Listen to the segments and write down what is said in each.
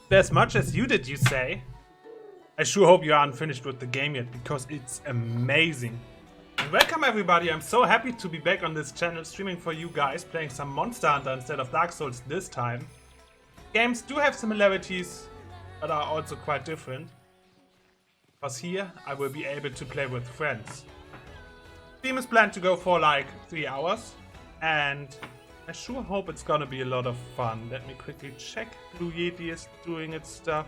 As much as you did, you say? I sure hope you aren't finished with the game yet, because it's amazing. And welcome everybody, I'm so happy to be back on this channel streaming for you guys, playing some Monster Hunter instead of Dark Souls this time. Games do have similarities, but are also quite different. Because here, I will be able to play with friends. Stream is planned to go for like 3 hours, and I sure hope it's gonna be a lot of fun. Let me quickly check. Blue Yeti is doing its stuff.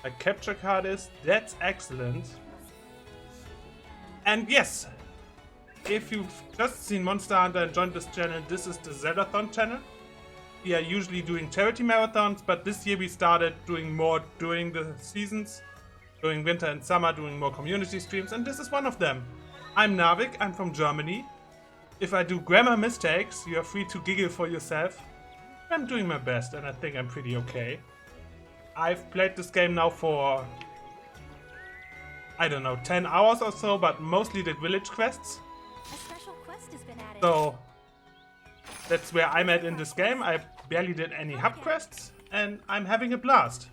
A capture card is. That's excellent. And yes, if you've just seen Monster Hunter and joined this channel, this is the Zeldathon channel. We are usually doing charity marathons, but this year we started doing more during the seasons. During winter and summer, doing more community streams, and this is one of them. I'm Narvik, I'm from Germany. If I do grammar mistakes, you are free to giggle for yourself. I'm doing my best, and I think I'm pretty okay. I've played this game now for, I don't know, 10 hours or so, but mostly did village quests. A special quest has been added. So that's where I'm at in this game. I barely did any hub quests, and I'm having a blast.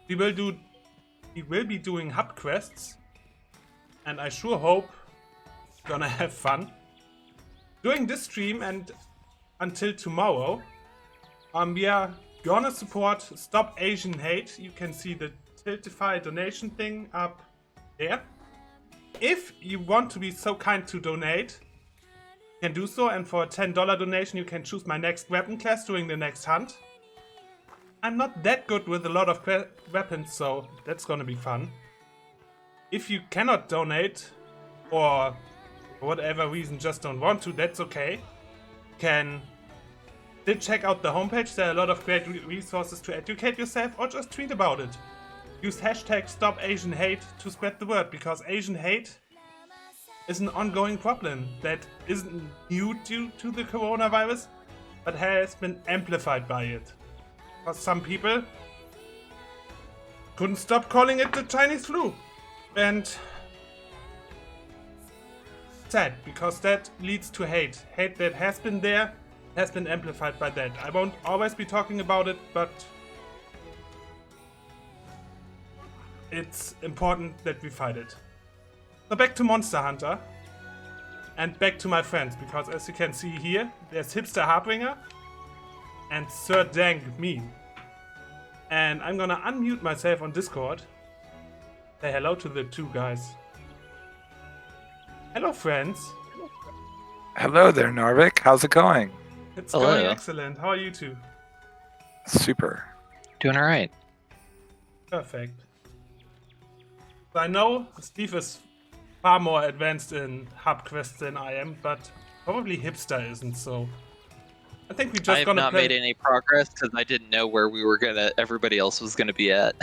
We will be doing hub quests, and I sure hope gonna have fun. During this stream and until tomorrow, we are gonna support Stop Asian Hate. You can see the Tiltify donation thing up there. If you want to be so kind to donate, you can do so, and for a $10 donation you can choose my next weapon class during the next hunt. I'm not that good with a lot of weapons, so that's gonna be fun. If you cannot donate, or for whatever reason just don't want to, that's okay. You can still check out the homepage, there are a lot of great resources to educate yourself, or just tweet about it. Use hashtag #StopAsianHate to spread the word, because Asian hate is an ongoing problem that isn't new due to the coronavirus, but has been amplified by it. Because some people couldn't stop calling it the Chinese flu. And sad, because that leads to hate. Hate that has been there, has been amplified by that. I won't always be talking about it, but it's important that we fight it. So back to Monster Hunter. And back to my friends, because as you can see here, there's Hipster Harbinger and Sir Dank me. And I'm gonna unmute myself on Discord. Say hello to the two guys. Hello, friends. Hello there, Narvik. How's it going? It's Hello. going excellent. How are you two? Super. Doing all right. Perfect. I know Steve is far more advanced in hub quests than I am, but probably Hipster isn't, so I think we I just have gonna not play. made any progress because I didn't know where everybody else was gonna be at.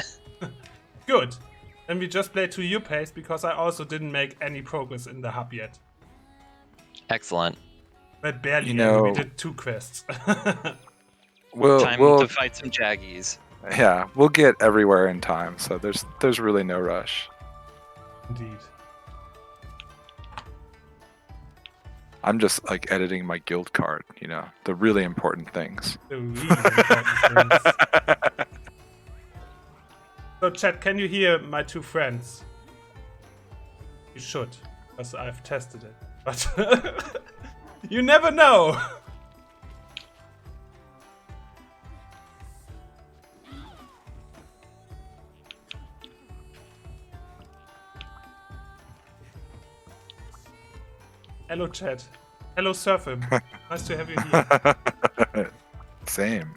Good. Then we just play to your pace, because I also didn't make any progress in the hub yet. Excellent. But barely. You know- We did 2 quests. Time We'll to fight some Jaggies. yeah, we'll get everywhere in time, so there's really no rush. Indeed. I'm just like editing my guild card, the really important things. The really important things. So chat, can you hear my 2 friends? You should, because I've tested it. But you never know! Hello chat. Hello Surfim. Nice to have you here. Same.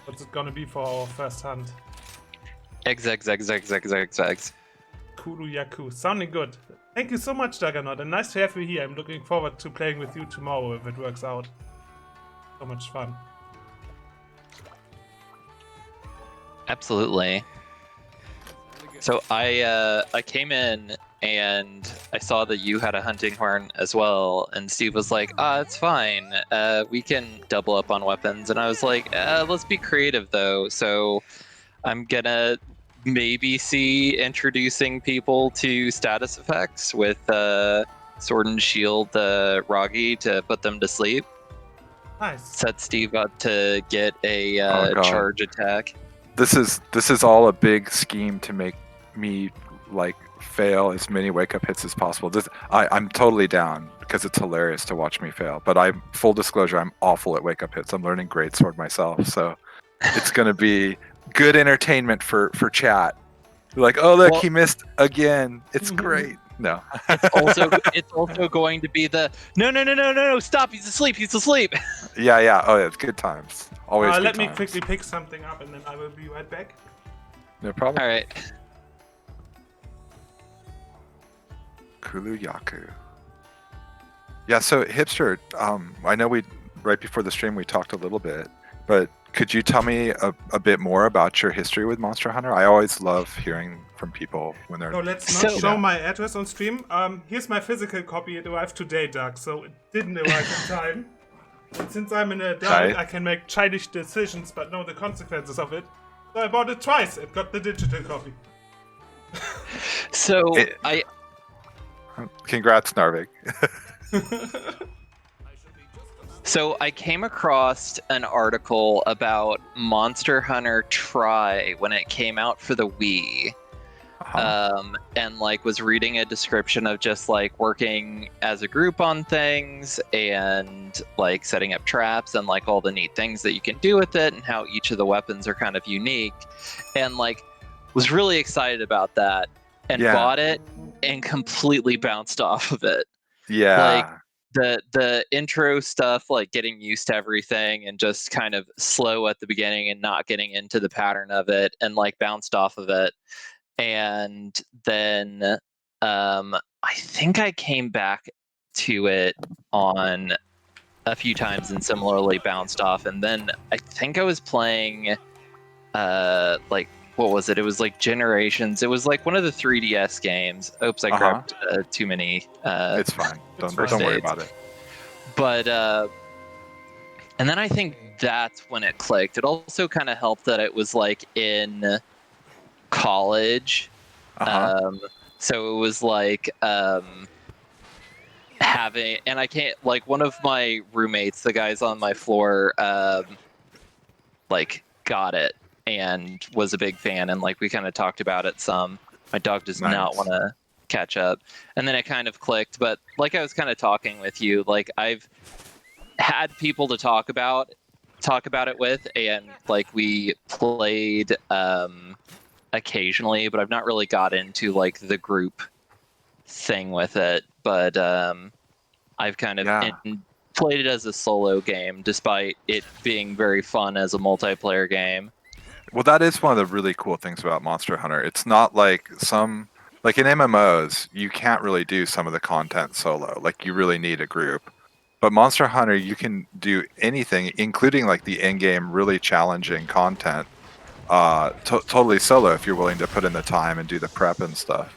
What's it gonna be for our first hunt? Eggs. Kuru Yaku. Sounding good. Thank you so much, Juggernaut, and nice to have you here. I'm looking forward to playing with you tomorrow if it works out. So much fun. Absolutely. So I came in and I saw that you had a hunting horn as well. And Steve was like, it's fine. We can double up on weapons. And I was like, let's be creative though. So I'm gonna maybe see introducing people to status effects with Sword and Shield Ragi to put them to sleep. Nice. Set Steve up to get a Oh, God. charge attack. This is all a big scheme to make me like fail as many wake up hits as possible. I'm totally down because it's hilarious to watch me fail. But full disclosure, I'm awful at wake up hits. I'm learning greatsword myself, so it's gonna be good entertainment for chat. Like, oh look, Well- he missed again. It's great. No. It's also going to be the no, stop, he's asleep. Yeah. Oh, yeah, it's good times. Always. Good Let me times. quickly pick something up and then I will be right back. No problem. All right. Kuluyaku. Yeah, so Hipster, I know right before the stream we talked a little bit, but could you tell me a bit more about your history with Monster Hunter? I always love hearing from people when they're... So let's not So- show my address on stream. Here's my physical copy. It arrived today, Doug, so it didn't arrive in time. And since I'm an adult, Right. I can make childish decisions but know the consequences of it. So I bought it twice and got the digital copy. So It- Congrats, Narvik. So I came across an article about Monster Hunter Tri when it came out for the Wii. And like was reading a description of just like working as a group on things and like setting up traps and like all the neat things that you can do with it and how each of the weapons are kind of unique, and like was really excited about that and Yeah. bought it and completely bounced off of it. Yeah. The intro stuff, like getting used to everything and just kind of slow at the beginning and not getting into the pattern of it, and like bounced off of it. And then I think I came back to it on a few times and similarly bounced off. And then I think I was playing like, what was it? It was like Generations. It was like one of the 3DS games. Oops, I grabbed too many. It's fine. It's Don't fine. worry about it. But and then I think that's when it clicked. It also kind of helped that it was like in college. So it was like having, and I can't, like, one of my roommates, the guys on my floor, like got it and was a big fan, and like we kind of talked about it some. My dog does not Nice. want to catch up, and then it kind of clicked. But like I was kind of talking with you, like I've had people to talk about it with, and like we played occasionally, but I've not really got into like the group thing with it. But I've kind of played it as a solo game, despite it being very fun as a multiplayer game. Well, that is one of the really cool things about Monster Hunter. It's not like like in MMOs, you can't really do some of the content solo. Like you really need a group. But Monster Hunter, you can do anything, including like the in-game really challenging content, totally solo if you're willing to put in the time and do the prep and stuff.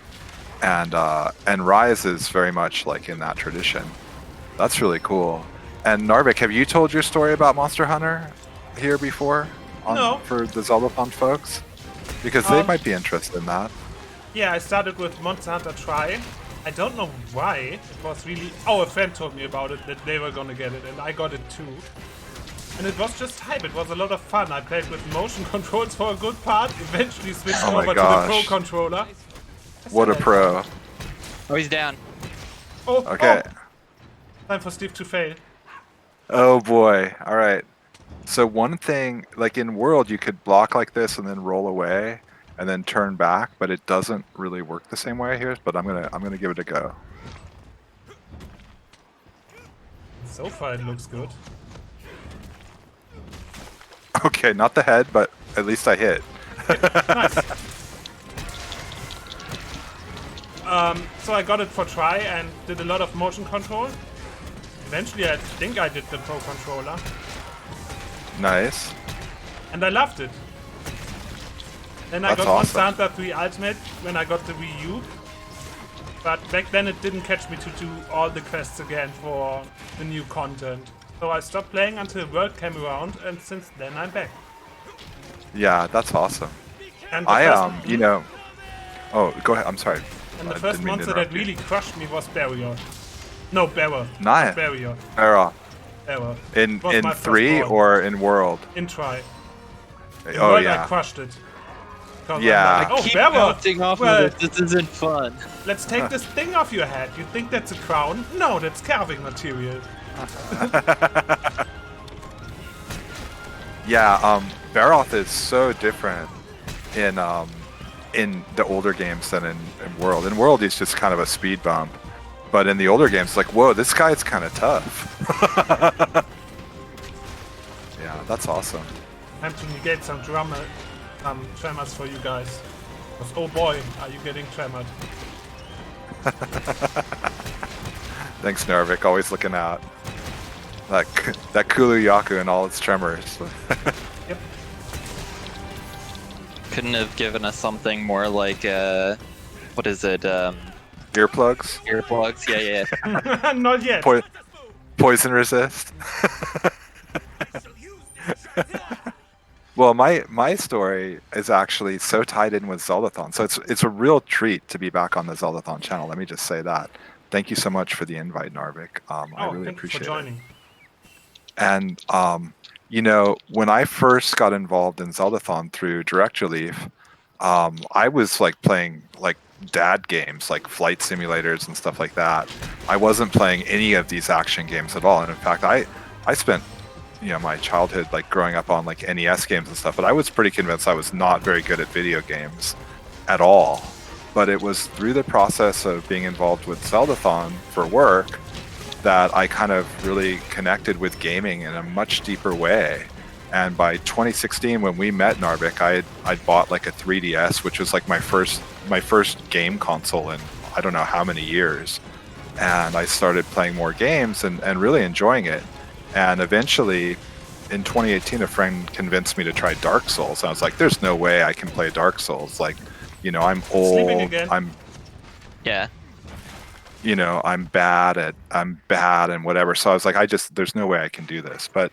And Rise is very much like in that tradition. That's really cool. And Narvik, have you told your story about Monster Hunter here before? No. For the Zeldathon folks? Because they might be interested in that. Yeah, I started with Monster Hunter Tri. I don't know why. It was really... Oh, a friend told me about it, that they were gonna get it, and I got it too. And it was just hype. It was a lot of fun. I played with motion controls for a good part, eventually switched Oh my over to the Pro gosh. controller. What a pro. Oh, he's down. Oh, Okay. oh. Time for Steve to fail. Oh boy. All right. So one thing, like in World, you could block like this and then roll away and then turn back, but it doesn't really work the same way here. But I'm gonna give it a go. So far, it looks good. Okay, not the head, but at least I hit. Nice. So I got it for Tri and did a lot of motion control. Eventually, I think I did the Pro controller, Nice. and I loved it. Then I That's got Monster awesome. Hunter 3 Ultimate when I got the Wii U. But back then it didn't catch me to do all the quests again for the new content. So I stopped playing until World came around, and since then I'm back. Yeah, that's awesome. And the first, you know. Oh, go ahead. I'm sorry. and the I first didn't mean to monster that interrupt you. really crushed me was Barrier. No, Bearer. Nice. Barrier. Era. Bearer. In Was my 3 firstborn. or in World? In Try. In Oh World I yeah. crushed it. 'Cause I'm Yeah. like, oh, Keep Bearer! bouncing off Well, of this. This isn't fun. let's take this thing off your head. You think that's a crown? No, that's carving material. Yeah. Baroth is so different in the older games than in World. In World, he's just kind of a speed bump, but in the older games, it's like, whoa, this guy's kind of tough. Yeah, that's awesome. Time to negate some tremors for you guys. 'Cause, oh boy, are you getting tremored. Thanks, Narvik. Always looking out. That Kuluyaku and all its tremors. Yep. Couldn't have given us something more like what is it? Earplugs. Earplugs. Yeah, yeah. Not yet. Poison resist. Well, my story is actually so tied in with Zeldathon, so it's a real treat to be back on the Zeldathon channel. Let me just say that. Thank you so much for the invite, Narvik. I really thank you for appreciate it. joining. And you know, when I first got involved in Zeldathon through Direct Relief, I was like playing like dad games, like flight simulators and stuff like that. I wasn't playing any of these action games at all. And in fact, I spent my childhood like growing up on like NES games and stuff, but I was pretty convinced I was not very good at video games at all. But it was through the process of being involved with Zeldathon for work that I kind of really connected with gaming in a much deeper way. And by 2016, when we met, Narvik, I'd bought like a 3DS, which was like my first game console in I don't know how many years. And I started playing more games and really enjoying it. And eventually, in 2018, a friend convinced me to try Dark Souls. And I was like, there's no way I can play Dark Souls. Like, I'm Sleeping old. again. Yeah. I'm bad and whatever. So I was like, there's no way I can do this. But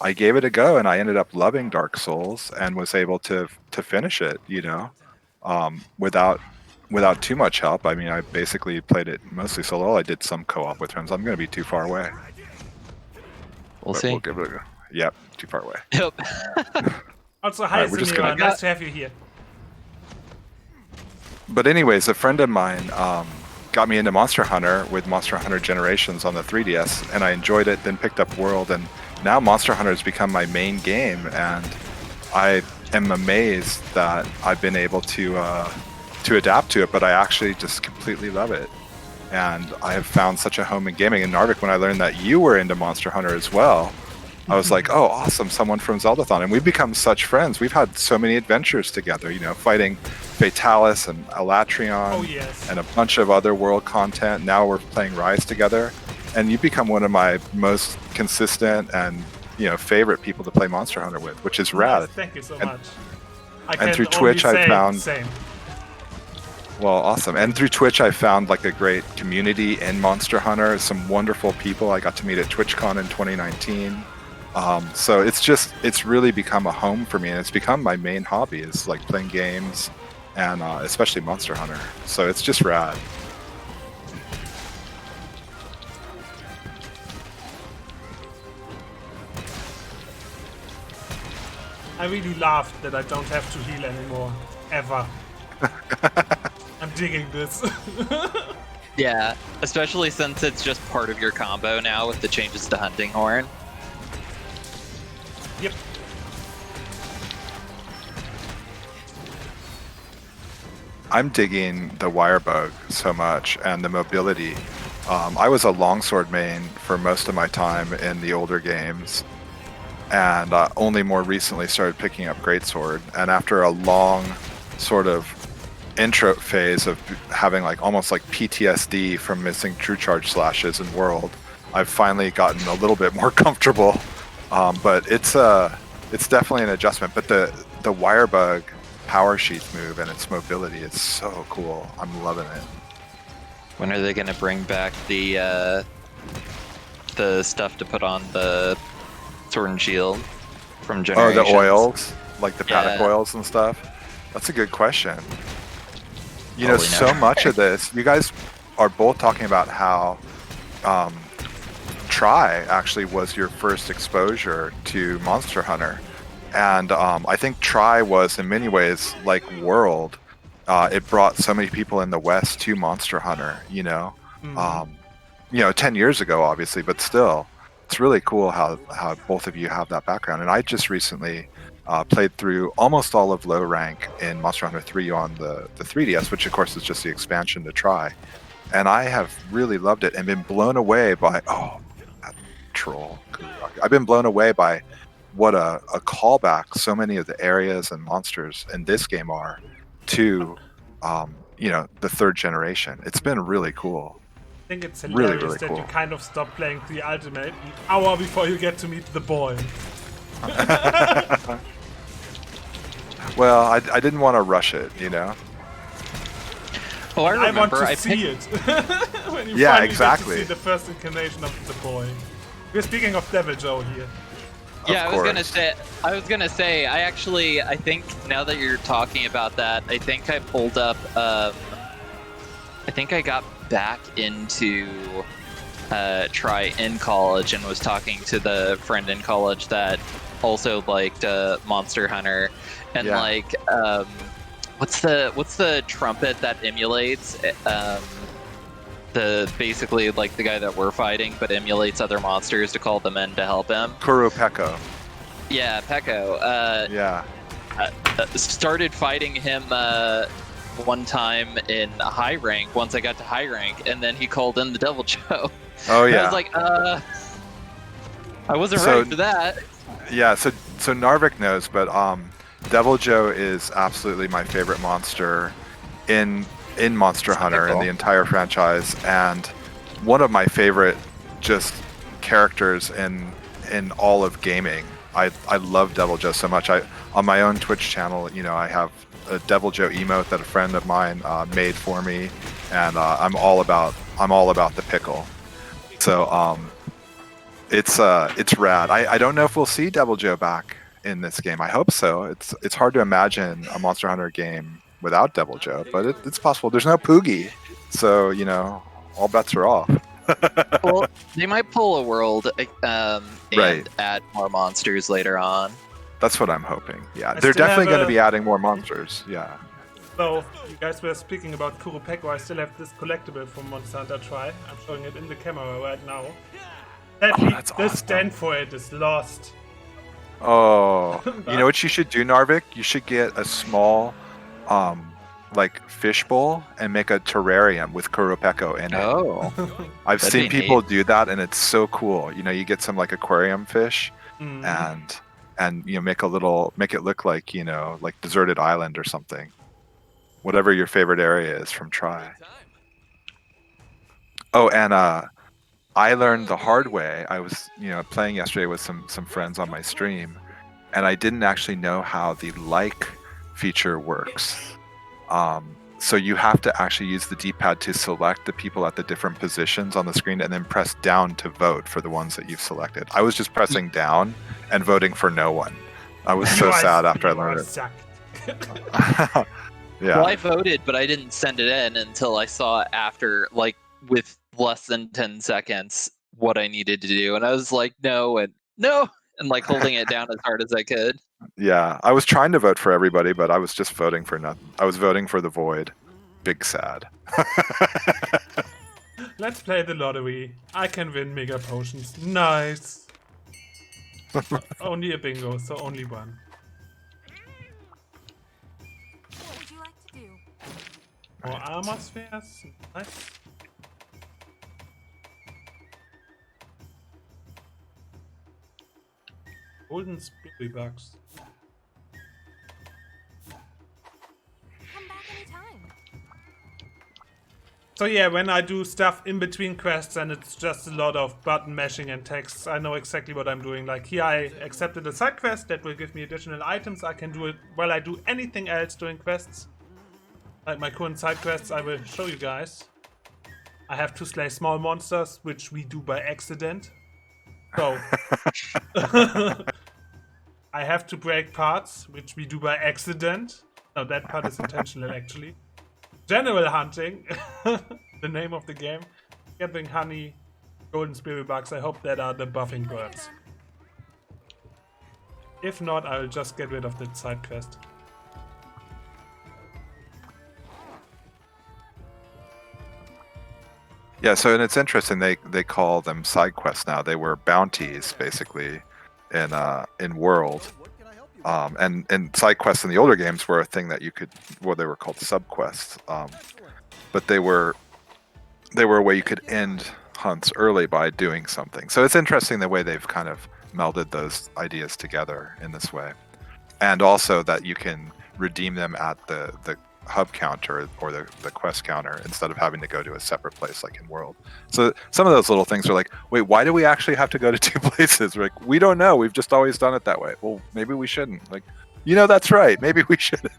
I gave it a go, and I ended up loving Dark Souls and was able to finish it, without too much help. I mean, I basically played it mostly solo. I did some co-op with friends. I'm going to be too far away. We'll But see. We'll give it a go. Yep, too far away. Yep. Also, hi, Alright, we're just Sunira. gonna- Nice to have you here. But anyways, a friend of mine got me into Monster Hunter with Monster Hunter Generations on the 3DS, and I enjoyed it, then picked up World, and now Monster Hunter has become my main game, and I am amazed that I've been able to adapt to it, but I actually just completely love it. And I have found such a home in gaming. And Narvik, when I learned that you were into Monster Hunter as well, I was like, oh, awesome, someone from Zeldathon. And we've become such friends. We've had so many adventures together, fighting Fatalis and Elatrion Oh, yes. and a bunch of other world content. Now we're playing Rise together. And you've become one of my most consistent and, favorite people to play Monster Hunter with, which is rad. Nice, thank you so And- much. I and can through only Twitch, I say found- same. Well, awesome. And through Twitch, I found like a great community in Monster Hunter. Some wonderful people I got to meet at TwitchCon in 2019. So it's really become a home for me, and it's become my main hobby is like playing games, and especially Monster Hunter. So it's just rad. I really laughed that I don't have to heal anymore. Ever. I'm digging this. Yeah, especially since it's just part of your combo now with the changes to Hunting Horn. Yep. I'm digging the wire bug so much and the mobility. I was a longsword main for most of my time in the older games, and only more recently started picking up greatsword. And after a long sort of intro phase of having like almost like PTSD from missing true charge slashes in World, I've finally gotten a little bit more comfortable. But it's definitely an adjustment. But the wire bug power sheath move and its mobility is so cool. I'm loving it. When are they gonna bring back the stuff to put on the sword and shield from Oh, Generations? the oils, like the paddock Yeah. oils and stuff. That's a good question. You know, Probably so never. much of this, you guys are both talking about how Try actually was your first exposure to Monster Hunter. And I think Try was in many ways like World. It brought so many people in the West to Monster Hunter, you know. 10 years ago, obviously, but still, it's really cool how both of you have that background. And I just recently played through almost all of low rank in Monster Hunter 3 on the 3DS, which of course is just the expansion to Try. And I have really loved it and been blown away by that troll. I've been blown away by what a callback so many of the areas and monsters in this game are to the third generation. It's been really cool. I think it's Really, hilarious really that cool. you kind of stop playing the ultimate an hour before you get to meet the boy. Well, I didn't want to rush it, you know. Oh, I I want remember. to see it. When you Yeah, finally exactly. get to see the first incarnation of the boy. We're speaking of Devil Joe here. Yeah, Of I was gonna course. say. I think now that you're talking about that, I think I pulled up. I think I got back into Try in college and was talking to the friend in college that also liked Monster Hunter, and Yeah. like, what's the trumpet that emulates? The basically like the guy that we're fighting, but emulates other monsters to call them in to help him. Kurupeko. Yeah, Pecco. Yeah. Started fighting him one time in high rank. Once I got to high rank, and then he called in the Devil Joe. Oh And I yeah. was like, I wasn't So- ready for that. Yeah, so Narvik knows, but Devil Joe is absolutely my favorite monster in Monster Hunter in cool. the entire franchise, and one of my favorite just characters in all of gaming. I love Devil Joe so much. On my own Twitch channel, you know, I have a Devil Joe emote that a friend of mine made for me, and I'm all about the pickle. So it's rad. I don't know if we'll see Devil Joe back in this game. I hope so. It's hard to imagine a Monster Hunter game without Devil Joe, but it's possible. There's no Poogie, so you know all bets are off. Well, they might pull a world and Right. add more monsters later on. That's what I'm hoping. Yeah, I they're still definitely have going to a- be adding more monsters. Yeah. So, you guys were speaking about Kurupeko. I still have this collectible from Monster Hunter Try. I'm showing it in the camera right now. Sadly, that's the awesome. stand for it is lost. Oh, you know what you should do, Narvik? You should get a small, like fish bowl and make a terrarium with Kurupeko in it. Oh, I've that'd seen be people do that, and it's so cool. You know, you get some like aquarium fish, Mm. and you know, make it look like, you know, like deserted island or something. Whatever your favorite area is from Try. Oh, and I learned the hard way. I was, you know, playing yesterday with some friends on my stream, and I didn't actually know how the like feature works. So you have to actually use the D-pad to select the people at the different positions on the screen, and then press down to vote for the ones that you've selected. I was just pressing down and voting for no one. I was so You are- sad after I you are learned it. sucked. Yeah. well, I voted, but I didn't send it in until I saw after, like, with less than 10 seconds, what I needed to do, and I was like, no, and like holding it down as hard as I could. Yeah, I was trying to vote for everybody, but I was just voting for nothing. I was voting for the void. Big sad. Let's play the lottery. I can win mega potions. Nice. Only a bingo, so only one. What would you like to do? More armor spheres. Nice. Golden spirit bugs. Come back anytime. So yeah, when I do stuff in between quests and it's just a lot of button mashing and text, I know exactly what I'm doing. Like here I accepted a side quest that will give me additional items. I can do it while I do anything else during quests. Like my current side quests I will show you guys. I have to slay small monsters, which we do by accident. So I have to break parts, which we do by accident. No, that part is intentional actually. General hunting, the name of the game. Gathering honey, golden spirit bugs. I hope that are the buffing birds. If not, I'll just get rid of that side quest. Yeah, so and it's interesting. They call them side quests now. They were bounties basically in World, and side quests in the older games were a thing that you could. Well, they were called sub quests, but they were a way you could end hunts early by doing something. So it's interesting the way they've kind of melded those ideas together in this way, and also that you can redeem them at the hub counter or the quest counter instead of having to go to a separate place like in World. So some of those little things are like, wait, why do we actually have to go to 2 places? We're like, we don't know. We've just always done it that way. Well, maybe we shouldn't. Like, that's right. Maybe we shouldn't.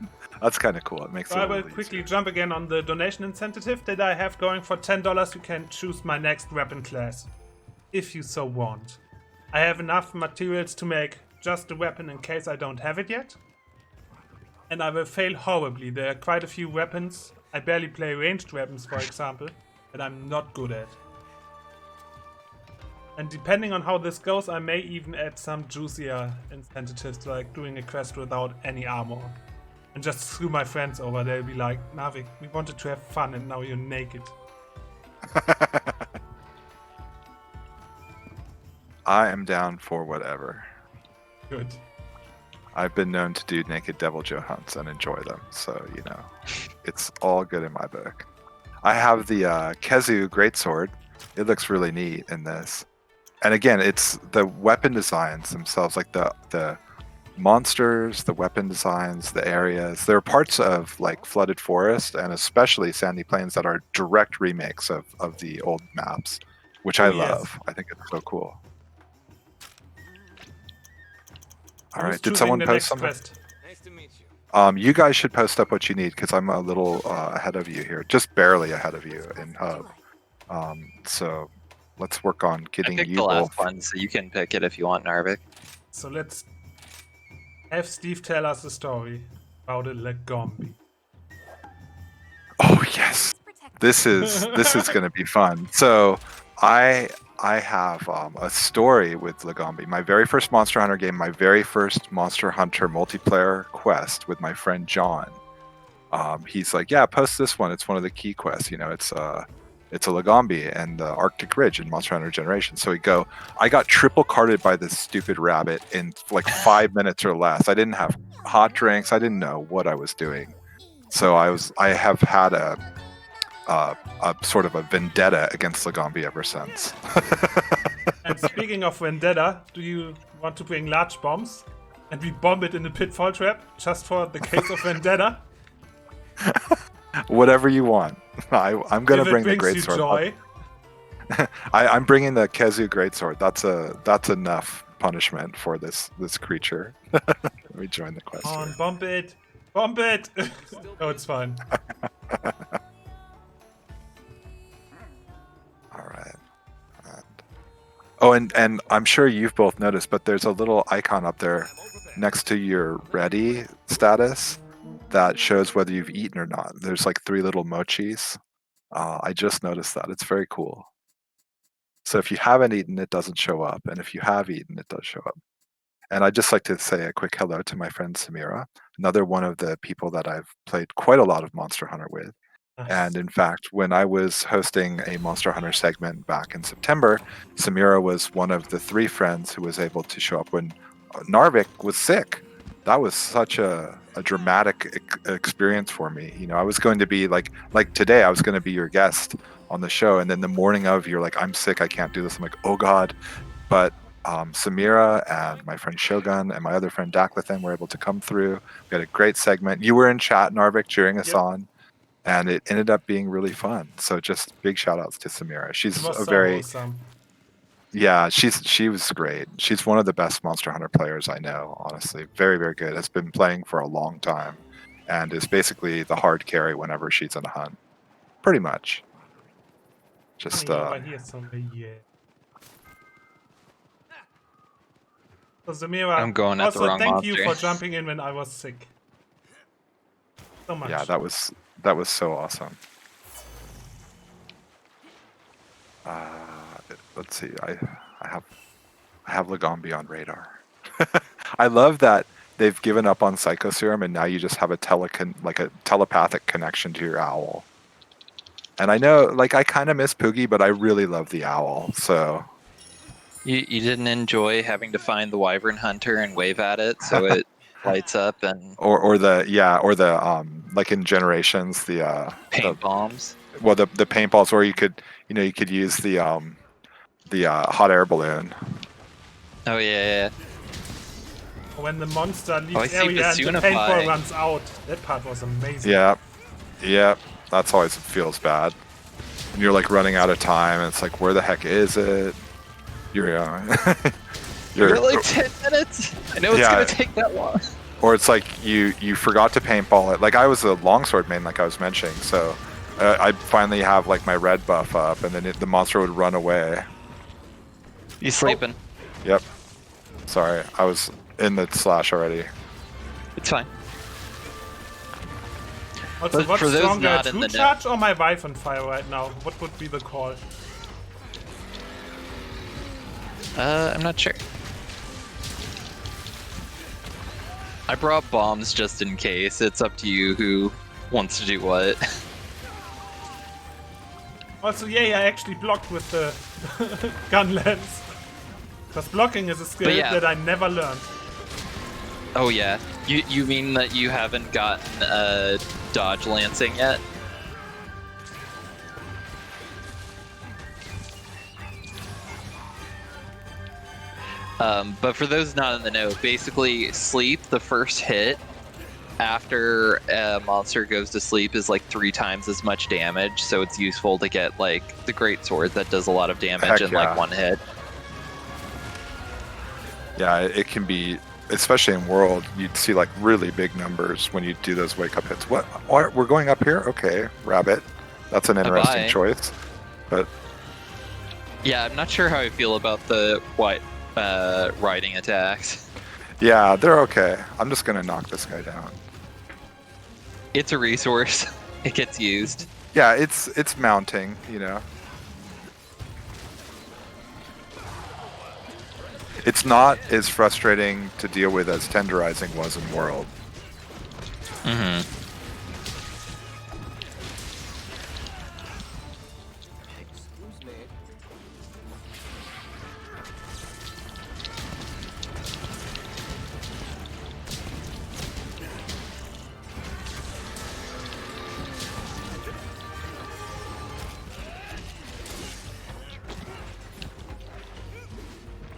That's kind of cool. It makes it So a I will little quickly easier. jump again on the donation incentive that I have going. For $10, you can choose my next weapon class, if you so want. I have enough materials to make just a weapon in case I don't have it yet. And I will fail horribly. There are quite a few weapons. I barely play ranged weapons, for example, that I'm not good at. And depending on how this goes, I may even add some juicier incentives, like doing a quest without any armor. And just screw my friends over. They'll be like, Narvik, we wanted to have fun and now you're naked. I am down for whatever. Good. I've been known to do naked Devil Joe hunts and enjoy them, so it's all good in my book. I have the Kezu Greatsword. It looks really neat in this, and again, it's the weapon designs themselves, like the monsters, the weapon designs, the areas. There are parts of like Flooded Forest and especially Sandy Plains that are direct remakes of the old maps, which I Oh, yes. love. I think it's so cool. All Who's right, did choosing someone the post next something? quest? Nice to meet you. You guys should post up what you need because I'm a little ahead of you here, just barely ahead of you in Hub. So let's work on I getting picked you the last both. one, so you can pick it if you want, Narvik. So let's have Steve tell us a story about a Legombi. Oh yes, this is going to be fun. So I have a story with Legombi. My very first Monster Hunter game, my very first Monster Hunter multiplayer quest with my friend John. He's like, yeah, post this one. It's one of the key quests. It's a Legombi and the Arctic Ridge in Monster Hunter Generation. So I got triple carded by this stupid rabbit in like 5 minutes or less. I didn't have hot drinks. I didn't know what I was doing. So I have had a sort of a vendetta against Legombi ever since. And speaking of vendetta, do you want to bring large bombs? And we bomb it in the pitfall trap, just for the case of vendetta? Whatever you want. I'm going If to it bring the brings you greatsword. joy. I'm bringing the Kezu greatsword. That's enough punishment for this creature. Let me join the quest. Come on, Here. bomb it! Bomb it! No, it's fine. All right. And I'm sure you've both noticed, but there's a little icon up there next to your ready status that shows whether you've eaten or not. There's like 3 little mochis. I just noticed that. It's very cool. So if you haven't eaten, it doesn't show up. And if you have eaten, it does show up. And I'd just like to say a quick hello to my friend Samira, another one of the people that I've played quite a lot of Monster Hunter with. And in fact, when I was hosting a Monster Hunter segment back in September, Samira was one of the 3 friends who was able to show up when Narvik was sick. That was such a dramatic experience for me. I was going to be like today, I was going to be your guest on the show. And then the morning of, you're like, I'm sick, I can't do this. I'm like, oh God. But Samira and my friend Shogun and my other friend Daklathan were able to come through. We had a great segment. You were in chat, Narvik, cheering us on. And it ended up being really fun. So just big shout outs to Samira. She's It was a so very wholesome. yeah, she was great. She's one of the best Monster Hunter players I know, honestly. Very, very good. Has been playing for a long time and is basically the hard carry whenever she's in a hunt. Pretty much. Just Coming over here somewhere, yeah. So Zamira, I'm going at the also wrong thank you monster. for jumping in when I was sick. So much. yeah, that was so awesome. Let's see. I have Lagombi on radar. I love that they've given up on Psycho Serum and now you just have a telepathic connection to your owl. And I know, like, I kind of miss Poogie, but I really love the owl. So You didn't enjoy having to find the wyvern hunter and wave at it so it lights up and or the like in Generations the paint bombs. the paintballs, or you could use the hot air balloon. Oh yeah. When the monster I leaves see area and the Basunify. paintball runs out. That part was amazing. Yeah, that's always feels bad. And you're like running out of time, and it's like, where the heck is it? You're like 10 minutes. I know it's gonna take that long. Or it's like you forgot to paintball it. Like I was a longsword main, like I was mentioning, so I'd finally have like my red buff up, and then the monster would run away. You sleeping? Yep. Sorry, I was in the slash already. It's fine. Also, But what's for those stronger, not in True the Charge or my Wyvern Fire right now? What would be the call? I'm not sure. I brought bombs just in case. It's up to you who wants to do what. Also, yeah, I actually blocked with the gun lens. Because blocking is a skill yeah. that I never learned. Oh yeah. You mean that you haven't gotten dodge lancing yet? But for those not in the know, basically sleep, the first hit after a monster goes to sleep is like 3 times as much damage, so it's useful to get like the great sword that does a lot of damage in like 1 hit. Yeah, it can be, especially in World, you'd see like really big numbers when you do those wake up hits. What? We're going up here? Okay, rabbit. That's an interesting choice. But yeah, I'm not sure how I feel about the riding attacks. Yeah, they're okay. I'm just gonna knock this guy down. It's a resource. It gets used. Yeah, it's mounting, you know. It's not as frustrating to deal with as tenderizing was in World. Mm-hmm.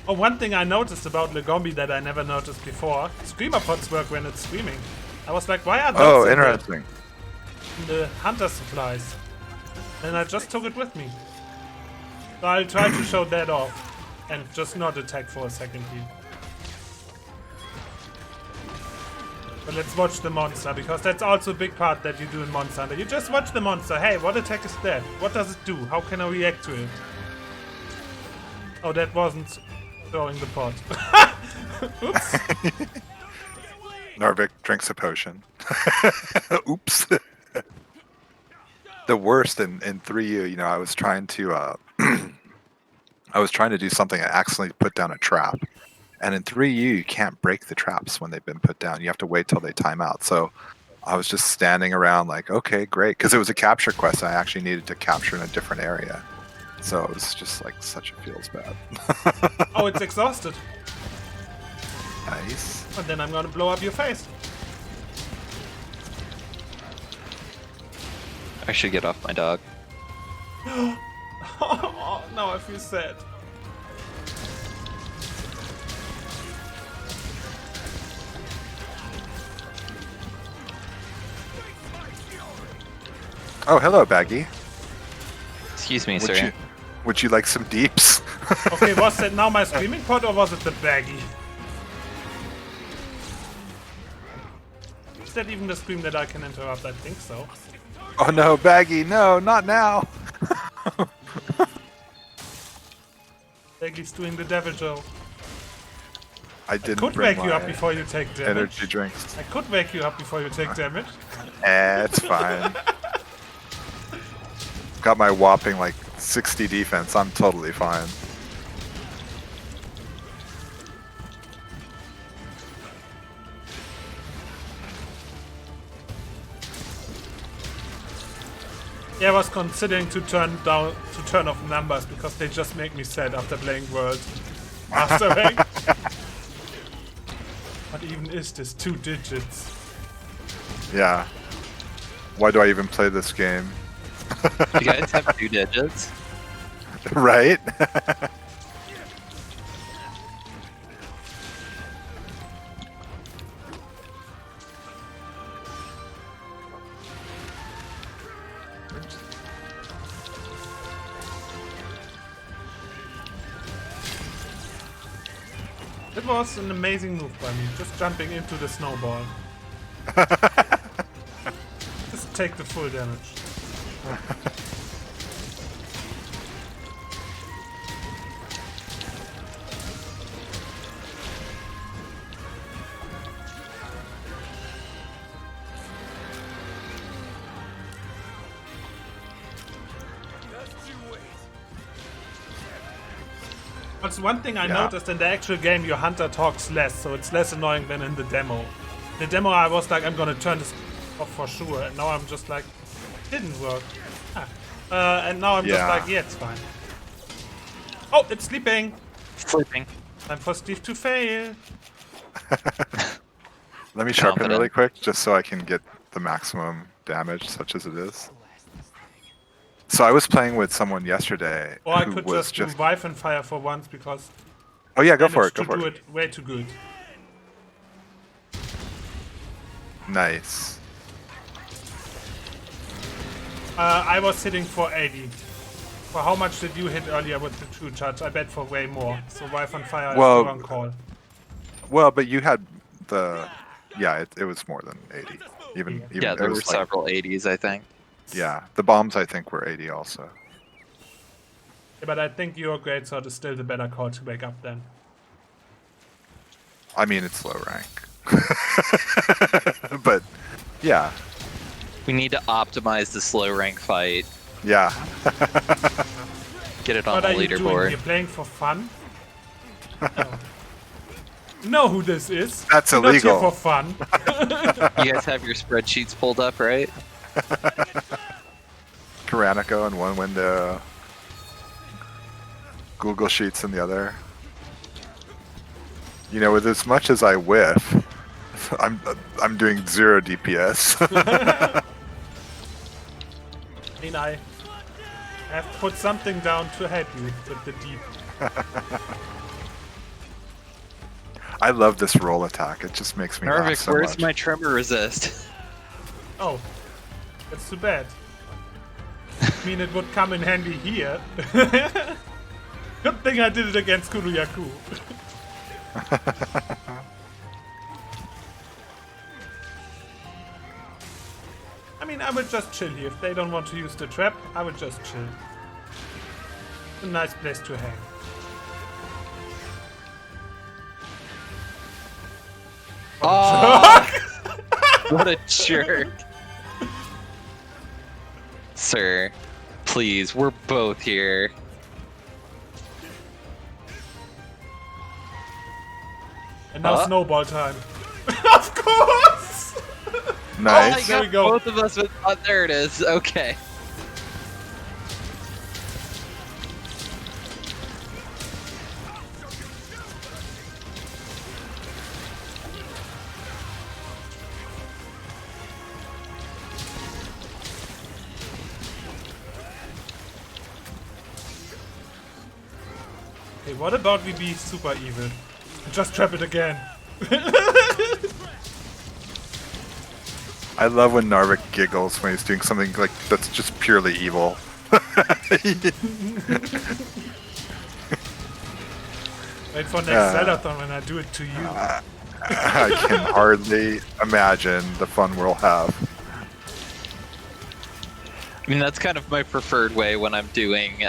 Oh, one thing I noticed about Lagombi that I never noticed before. Screamer pots work when it's screaming. I was like, why are those interesting. in the hunter supplies? And I just took it with me. So I'll try to show that off. And just not attack for a second here. But let's watch the monster, because that's also a big part that you do in Monster Hunter. You just watch the monster. Hey, what attack is that? What does it do? How can I react to it? Oh, that wasn't throwing the pot. Oops. Narvik drinks a potion. Oops. The worst in 3U, you know, I was trying to I was trying to do something and accidentally put down a trap. And in 3U, you can't break the traps when they've been put down. You have to wait till they time out. So I was just standing around like, okay, great. Because it was a capture quest I actually needed to capture in a different area. So it was just like such a feels bad. Oh, it's exhausted. Nice. And then I'm gonna blow up your face. I should get off my dog. Oh, now I feel sad. Oh, hello, Baggy. Excuse me, sir. Would you like some deeps? Okay, was that now my screaming pot or was it the baggy? Is that even the scream that I can interrupt? I think so. Oh no, Baggy, no, not now. Leggy's doing the devil Joe. I didn't Could bring wake you up my before you take damage. energy drinks. I could wake you up before you take damage. It's fine. Got my whopping like 60 defense. I'm totally fine. Yeah, I was considering to turn off numbers because they just make me sad after playing World Master Rank. What even is this? 2 digits. Yeah. Why do I even play this game? You guys have 2 digits? Right? It was an amazing move by me, just jumping into the snowball. Just take the full damage. That's one thing I Yeah. noticed in the actual game, your hunter talks less, so it's less annoying than in the demo. In the demo I was like, I'm gonna turn this off for sure, and now I'm just like, didn't work. And now I'm just Yeah. like, yeah, it's fine. Oh, it's sleeping! Sleeping. Time for Steve to fail. Let me sharpen Confident. really quick just so I can get the maximum damage, such as it is. So I was playing with someone yesterday Or I who could was just do Wife and Fire for once because Oh yeah, go I for it, managed go to for do it. it way too good. Nice. I was hitting for 80. For how much did you hit earlier with the true charge? I bet for way more. So Wife and Fire Well- is the wrong call. Well, but you had the yeah, it was more than 80. Even Yeah, it there were was like, several 80s, I think. yeah, the bombs I think were 80 also. Yeah, but I think your great sword is still the better call to wake up then. I mean, it's low rank. But yeah, We need to optimize the slow rank fight. yeah. Get it on What the are you doing? leaderboard. You're playing for fun? No. You know who this is. That's You're not illegal. here for fun. You guys have your spreadsheets pulled up, right? Tyrannico in one window, Google Sheets in the other. You know, with as much as I whiff, I'm doing 0 DPS. I mean, I have put something down to help you with the deep. I love this roll attack. It just makes me laugh Narvik, so where's much. my tremor resist? Oh, that's too bad. I mean, it would come in handy here. Good thing I did it against Kuruyaku. I mean, I would just chill here. If they don't want to use the trap, I would just chill. It's a nice place to hang. Oh, what a jerk. Sir, please, we're both here. And now Huh? snowball time. Of course! Nice. There we go. Both of us with. Oh, there it is. Okay. Hey, what about we be super evil? Just trap it again. I love when Narvik giggles when he's doing something like that's just purely evil. Wait for next Zeldathon when I do it to you. I can hardly imagine the fun we'll have. I mean, that's kind of my preferred way when I'm doing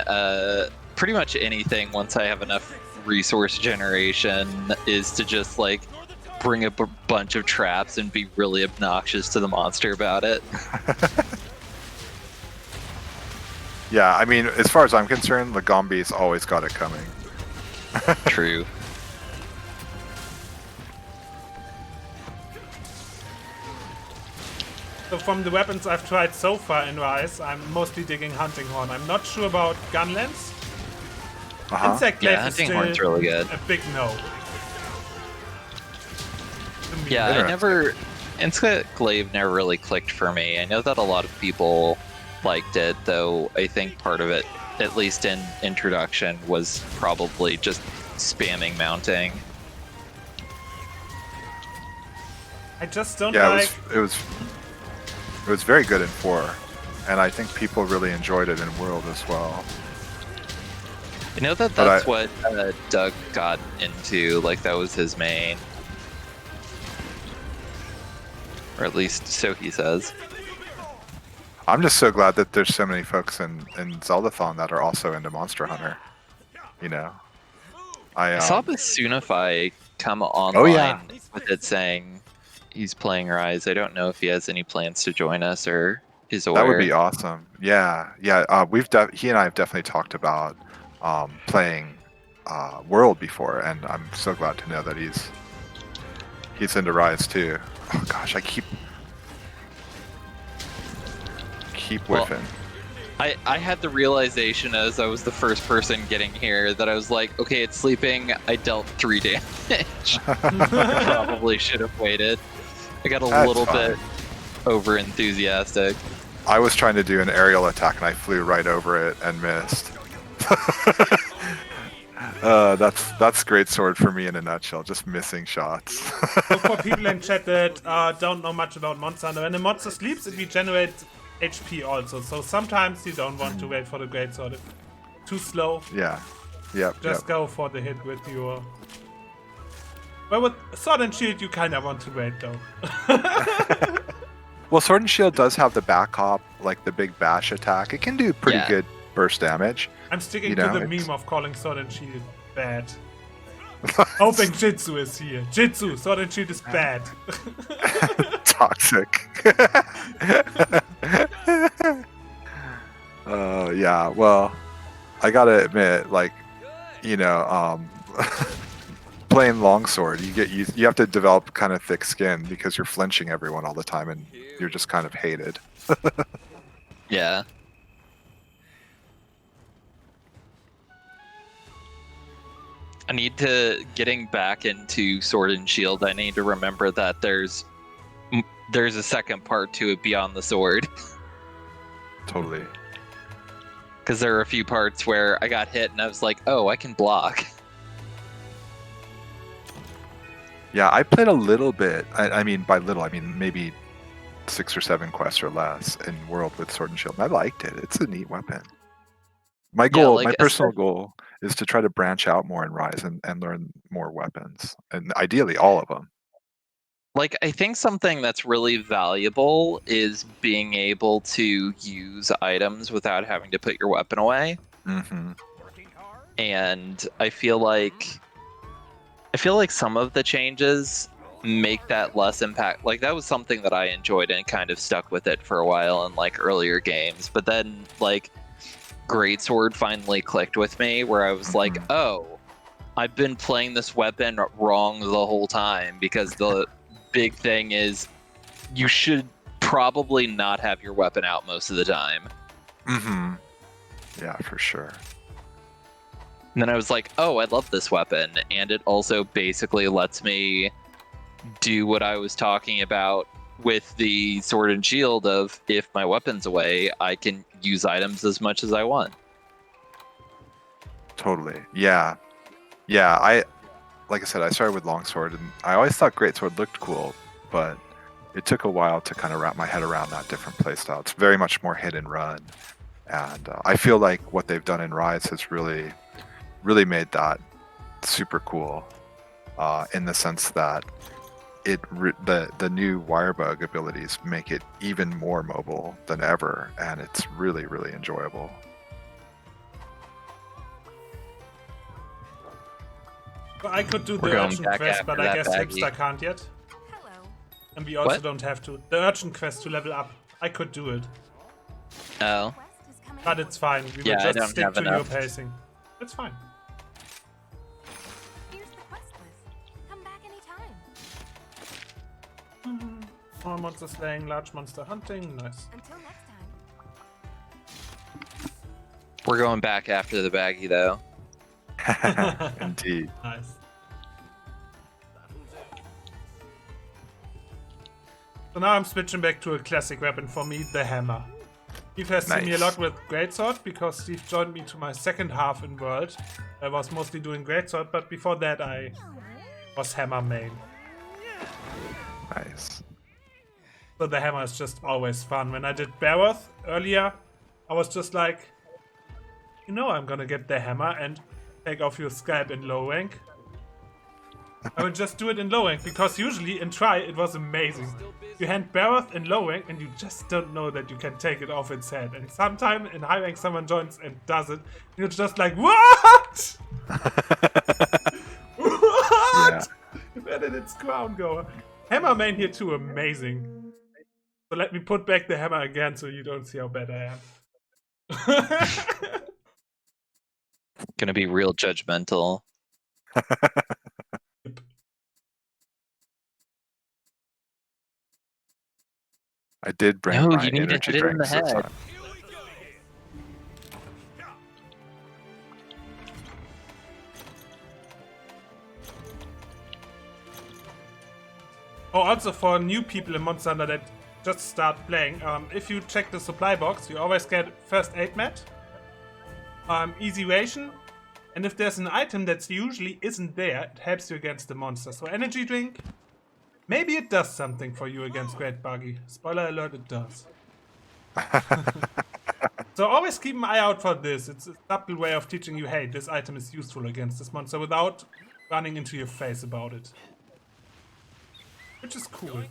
pretty much anything once I have enough resource generation, is to just like bring up a bunch of traps and be really obnoxious to the monster about it. Yeah, I mean, as far as I'm concerned, Lagombi's always got it coming. True. So from the weapons I've tried so far in Rise, I'm mostly digging Hunting Horn. I'm not sure about Gunlance. Insect Glaive Yeah, is Hunting still Horn's really good. a big no. To me. Yeah, I never. Insect Glaive never really clicked for me. I know that a lot of people liked it, though I think part of it, at least in introduction, was probably just spamming mounting. I just don't Yeah, like. it was very good in 4, and I think people really enjoyed it in World as well. I know that But that's what Doug got into. Like, that was his main. Or at least so he says. I'm just so glad that there's so many folks in Zeldathon that are also into Monster Hunter. You know, I saw Basunify come online yeah. with it saying he's playing Rise. I don't know if he has any plans to join us or is aware. That would be awesome. Yeah. He and I have definitely talked about playing World before, and I'm so glad to know that he's into Rise too. Oh gosh, I keep whiffing. I had the realization as I was the first person getting here that I was like, okay, it's sleeping. I dealt 3 damage. I probably should have waited. I got a little bit over enthusiastic. I was trying to do an aerial attack and I flew right over it and missed. That's great sword for me in a nutshell, just missing shots. So for people in chat that don't know much about Monster Hunter, when a monster sleeps, it regenerates HP also. So sometimes you don't want to wait for the great sword. If too slow. Yeah. Yep. Just go for the hit with your. Well, with Sword and Shield, you kind of want to wait though. Well, Sword and Shield does have the back hop, like the big bash attack. It can do pretty good burst damage. I'm sticking You to know, the it's- meme of calling Sword and Shield bad. Hoping Jitsu is here. Jitsu, Sword and Shield is bad. Toxic. Yeah, well, I gotta admit, like, you know, playing longsword, you have to develop kind of thick skin because you're flinching everyone all the time and you're just kind of hated. Yeah. I need to, getting back into Sword and Shield, I need to remember that there's a second part to it beyond the sword. Totally. Because there are a few parts where I got hit and I was like, oh, I can block. Yeah, I played a little bit. I mean, by little, I mean maybe 6 or 7 quests or less in World with Sword and Shield. And I liked it. It's a neat weapon. My goal, like, my personal goal, is to try to branch out more in Rise and learn more weapons, and ideally all of them. Like, I think something that's really valuable is being able to use items without having to put your weapon away. Mm-hmm. And I feel like some of the changes make that less impact. Like, that was something that I enjoyed and kind of stuck with it for a while in like earlier games. But then like Greatsword finally clicked with me where I was like, oh, I've been playing this weapon wrong the whole time, because the big thing is you should probably not have your weapon out most of the time. Mm-hmm. Yeah, for sure. And then I was like, oh, I love this weapon. And it also basically lets me do what I was talking about with the Sword and Shield of, if my weapon's away, I can use items as much as I want. Totally. Yeah. Like I said, I started with longsword, and I always thought greatsword looked cool, but it took a while to kind of wrap my head around that different playstyle. It's very much more hit and run, and I feel like what they've done in Rise has really made that super cool, in the sense that the new Wirebug abilities make it even more mobile than ever, and it's really enjoyable. Well, I could do We're the going urgent back quest, after but I that guess baggy. Hipster can't yet. Hello. And we also What? don't have to. The urgent quest to level up. I could do it. Oh, Quest is coming But up. it's fine. We Yeah, I will don't just stick have to your enough. pacing. It's fine. Here's the quest list. Come back anytime. Small monster slaying, large monster hunting. Nice. Until next time. we're going back after the baggy though. Indeed. Nice. So now I'm switching back to a classic weapon for me, the hammer. Steve has seen me a Nice. lot with Greatsword because Steve joined me to my second half in World. I was mostly doing Greatsword, but before that I was hammer main. Nice. So the hammer is just always fun. When I did Beowulf earlier, I was just like, you know I'm gonna get the hammer and take off your scalp in low rank. I will just do it in low rank, because usually in try it was amazing. You hand Beowulf in low rank and you just don't know that you can take it off its head. And sometime in high rank someone joins and does it. And you're just like, what? What? Where did its crown go? Hammer main here too, amazing. So let me put back the hammer again so you don't see how bad I am. Gonna be real judgmental. I did bring No, my you need to energy hit it in the drinks this head. time. Oh, also for new people in Monster Hunter that just start playing, if you check the supply box, you always get first aid mat, easy ration, and if there's an item that usually isn't there, it helps you against the monster. So energy drink, maybe it does something for you against Great Buggy. Spoiler alert, it does. So always keep an eye out for this. It's a subtle way of teaching you, hey, this item is useful against this monster without running into your face about it. Which is cool.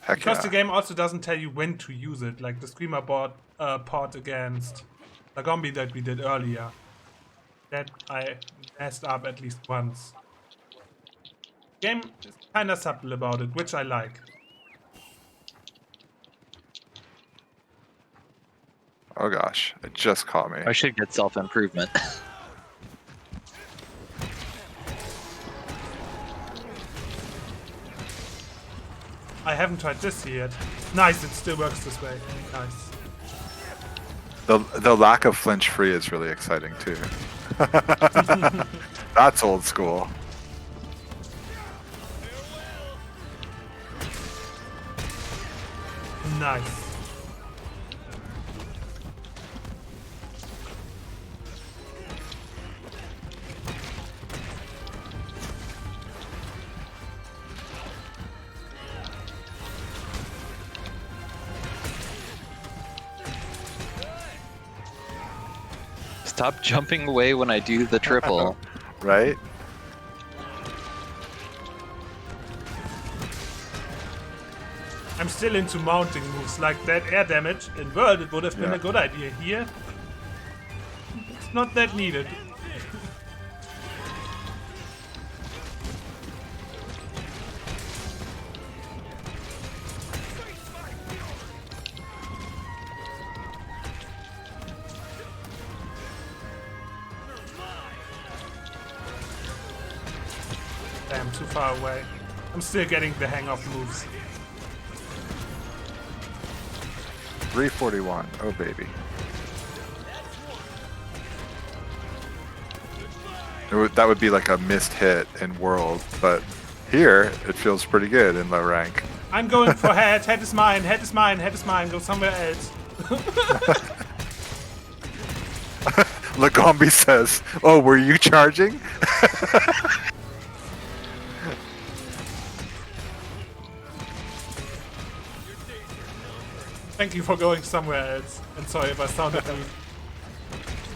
Heck Because yeah. the game also doesn't tell you when to use it, like the Screamer pod against the Gombi that we did earlier. That I messed up at least once. Game is kinda subtle about it, which I like. Oh gosh, it just caught me. I should get self-improvement. I haven't tried this yet. Nice, it still works this way. Nice. The lack of flinch free is really exciting too. That's old school. Nice. Stop jumping away when I do the triple. Right? I'm still into mounting moves like that air damage. In World, it would have been Yeah. a good idea. Here, it's not that needed. Damn, too far away. I'm still getting the hang of moves. 341. Oh baby. That would be like a missed hit in World, but here it feels pretty good in low rank. I'm going for head. Head is mine. Head is mine. Head is mine. Go somewhere else. Lagombi says, "Oh, were you charging?" Thank you for going somewhere else. And sorry if I sounded rude.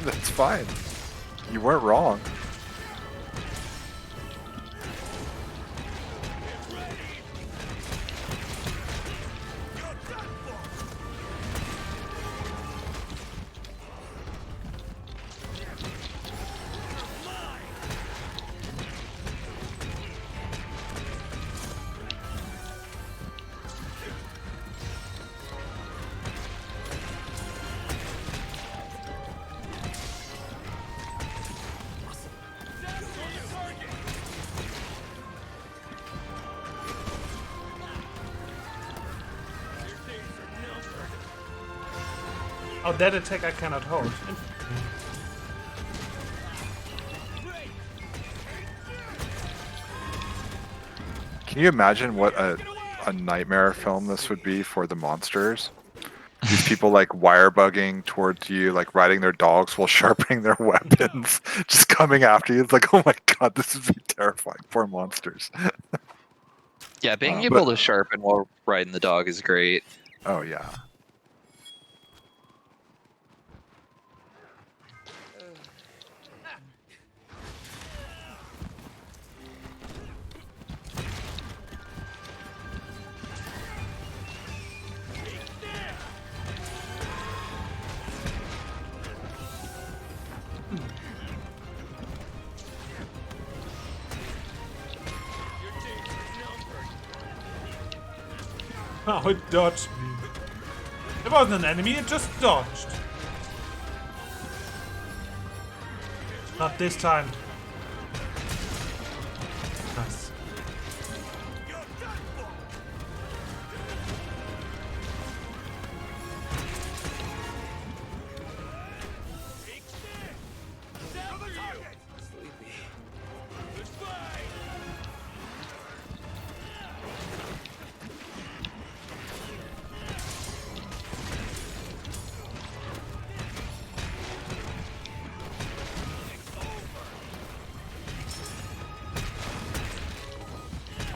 That's fine. You weren't wrong. Oh, that attack I cannot hold. Can you imagine what a nightmare film this would be for the monsters? These people like wire bugging towards you, like riding their dogs while sharpening their weapons, just coming after you. It's like, oh my god, this would be terrifying. Poor monsters. Yeah, being But- able to sharpen while riding the dog is great. Oh yeah. Oh, it dodged me. It wasn't an enemy, it just dodged. Not this time. Nice.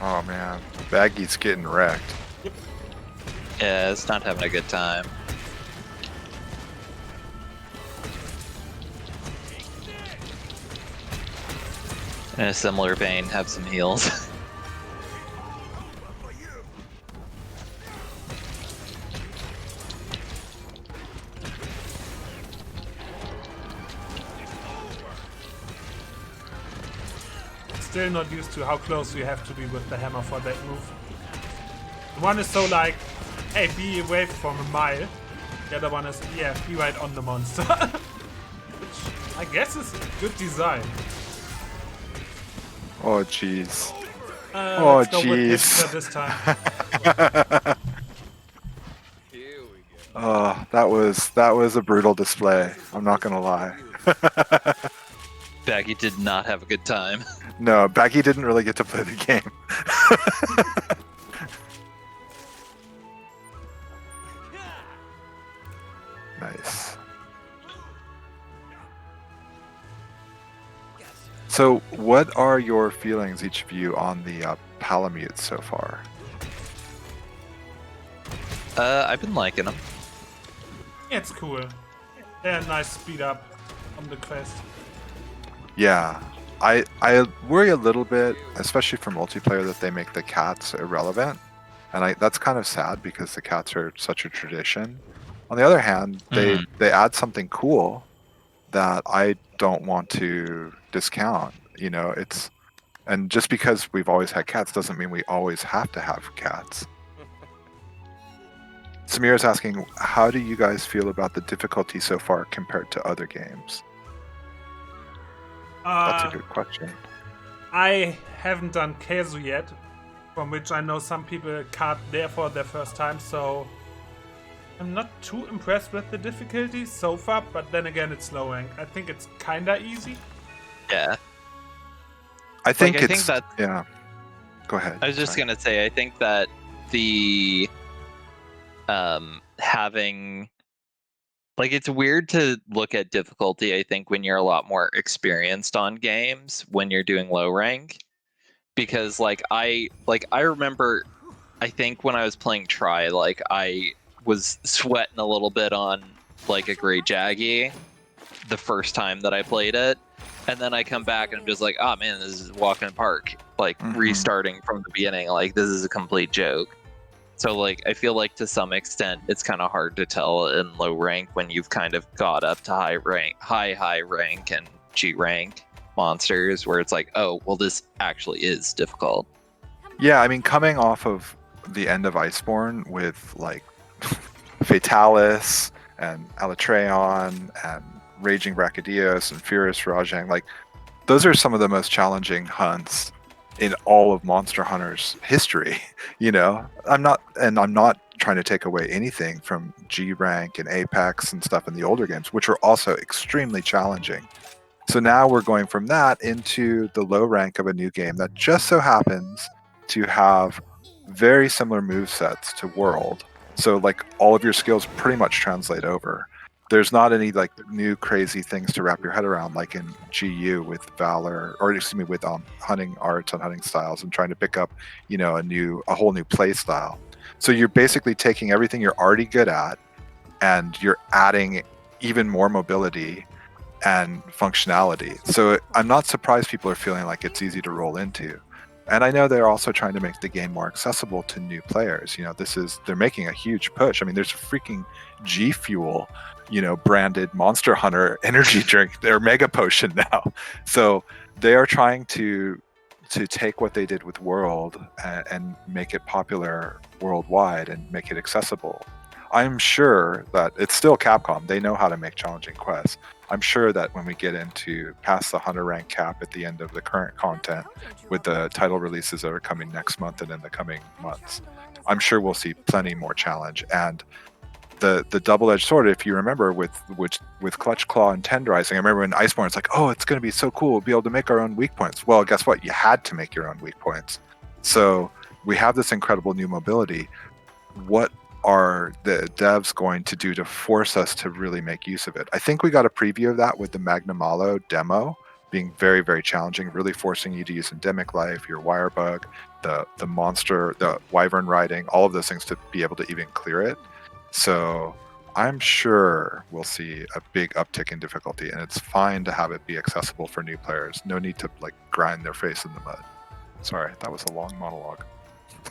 Oh man, Baggy's getting wrecked. Yeah, it's not having a good time. In a similar vein, have some heals. Still not used to how close you have to be with the hammer for that move. The one is so like, hey, be away from a mile. The other one is, yeah, be right on the monster. Which I guess is good design. Oh jeez. Let's go with jeez. hipster this time. Oh, that was a brutal display. I'm not gonna lie. Baggy did not have a good time. No, Baggy didn't really get to play the game. Nice. So, what are your feelings, each of you, on the Palamute so far? I've been liking them. Yeah, it's cool. Yeah, nice speed up on the quest. Yeah, I worry a little bit, especially for multiplayer, that they make the cats irrelevant, and that's kind of sad because the cats are such a tradition. On the other hand, they add something cool that I don't want to discount. You know, and just because we've always had cats doesn't mean we always have to have cats. Samir's asking, how do you guys feel about the difficulty so far compared to other games? That's a good question. I haven't done Keizu yet, from which I know some people can't there for their first time, so I'm not too impressed with the difficulty so far, but then again, it's low rank. I think it's kinda easy. Yeah. I think I think that yeah. Go ahead. I was just sorry. gonna say, I think that the having like it's weird to look at difficulty, I think, when you're a lot more experienced on games when you're doing low rank. Because I remember, I think when I was playing Try, like I was sweating a little bit on like a Great Jaggy the first time that I played it. And then I come back and I'm just like, oh man, this is walk in the park. Like restarting from the beginning, like this is a complete joke. So like I feel like to some extent it's kind of hard to tell in low rank when you've kind of got up to high rank and G rank monsters where it's like, oh well, this actually is difficult. Yeah, I mean, coming off of the end of Iceborne with like Fatalis and Alatreon and Raging Brachydios and Furious Rajang, like those are some of the most challenging hunts in all of Monster Hunter's history. You know, I'm not trying to take away anything from G rank and Apex and stuff in the older games, which were also extremely challenging. So now we're going from that into the low rank of a new game that just so happens to have very similar move sets to World. So like all of your skills pretty much translate over. There's not any like new crazy things to wrap your head around like in GU with Valor, or excuse me, with hunting arts and hunting styles and trying to pick up, you know, a whole new play style. So you're basically taking everything you're already good at and you're adding even more mobility and functionality. So I'm not surprised people are feeling like it's easy to roll into. And I know they're also trying to make the game more accessible to new players. You know, they're making a huge push. I mean, there's a freaking G Fuel, you know, branded Monster Hunter energy drink, their mega potion now. So they are trying to take what they did with World and make it popular worldwide and make it accessible. I'm sure that it's still Capcom. They know how to make challenging quests. I'm sure that when we get into past the Hunter rank cap at the end of the current content with the title releases that are coming next month and in the coming months, I'm sure we'll see plenty more challenge. And the double-edged sword, if you remember, with Clutch Claw and Tenderizing, I remember in Iceborne, it's like, oh, it's going to be so cool. We'll be able to make our own weak points. Well, guess what? You had to make your own weak points. So we have this incredible new mobility. What are the devs going to do to force us to really make use of it? I think we got a preview of that with the Magnamalo demo being very, very challenging, really forcing you to use endemic life, your wire bug, the monster, the wyvern riding, all of those things to be able to even clear it. So I'm sure we'll see a big uptick in difficulty, and it's fine to have it be accessible for new players. No need to like grind their face in the mud. Sorry, that was a long monologue.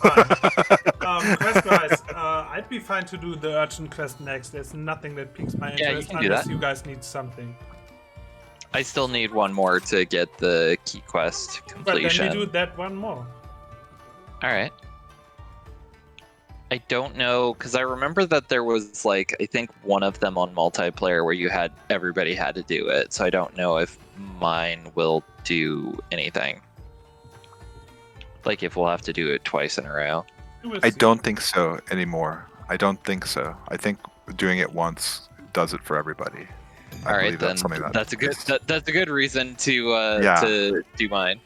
Quest-wise, I'd be fine to do the urgent quest next. There's nothing that piques my Yeah, interest you can do unless that. you guys need something. I still need one more to get the key quest But completion. then we do that one more. All right. I don't know, because I remember that there was like, I think one of them on multiplayer where everybody had to do it. So I don't know if mine will do anything. Like if we'll have to do it twice in a row. You will I see. don't think so anymore. I don't think so. I think doing it once does it for everybody. I All right, believe then that's something that's a good is- that's a good reason to Yeah. to do mine.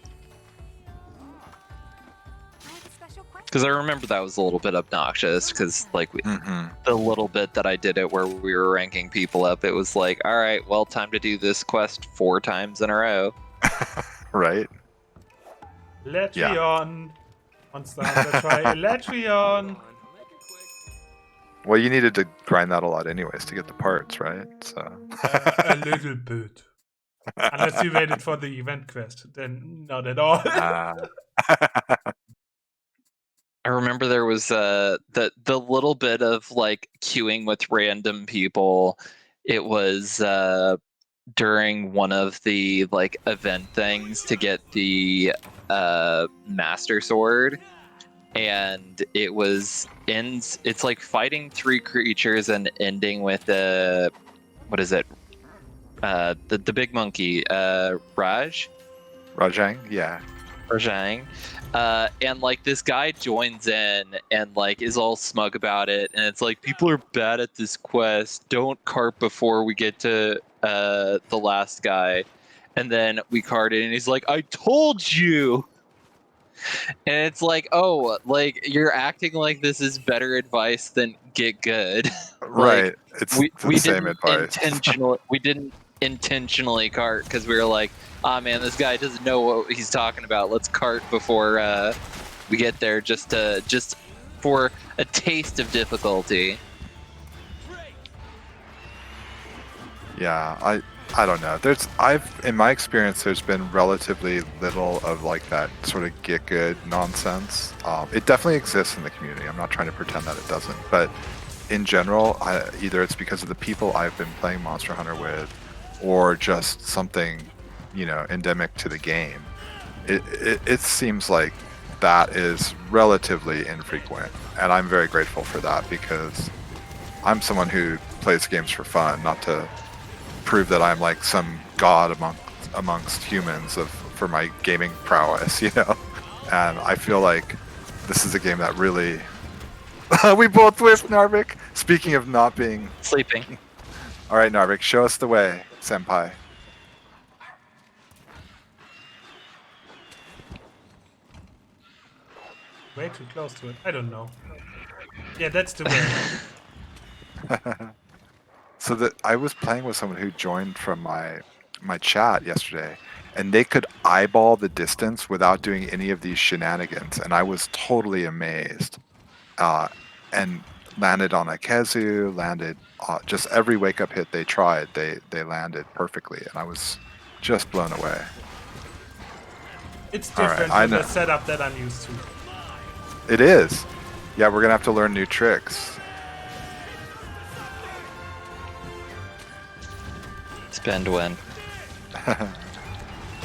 I have a special question. Because I remember that was a little bit obnoxious. Because like Mhm. the little bit that I did it where we were ranking people up, it was like, all right, well, time to do this quest 4 times in a row. Right? Letrion. Monster Hunter try Letrion. Well, you needed to grind that a lot anyways to get the parts, right? So A little bit. Unless you waited for the event quest, then not at all. I remember there was the little bit of like queuing with random people. It was during one of the like event things to get the master sword, and it's like fighting 3 creatures and ending with what is it? The big monkey, Rajang. yeah. Rajang. And like this guy joins in and like is all smug about it, and it's like, people are bad at this quest. Don't cart before we get to the last guy. And then we cart it, and he's like, I told you. And it's like, oh, like you're acting like this is better advice than get good. Right. It's we the same didn't advice. we didn't intentionally cart because we were like, ah, man, this guy doesn't know what he's talking about. Let's cart before we get there, just for a taste of difficulty. Yeah, I don't know. In my experience, there's been relatively little of like that sort of get good nonsense. It definitely exists in the community. I'm not trying to pretend that it doesn't, but in general, either it's because of the people I've been playing Monster Hunter with, or just something, you know, endemic to the game. It seems like that is relatively infrequent, and I'm very grateful for that because I'm someone who plays games for fun, not to prove that I'm like some god amongst humans for my gaming prowess, you know. and I feel like this is a game that really. We both whiffed, Narvik. Speaking of not being Sleeping. all right, Narvik, show us the way, senpai. Way too close to it. I don't know. Yeah, that's the way. So that I was playing with someone who joined from my chat yesterday, and they could eyeball the distance without doing any of these shenanigans, and I was totally amazed. And landed on a Kezu, landed just every wake up hit they tried, they landed perfectly, and I was just blown away. It's All right, different I from the know. setup that I'm used to. It is. Yeah, we're gonna have to learn new tricks. Spend win.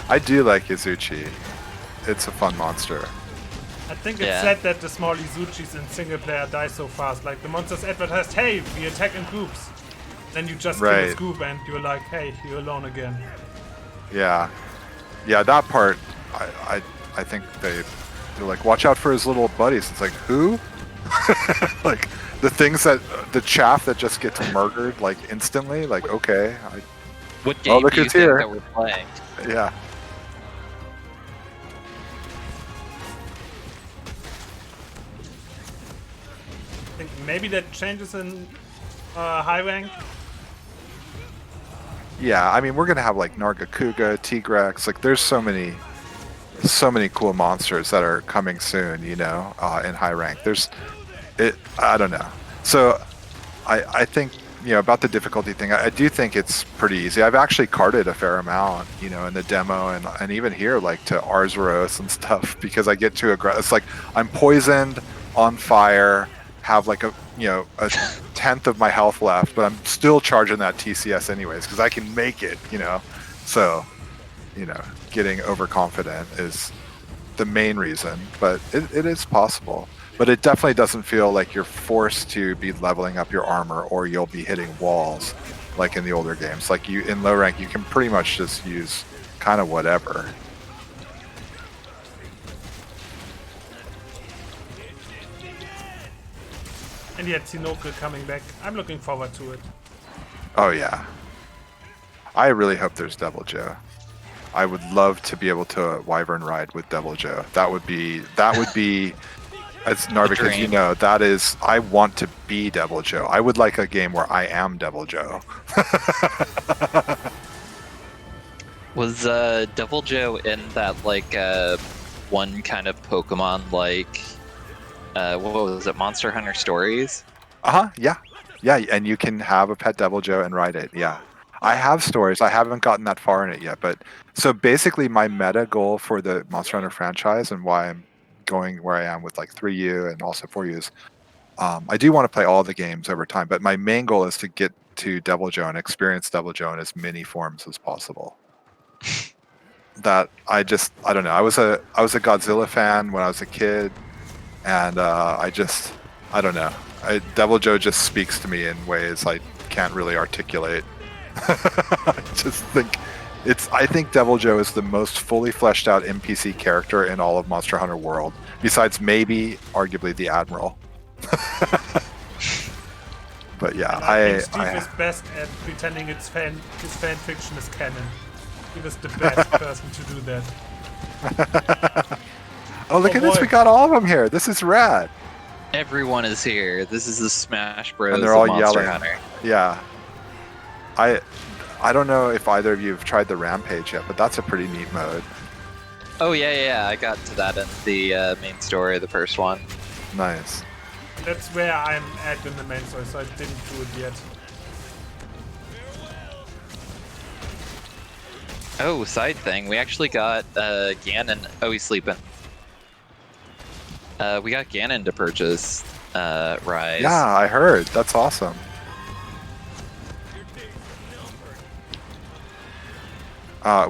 I do like Izuchi. It's a fun monster. I think it's Yeah. sad that the small Izuchis in single player die so fast. Like the monsters advertised, hey, we attack in groups. Then you just kill a Right. scoop and you're like, hey, you're alone again. Yeah, yeah, that part. I think they're like, watch out for his little buddies. It's like, who? Like the things the chaff that just gets murdered like instantly. Like, okay, What game look do you who's think here. that we're playing? yeah. I think maybe that changes in high rank. Yeah, I mean, we're gonna have like Nargacuga, Tigrex. Like, there's so many cool monsters that are coming soon. You know, in high rank. I don't know. So, I think about the difficulty thing. I do think it's pretty easy. I've actually carded a fair amount, in the demo and even here, like to Arzuros and stuff, because I get too aggressive. It's like I'm poisoned, on fire, have like a tenth of my health left, but I'm still charging that TCS anyways because I can make it. So getting overconfident is the main reason, but it is possible. But it definitely doesn't feel like you're forced to be leveling up your armor or you'll be hitting walls like in the older games. Like in low rank, you can pretty much just use kind of whatever. And yet Sinoku coming back. I'm looking forward to it. Oh yeah. I really hope there's Devil Joe. I would love to be able to Wyvern ride with Devil Joe. That would be as Narvik, as you know, that is, I want to be Devil Joe. I would like a game where I am Devil Joe. Was Devil Joe in that one kind of Pokemon what was it, Monster Hunter Stories? Yeah, and you can have a pet Devil Joe and ride it. Yeah, I have stories. I haven't gotten that far in it yet, but so basically, my meta goal for the Monster Hunter franchise and why I'm going where I am with like 3U and also 4U is I do want to play all the games over time, but my main goal is to get to Devil Joe and experience Devil Joe in as many forms as possible. That I don't know. I was a Godzilla fan when I was a kid, and I don't know. Devil Joe just speaks to me in ways I can't really articulate. I just think I think Devil Joe is the most fully fleshed out NPC character in all of Monster Hunter World, besides maybe, arguably, the Admiral. But yeah, And I think Steve is best at pretending his fan fiction is canon. He was the best person to do that. Oh, look at this! boy. We got all of them here. This is rad. Everyone is here. This is the Smash Bros. And they're of all Monster yelling. Hunter. Yeah. I don't know if either of you have tried the Rampage yet, but that's a pretty neat mode. Oh yeah, I got to that in the main story, the first one. Nice. That's where I'm at in the main story, so I didn't do it yet. Oh, side thing, we actually got Ganon. Oh, he's sleeping. We got Ganon to purchase Rise. Yeah, I heard. That's awesome.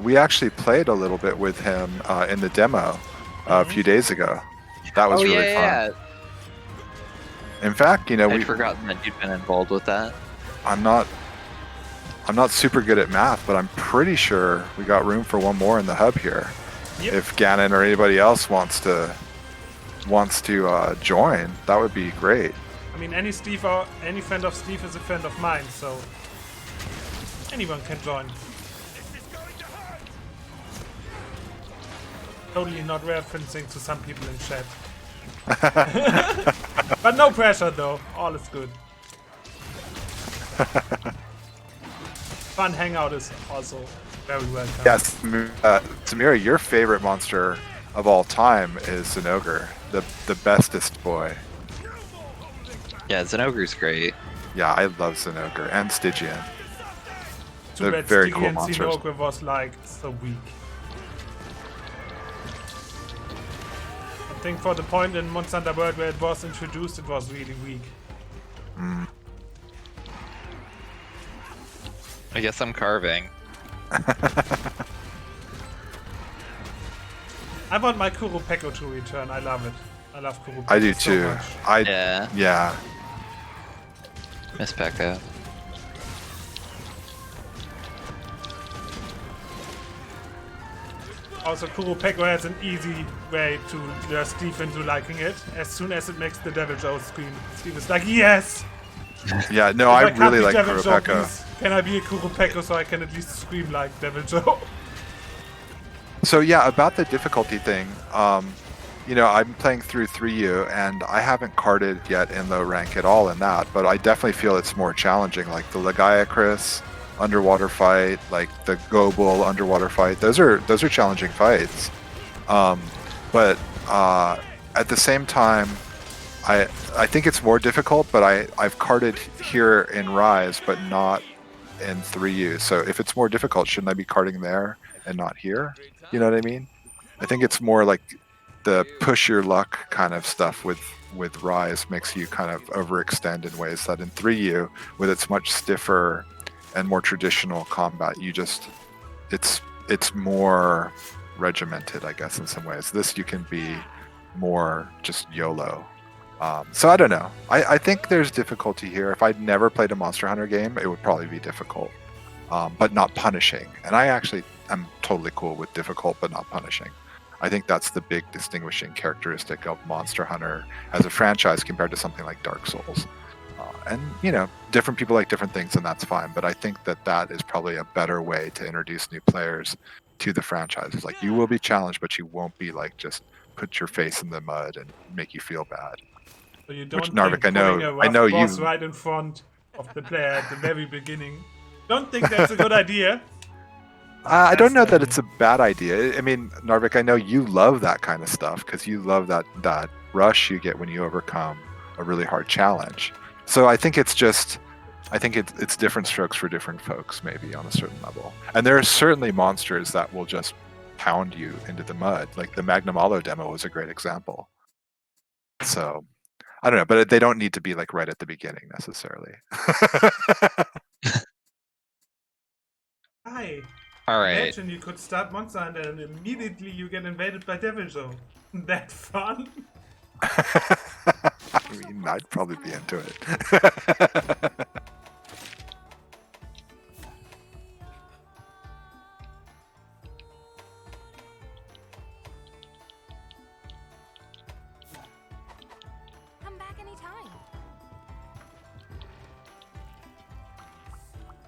We actually played a little bit with him in the demo a few days ago. That was really fun. Yeah. In fact, I'd we forgotten that you'd been involved with that. I'm not super good at math, but I'm pretty sure we got room for one more in the hub here. Yep. if Ganon or anybody else wants to join, that would be great. I mean, any Steve or any friend of Steve is a friend of mine, so anyone can join. Totally not referencing to some people in chat. But no pressure though, all is good. Fun hangout is also very welcome. Yes, Samira, your favorite monster of all time is Zinogre, the bestest boy. Yeah, Zinogre's great. Yeah, I love Zinogre and Stygian. Too They're bad very Sticky cool and monsters. Zinogre was like so weak. I think for the point in Monster Hunter World where it was introduced, it was really weak. I guess I'm carving. I want my Kurupeko to return. I love it. I love Kurupeko I do so too. much. Yeah. Yeah. Miss Pekka. Also, Kurupeko has an easy way to lure Steve into liking it. As soon as it makes the Devil Joe scream, Steve is like, yes! Yeah, no, If I can't really be like Devil Joe, Kurupeko. please, can I be a Kurupeko so I can at least scream like Devil Joe? So yeah, about the difficulty thing, I'm playing through 3U and I haven't carded yet in low rank at all in that, but I definitely feel it's more challenging. Like the Legiacris underwater fight, like the Gobull underwater fight. Those are challenging fights. But at the same time, I think it's more difficult. But I've carded here in Rise, but not in 3U. So if it's more difficult, shouldn't I be carding there and not here? You know what I mean? I think it's more like the push your luck kind of stuff with Rise makes you kind of overextend in ways that in 3U, with its much stiffer and more traditional combat, it's more regimented, I guess, in some ways. This you can be more just YOLO. So I don't know. I think there's difficulty here. If I'd never played a Monster Hunter game, it would probably be difficult, but not punishing. And I actually am totally cool with difficult but not punishing. I think that's the big distinguishing characteristic of Monster Hunter as a franchise compared to something like Dark Souls. And, different people like different things, and that's fine. But I think that is probably a better way to introduce new players to the franchise. It's like, you will be challenged, but you won't be like just put your face in the mud and make you feel bad. So you don't Narvik, think I know- putting a I rough know boss you- right in front of the player at the very beginning. Don't think that's a good idea. I don't know that Fascinating. it's a bad idea. I mean, Narvik, I know you love that kind of stuff because you love that rush you get when you overcome a really hard challenge. So I think it's different strokes for different folks, maybe on a certain level. And there are certainly monsters that will just pound you into the mud. Like the Magnum Alo demo was a great example. So I don't know, but they don't need to be like right at the beginning necessarily. Hi. All right. Imagine you could start Monster Hunter and immediately you get invaded by Devil Joe. That fun? I mean, I'd probably be into it. Come back anytime.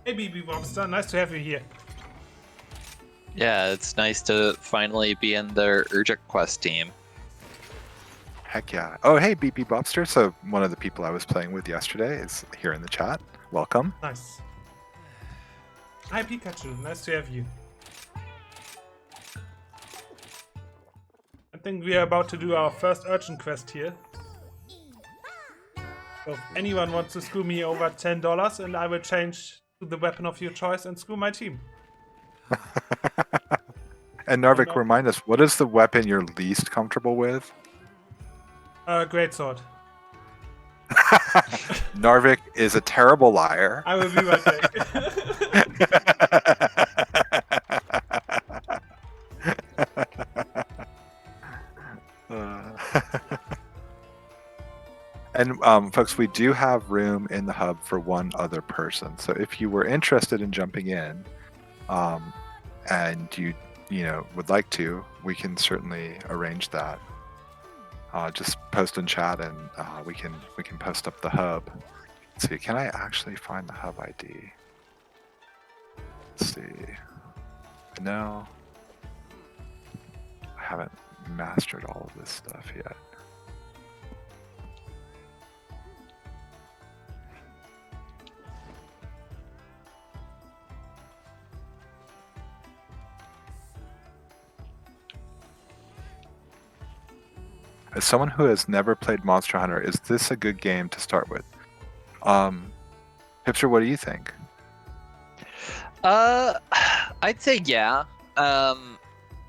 Hey BB Bobster, nice to have you here. Yeah, it's nice to finally be in the Urgent Quest team. Heck yeah. Oh, hey, BP Bobster. So one of the people I was playing with yesterday is here in the chat. Welcome. Nice. Hi Pikachu, nice to have you. I think we are about to do our first urgent quest here. So if anyone wants to screw me over $10 and I will change to the weapon of your choice and screw my team. And Narvik, no. remind us, what is the weapon you're least comfortable with? Greatsword. Narvik is a terrible liar. I will be right back. And folks, we do have room in the hub for one other person. So if you were interested in jumping in, and would like to, we can certainly arrange that. Just post in chat, and we can post up the hub. Let's see, can I actually find the hub ID? Let's see. No, I haven't mastered all of this stuff yet. As someone who has never played Monster Hunter, is this a good game to start with? Hipster, what do you think? I'd say yeah.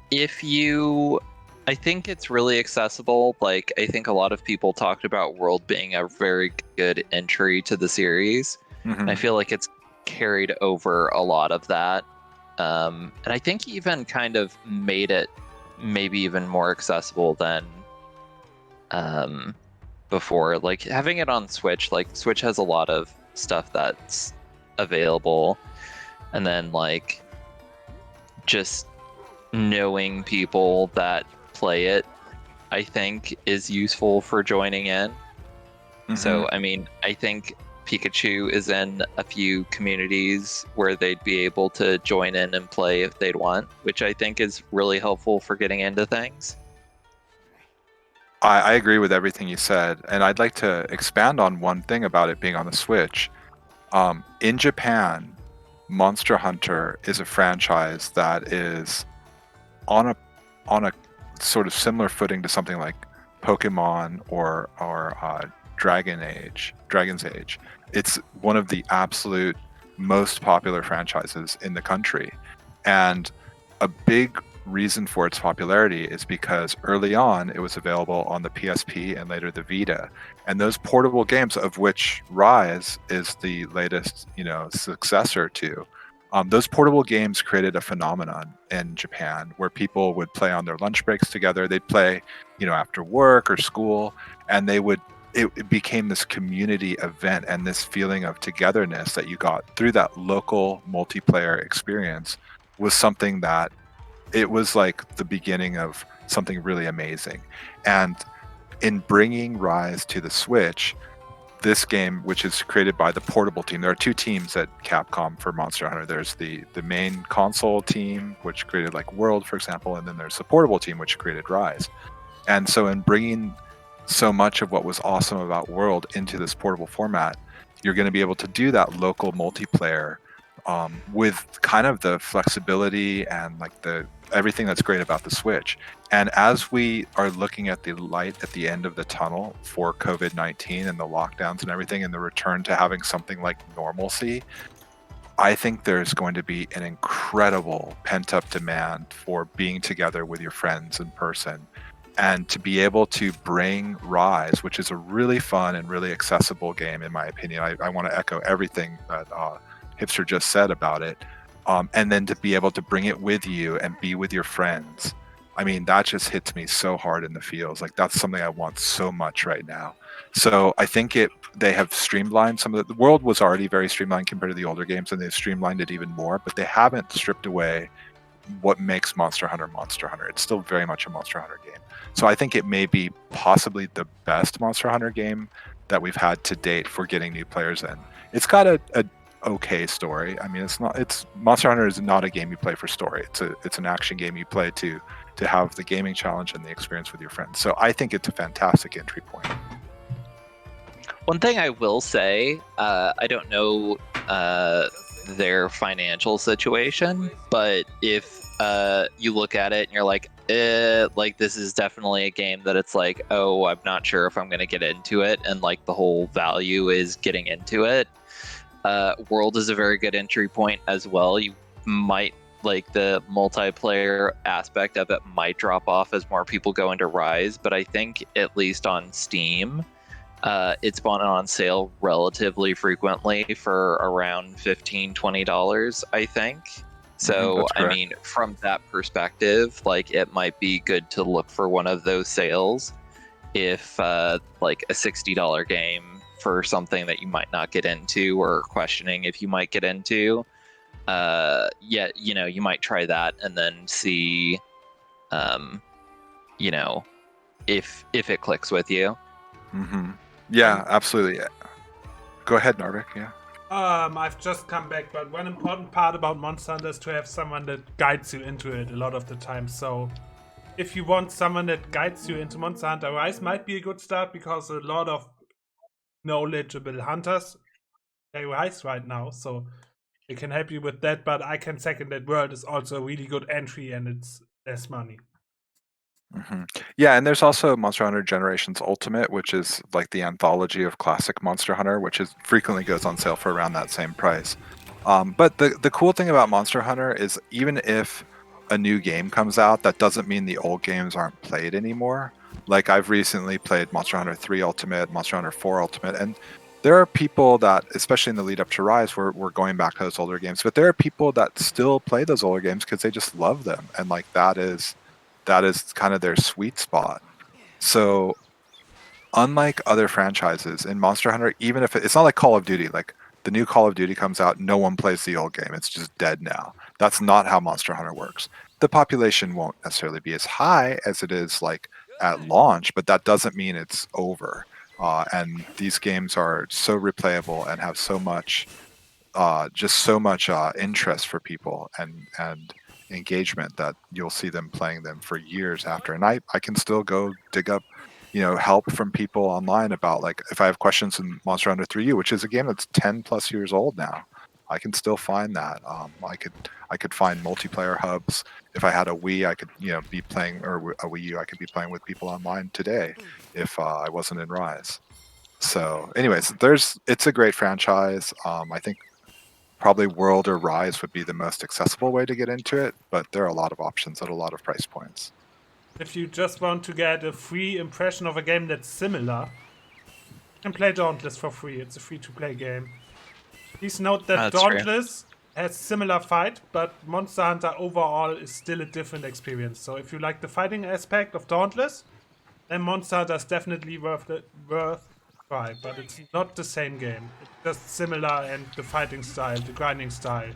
If you, I think it's really accessible. Like, I think a lot of people talked about World being a very good entry to the series. Mhm. I feel like it's carried over a lot of that. And I think even kind of made it maybe even more accessible than before. Like, having it on Switch, like, Switch has a lot of stuff that's available. And then, like, just knowing people that play it, I think, is useful for joining in. So, I mean, I think Pikachu is in a few communities where they'd be able to join in and play if they'd want, which I think is really helpful for getting into things. I agree with everything you said, and I'd like to expand on one thing about it being on the Switch. In Japan, Monster Hunter is a franchise that is on a sort of similar footing to something like Pokemon or Dragon's Age. It's one of the absolute most popular franchises in the country, and a big reason for its popularity is because early on it was available on the PSP and later the Vita, and those portable games, of which Rise is the latest successor to, those portable games created a phenomenon in Japan where people would play on their lunch breaks together. They'd play, after work or school, and it became this community event, and this feeling of togetherness that you got through that local multiplayer experience was something that it was like the beginning of something really amazing. And in bringing Rise to the Switch, this game, which is created by the portable team, there are two teams at Capcom for Monster Hunter. There's the main console team, which created like World, for example, and then there's the portable team, which created Rise. And so in bringing so much of what was awesome about World into this portable format, you're going to be able to do that local multiplayer with kind of the flexibility and like everything that's great about the Switch. And as we are looking at the light at the end of the tunnel for COVID-19 and the lockdowns and everything, and the return to having something like normalcy, I think there's going to be an incredible pent-up demand for being together with your friends in person. And to be able to bring Rise, which is a really fun and really accessible game, in my opinion. I want to echo everything that Hipster just said about it. And then to be able to bring it with you and be with your friends. I mean, that just hits me so hard in the feels. Like, that's something I want so much right now. So I think they have streamlined some of the World was already very streamlined compared to the older games, and they've streamlined it even more, but they haven't stripped away what makes Monster Hunter Monster Hunter. It's still very much a Monster Hunter game. So I think it may be possibly the best Monster Hunter game that we've had to date for getting new players in. It's got a okay story. I mean, it's Monster Hunter is not a game you play for story. It's an action game you play to have the gaming challenge and the experience with your friends. So I think it's a fantastic entry point. One thing I will say, I don't know their financial situation, but if you look at it and you're like this is definitely a game that it's like, oh, I'm not sure if I'm going to get into it, and like the whole value is getting into it. World is a very good entry point as well. You might like the multiplayer aspect of it might drop off as more people go into Rise, but I think at least on Steam, it's been on sale relatively frequently for around $15-$20, I think. So, I mean, from that perspective, like, it might be good to look for one of those sales if like a $60 game for something that you might not get into or questioning if you might get into. yeah, you might try that and then see, you know, if it clicks with you. Yeah, absolutely. Go ahead, Narvik. Yeah. I've just come back, but one important part about Monster Hunter is to have someone that guides you into it a lot of the time. So, if you want someone that guides you into Monster Hunter Rise, might be a good start because a lot of knowledgeable hunters play Rise right now, so it can help you with that. But I can second that World is also a really good entry, and it's less money. Yeah, and there's also Monster Hunter Generations Ultimate, which is like the anthology of classic Monster Hunter, which is frequently goes on sale for around that same price. But the cool thing about Monster Hunter is even if a new game comes out, that doesn't mean the old games aren't played anymore. Like I've recently played Monster Hunter 3 Ultimate, Monster Hunter 4 Ultimate, and there are people that, especially in the lead up to Rise, we're going back to those older games, but there are people that still play those older games because they just love them, and like that is kind of their sweet spot. So unlike other franchises in Monster Hunter, even if it's not like Call of Duty, like the new Call of Duty comes out, no one plays the old game. It's just dead now. That's not how Monster Hunter works. The population won't necessarily be as high as it is like at launch, but that doesn't mean it's over. And these games are so replayable and have so much, just so much interest for people and engagement that you'll see them playing them for years after. And I can still go dig up, help from people online about like if I have questions in Monster Hunter 3U, which is a game that's 10 plus years old now. I can still find that. I could find multiplayer hubs. If I had a Wii, I could be playing, or a Wii U, I could be playing with people online today if I wasn't in Rise. So, anyways, it's a great franchise. I think probably World or Rise would be the most accessible way to get into it, but there are a lot of options at a lot of price points. If you just want to get a free impression of a game that's similar, you can play Dauntless for free. It's a free-to-play game. Please note that That's true. Dauntless has similar fight, but Monster Hunter overall is still a different experience. So if you like the fighting aspect of Dauntless, then Monster Hunter is definitely worth try. But it's not the same game. It's just similar, and the fighting style, the grinding style,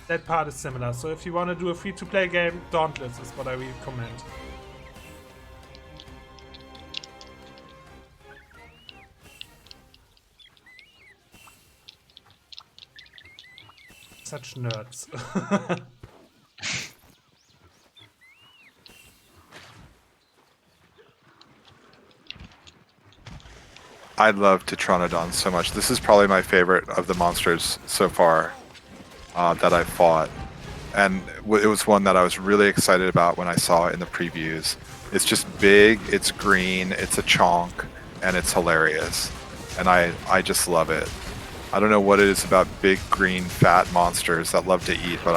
that part is similar. So if you want to do a free-to-play game, Dauntless is what I recommend. Such nerds. I love Tetranodon so much. This is probably my favorite of the monsters so far that I've fought. And it was one that I was really excited about when I saw it in the previews. It's just big, it's green, it's a chonk, and it's hilarious. And I just love it. I don't know what it is about big, green, fat monsters that love to eat, but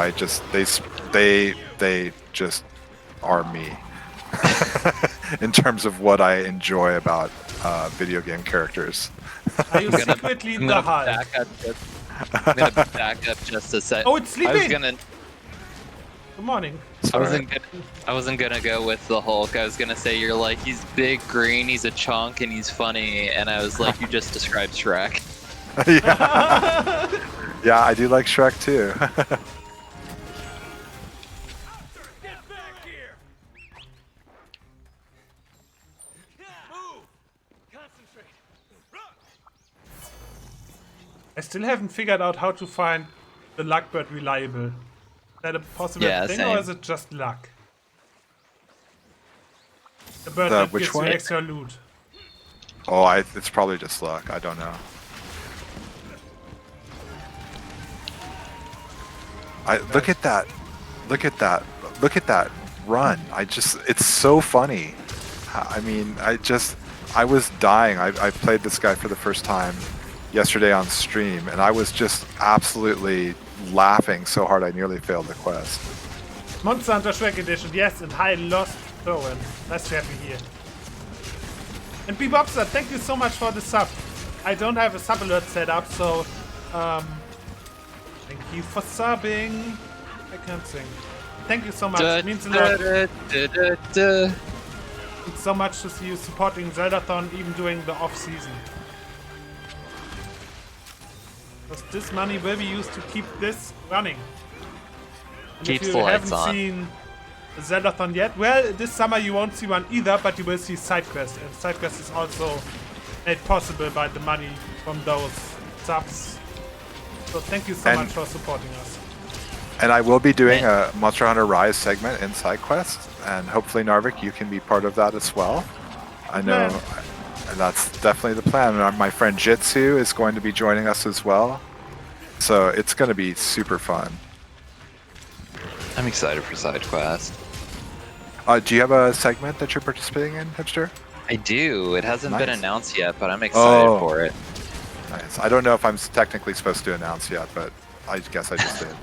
they just are me. In terms of what I enjoy about video game characters. Are you secretly I'm the gonna Hulk? I'm gonna back up just a sec. Oh, it's sleeping! Good morning. I wasn't gonna go with the Hulk. I was gonna say you're like, he's big, green, he's a chunk, and he's funny. And I was like, you just described Shrek. Yeah. Yeah, I do like Shrek too. I still haven't figured out how to find the luck bird reliable. Is that a possible thing, same. or is it just luck? The bird The that which gives one? you extra loot. Oh, it's probably just luck. I don't know. Look at that. Look at that. Look at that run. It's so funny. I mean, I was dying. I played this guy for the first time yesterday on stream, and I was just absolutely laughing so hard I nearly failed the quest. Monster Hunter Shrek Edition, yes, and hi, Lost Throwen. Nice to have you here. And Bebopster, thank you so much for the sub. I don't have a sub alert set up, so thank you for subbing. I can't sing. Thank you so much. It means a lot. It means so much to see you supporting Zeldathon even during the off season. Because this money will be used to keep this running. And Keeps if the you lights haven't on. seen Zeldathon yet, well, this summer you won't see one either, but you will see side quests. And side quests is also made possible by the money from those subs. So thank you so And- much for supporting us. And I will be doing a Monster Hunter Rise segment in SideQuest, and hopefully Narvik, you can be part of that as well. I know, and that's definitely the plan. And my friend Jitsu is going to be joining us as well, so it's going to be super fun. I'm excited for SideQuest. Do you have a segment that you're participating in, Hipster? I do. It hasn't been Nice. announced yet, but I'm excited Oh. for it. Nice. I don't know if I'm technically supposed to announce yet, but I guess I just did.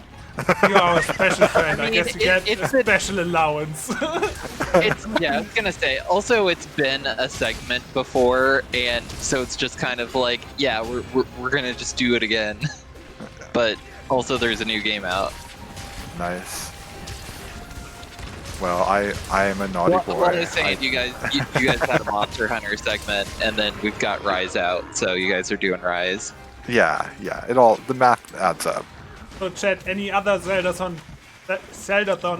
You're our special friend. I mean, guess you get it's a a- special allowance. Yeah, I was gonna say. Also, it's been a segment before, and so it's just kind of like, yeah, we're gonna just do it again. But also, there's a new game out. Nice. Well, I am a naughty boy. What I was saying, you guys had a Monster Hunter segment, and then we've got Rise out, so you guys are doing Rise. Yeah, it all, the math adds up. So chat, any other Zeldathon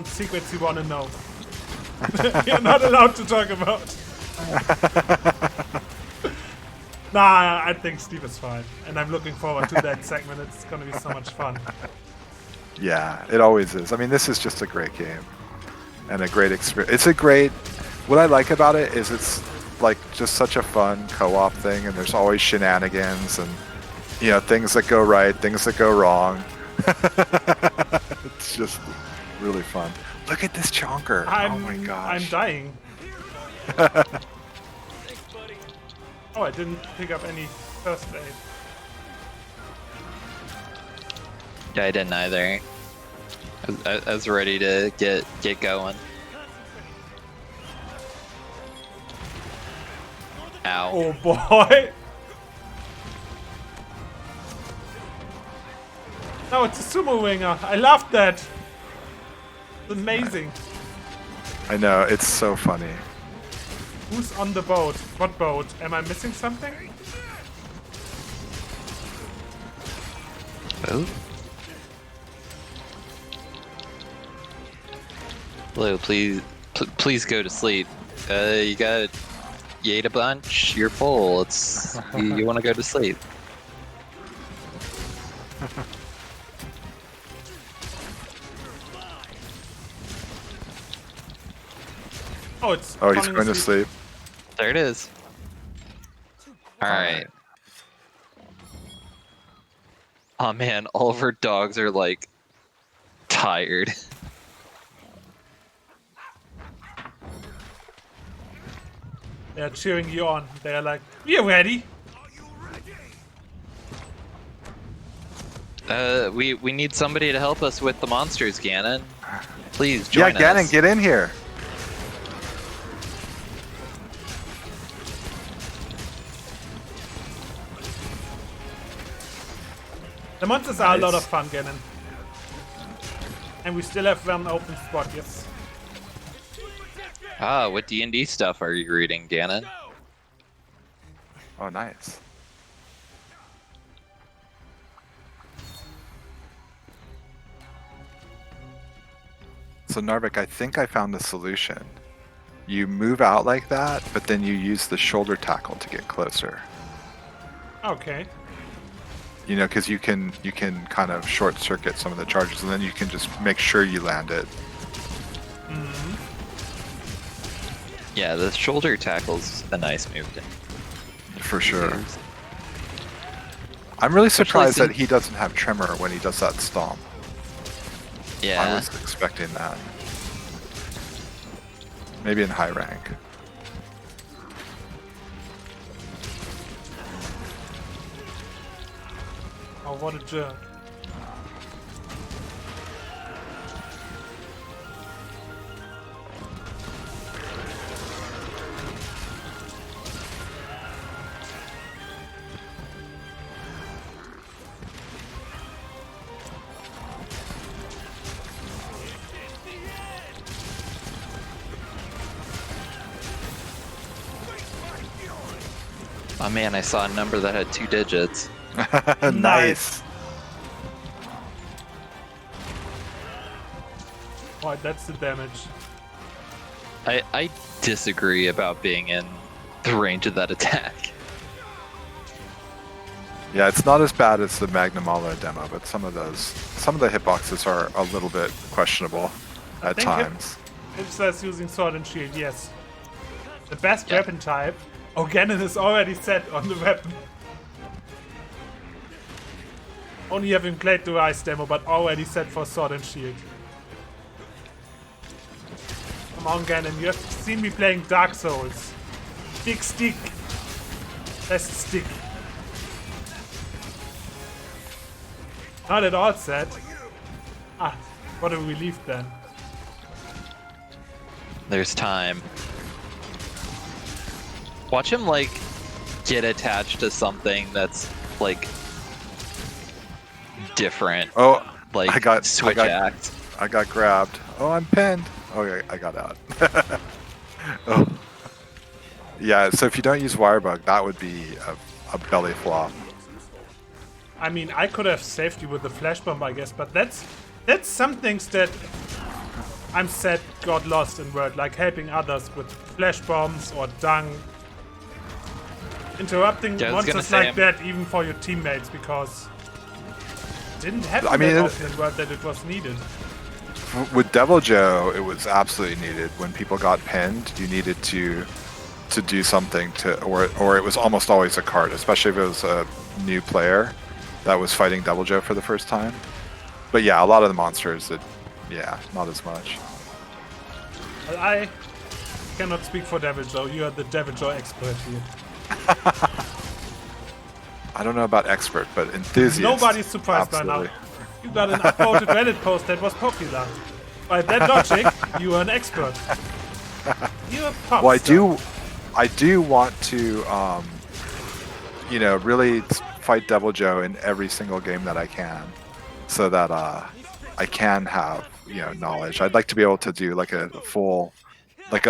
secrets you want to know? You're not allowed to talk about. Nah, I think Steve is fine. And I'm looking forward to that segment. It's going to be so much fun. Yeah, it always is. I mean, this is just a great game and a great experience. It's a great, what I like about it is it's like just such a fun co-op thing, and there's always shenanigans and, you know, things that go right, things that go wrong. It's just really fun. Look at this chonker. Oh my gosh. I'm dying. Oh, I didn't pick up any first aid. Yeah, I didn't either. I was ready to get going. Ow. Oh boy! No, it's a sumo winger. I love that. It's amazing. I know, it's so funny. Who's on the boat? What boat? Am I missing something? Oh. Hello, please go to sleep. You ate a bunch. You're full. You want to go to sleep. Oh, Oh, he's falling going to asleep. sleep. There it is. All right. Oh man, all of our dogs are like tired. They're cheering you on. They're like, we're ready. We need somebody to help us with the monsters, Ganon. Please join Yeah, Ganon, us. get in here. The monsters are a lot Nice. of fun, Ganon. And we still have one open spot, yes. Ah, what D&D stuff are you reading, Ganon? Oh, nice. So Narvik, I think I found the solution. You move out like that, but then you use the shoulder tackle to get closer. Okay. You know, because you can kind of short circuit some of the charges, and then you can just make sure you land it. Yeah, the shoulder tackle's a nice move. For sure. I'm really Especially surprised that since- he doesn't have tremor when he does that stomp. I Yeah. was expecting that. Maybe in high rank. Oh, what a jerk. Oh man, I saw a number that had 2 digits. Nice. point. That's the damage. I disagree about being in the range of that attack. Yeah, it's not as bad as the Magnamalo demo, but some of the hitboxes are a little bit questionable at times. It says using sword and shield, yes. The best Yeah. weapon type. Oh, Ganon is already set on the weapon. Only having played the Rise demo, but already set for sword and shield. Come on, Ganon, you have seen me playing Dark Souls. Big stick. Best stick. Not at all set. Ah, what a relief then. There's time. Watch him like get attached to something that's like different. Oh, Like switch act. I got grabbed. Oh, I'm pinned. Oh, yeah, I got out. Oh. Yeah, so if you don't use Wirebug, that would be a belly flop. I mean, I could have saved you with the flash bomb, I guess, but that's some things that I'm sad got lost in World, like helping others with flash bombs or dung. Interrupting Yeah, I was gonna monsters say, like that, even for your teammates, because it didn't happen I mean, that often in World that it was needed. With Devil Joe, it was absolutely needed. When people got pinned, you needed to do something to, or it was almost always a card, especially if it was a new player that was fighting Devil Joe for the first time. But yeah, a lot of the monsters, yeah, not as much. Well, I cannot speak for Devil Joe. You are the Devil Joe expert here. I don't know about expert, but enthusiast. Nobody's surprised absolutely. by now. You got an upvoted Reddit post that was popular. By that logic, you are an expert. You're a pop Well, star. I do want to, really fight Devil Joe in every single game that I can, so that I can have knowledge. I'd like to be able to do like a full,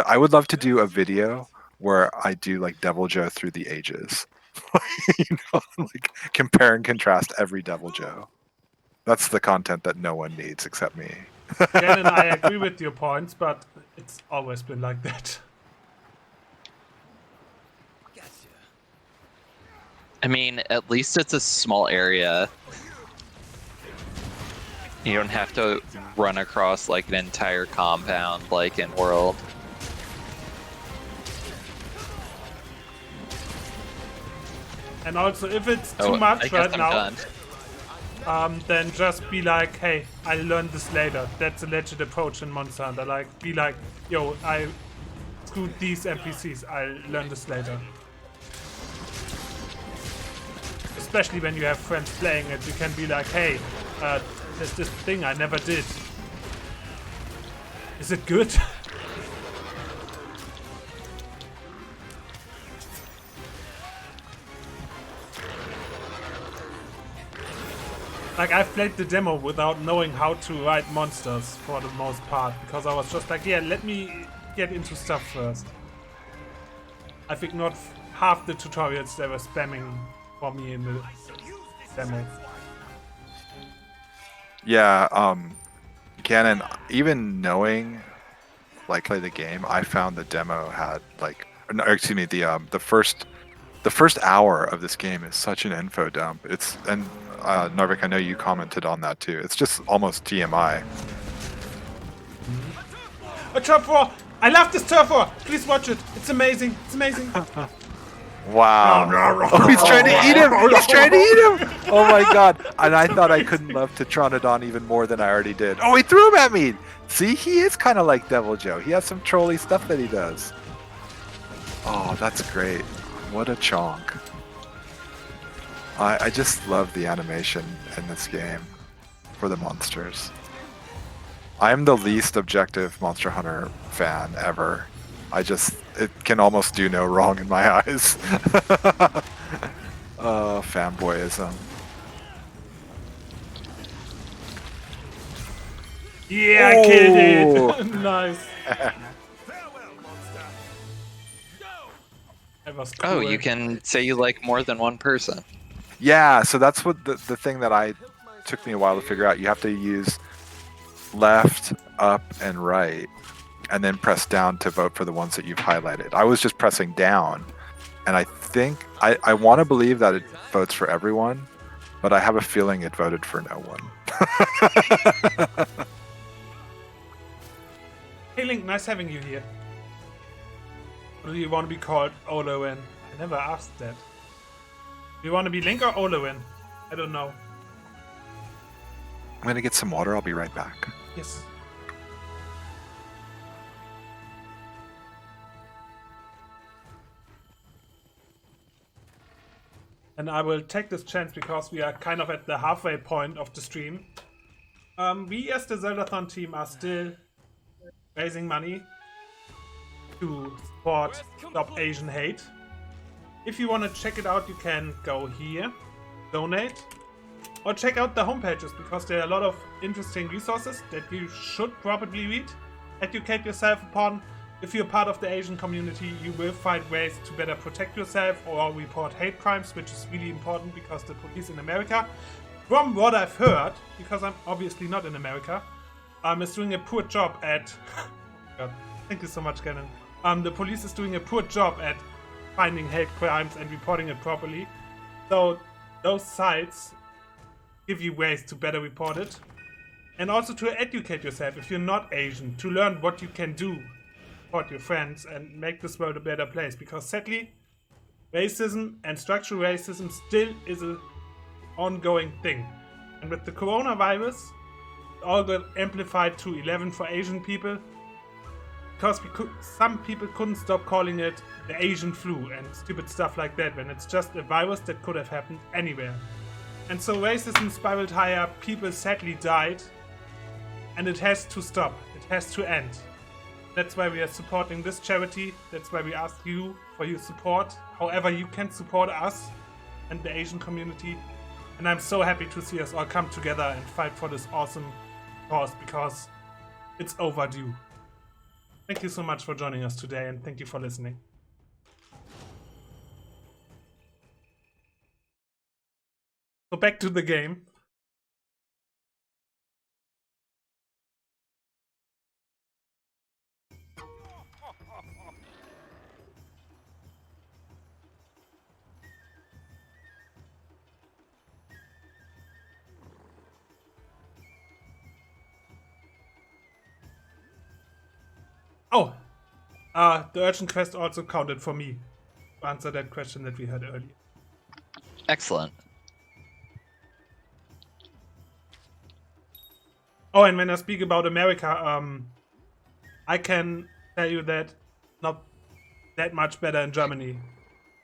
I would love to do a video where I do like Devil Joe through the ages, like compare and contrast every Devil Joe. That's the content that no one needs except me. Again, and I agree with your points, but it's always been like that. I mean, at least it's a small area. You don't have to run across like an entire compound like in World. And also, if it's too Oh, I much guess right I'm now, done. then just be like, hey, I learned this later. That's a legit approach in Monster Hunter. Like, be like, yo, I screwed these NPCs. I learned this later. Especially when you have friends playing it, you can be like, hey, there's this thing I never did. Is it good? Like, I've played the demo without knowing how to ride monsters for the most part, because I was just like, yeah, let me get into stuff first. I've ignored half the tutorials they were spamming for me in the demo. Yeah, Ganon, even knowing, like, play the game, I found the demo had, like, no, excuse me, the first hour of this game is such an info dump. And Narvik, I know you commented on that too. It's just almost TMI. A turf war! I love this turf war! Please watch it! It's amazing! It's amazing! Wow. Oh, he's trying to eat him! He's trying to eat him! Oh my god. And I thought I couldn't love Tetranodon even more than I already did. Oh, he threw him at me! See, he is kind of like Devil Joe. He has some trolly stuff that he does. Oh, that's great. What a chonk. I just love the animation in this game for the monsters. I'm the least objective Monster Hunter fan ever. It can almost do no wrong in my eyes. Fanboyism. Yeah, I killed it! Nice. That was cool. Oh, you can say you like more than one person. Yeah, so that's what the thing that took me a while to figure out. You have to use left, up, and right, and then press down to vote for the ones that you've highlighted. I was just pressing down, and I think I want to believe that it votes for everyone, but I have a feeling it voted for no one. Hey Link, nice having you here. Or do you want to be called Olowin? I never asked that. Do you want to be Link or Olowin? I don't know. I'm gonna get some water. I'll be right back. Yes. And I will take this chance because we are kind of at the halfway point of the stream. We as the Zeldathon team are still raising money to support Stop Asian Hate. If you want to check it out, you can go here, donate, or check out the homepages because there are a lot of interesting resources that you should probably read, educate yourself upon. If you're part of the Asian community, you will find ways to better protect yourself or report hate crimes, which is really important because the police in America, from what I've heard, because I'm obviously not in America, is doing a poor job at... God, thank you so much, Gannon. The police is doing a poor job at finding hate crimes and reporting it properly. So those sites give you ways to better report it. And also to educate yourself, if you're not Asian, to learn what you can do, support your friends, and make this world a better place. Because sadly, racism and structural racism still is an ongoing thing. And with the coronavirus, it all got amplified to 11 for Asian people. Because some people couldn't stop calling it the Asian flu and stupid stuff like that, when it's just a virus that could have happened anywhere. And so racism spiraled higher, people sadly died, and it has to stop, it has to end. That's why we are supporting this charity, that's why we ask you for your support, however you can support us and the Asian community. And I'm so happy to see us all come together and fight for this awesome cause, because it's overdue. Thank you so much for joining us today, and thank you for listening. So back to the game. Oh, the urgent quest also counted for me to answer that question that we had earlier. Excellent. Oh, and when I speak about America, I can tell you that not that much better in Germany.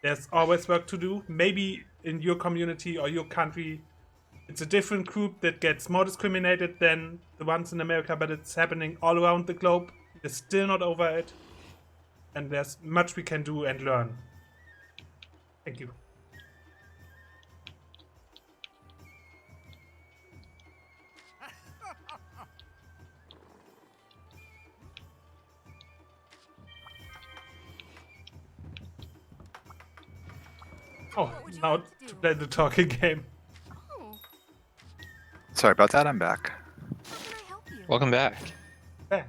There's always work to do. Maybe in your community or your country, it's a different group that gets more discriminated than the ones in America, but it's happening all around the globe. We're still not over it. And there's much we can do and learn. Thank you. Oh, now to play the talking game. Oh, Sorry about that. I'm back. how can I help you? Welcome back. Back.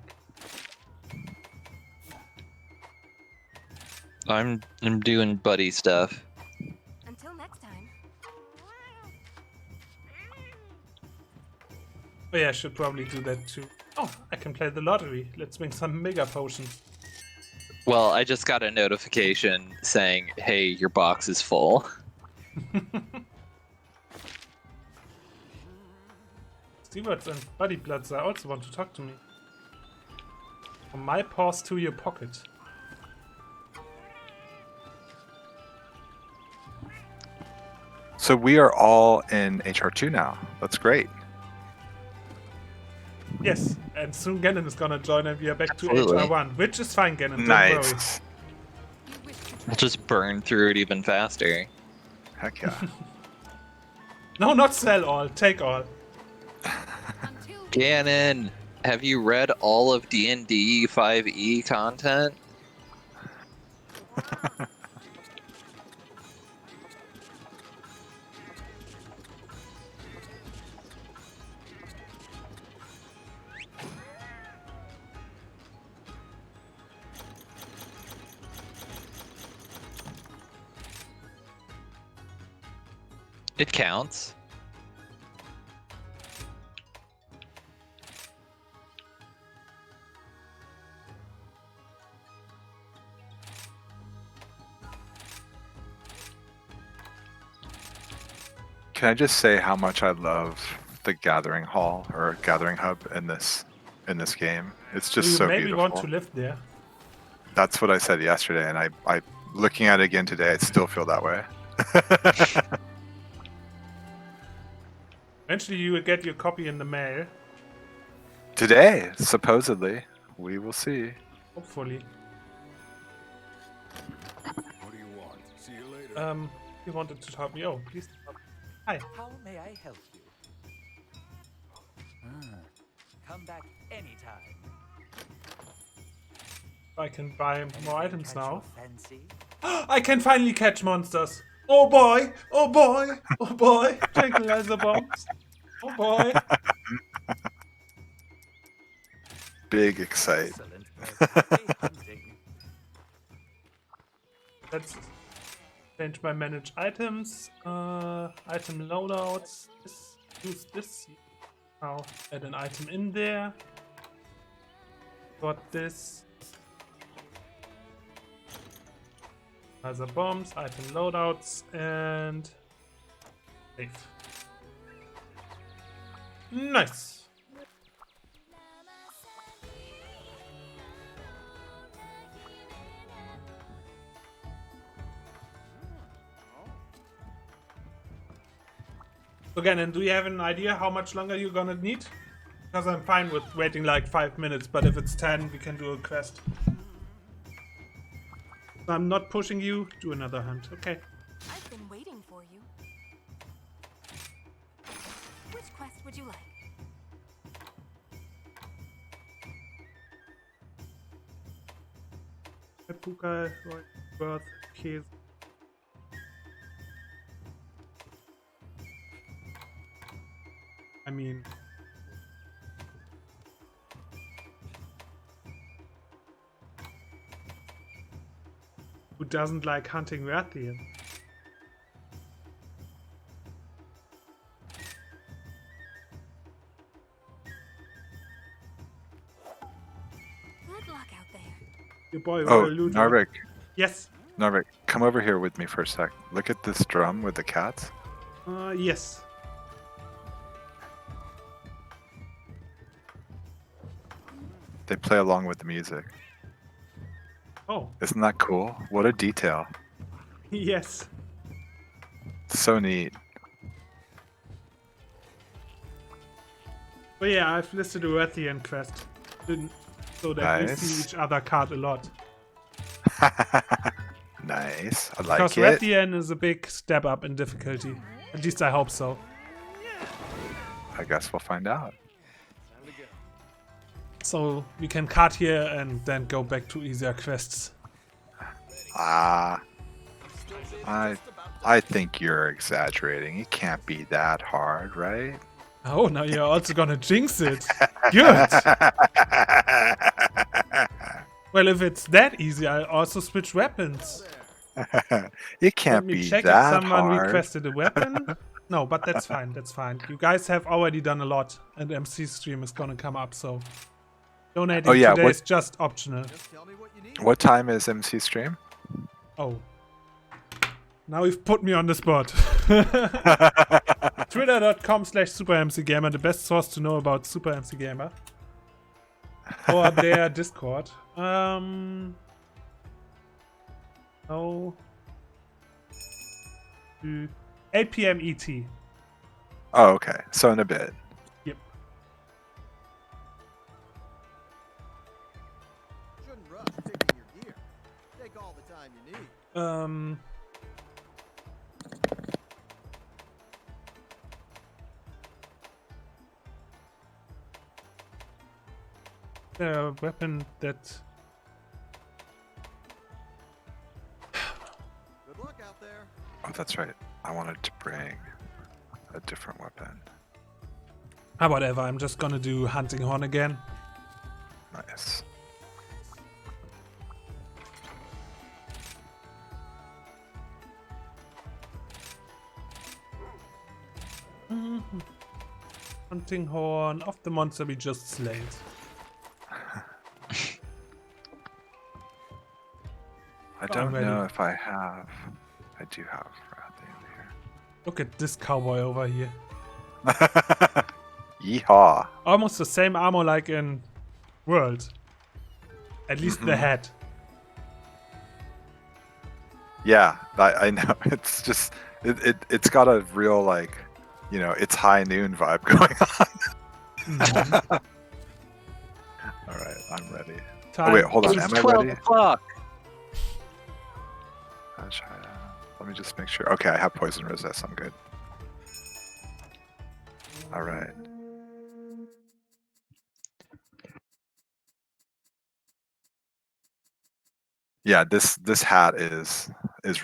I'm doing buddy stuff. Until next time. Oh yeah, I should probably do that too. Oh, I can play the lottery. Let's win some mega potions. Well, I just got a notification saying, hey, your box is full. Stewards and Buddy Bloods, I also want to talk to me. From my paws to your pocket. So we are all in HR2 now. That's great. Yes, and soon Gannon is gonna join and we are back to Absolutely. HR1, which is fine, Gannon, don't worry. Nice. You wish to We'll just burn through it even faster. Heck yeah. No, not sell all, take all. until Gannon, have you read all of D&D 5e content? It counts. Can I just say how much I love the gathering hall or gathering hub in this game? It's just you so maybe beautiful. want to live there. That's what I said yesterday, and I looking at it again today, I still feel that way. Eventually, you will get your copy in the mail. Today, supposedly, we will see. Hopefully. What do you want? See you later. You wanted to talk me. Oh, please. Hi. How may I help you? Come back anytime. I can buy more Anything items catch now. your fancy? I can finally catch monsters. Oh boy! Oh boy! Oh boy! Tranquilizer bombs. Oh boy! Big excite. Excellent. Birthday hunting. Let's change my manage items. Item loadouts. Use this. Now add an item in there. Got this. Other bombs, item loadouts, and save. Nice. Again, and do you have an idea how much longer you're gonna need? Because I'm fine with waiting like 5 minutes, but if it's 10, we can do a quest. I'm not pushing you. Do another hunt. Okay. I've been waiting for you. Which quest would you like? Puka, birth, Käse. I mean, who doesn't like hunting Rathian? Good luck out there. Your boy Oh, will loot. Narvik, Yes. Narvik, come over here with me for a sec. Look at this drum with the cats. Yes. They play along with the music. Oh, Isn't that cool? What a detail. yes. So neat. But yeah, I've listed a Rathian quest. So that we Nice. see each other card a lot. Nice. I like Because it. Rathian is a big step up in difficulty. At least I hope so. I guess we'll find out. So we can cut here and then go back to easier quests. I think you're exaggerating. It can't be that hard, right? Oh, now you're also gonna jinx it. Good. Well, if it's that easy, I'll also switch weapons. It Let can't me be check if that someone hard. requested a weapon. No, but that's fine. That's fine. You guys have already done a lot, and MC stream is gonna come up, so donating Oh, yeah, today what- is just optional. What time is MC stream? Oh. Now you've put me on the spot. Twitter.com/SuperMCGamer, the best source to know about Super MC Gamer. Or their Discord. Oh. 8 p.m. ET. Oh, okay. So in a bit. Yep. Shouldn't rush picking your gear. Take all the time you need. The weapon that Good luck out there. Oh, that's right. I wanted to bring a different weapon. whatever, I'm just gonna do hunting horn again. Nice. Hunting horn of the monster we just slayed. I don't ready. know if I have. I do have Rathian Look at this cowboy over here. here. Yeehaw. Almost the same armor like in World. At least the head. Yeah, I know. It's just it's got a real like, you know, it's high noon vibe going on. All right, I'm ready. Oh wait, hold on. It's Am I 12 ready? o'clock. Let me just make sure. Okay, I have poison resist. I'm good. All right. Yeah, this hat is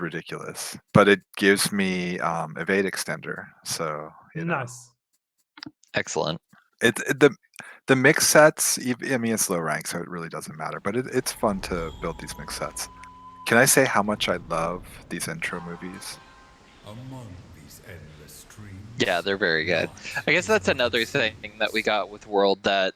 ridiculous, but it gives me evade extender. So you know, Nice. Excellent. the mix sets. I mean, it's low rank, so it really doesn't matter. But it's fun to build these mix sets. Can I say how much I love these intro movies? Among these endless streams. Yeah, they're very good. I guess that's another thing that we got with World that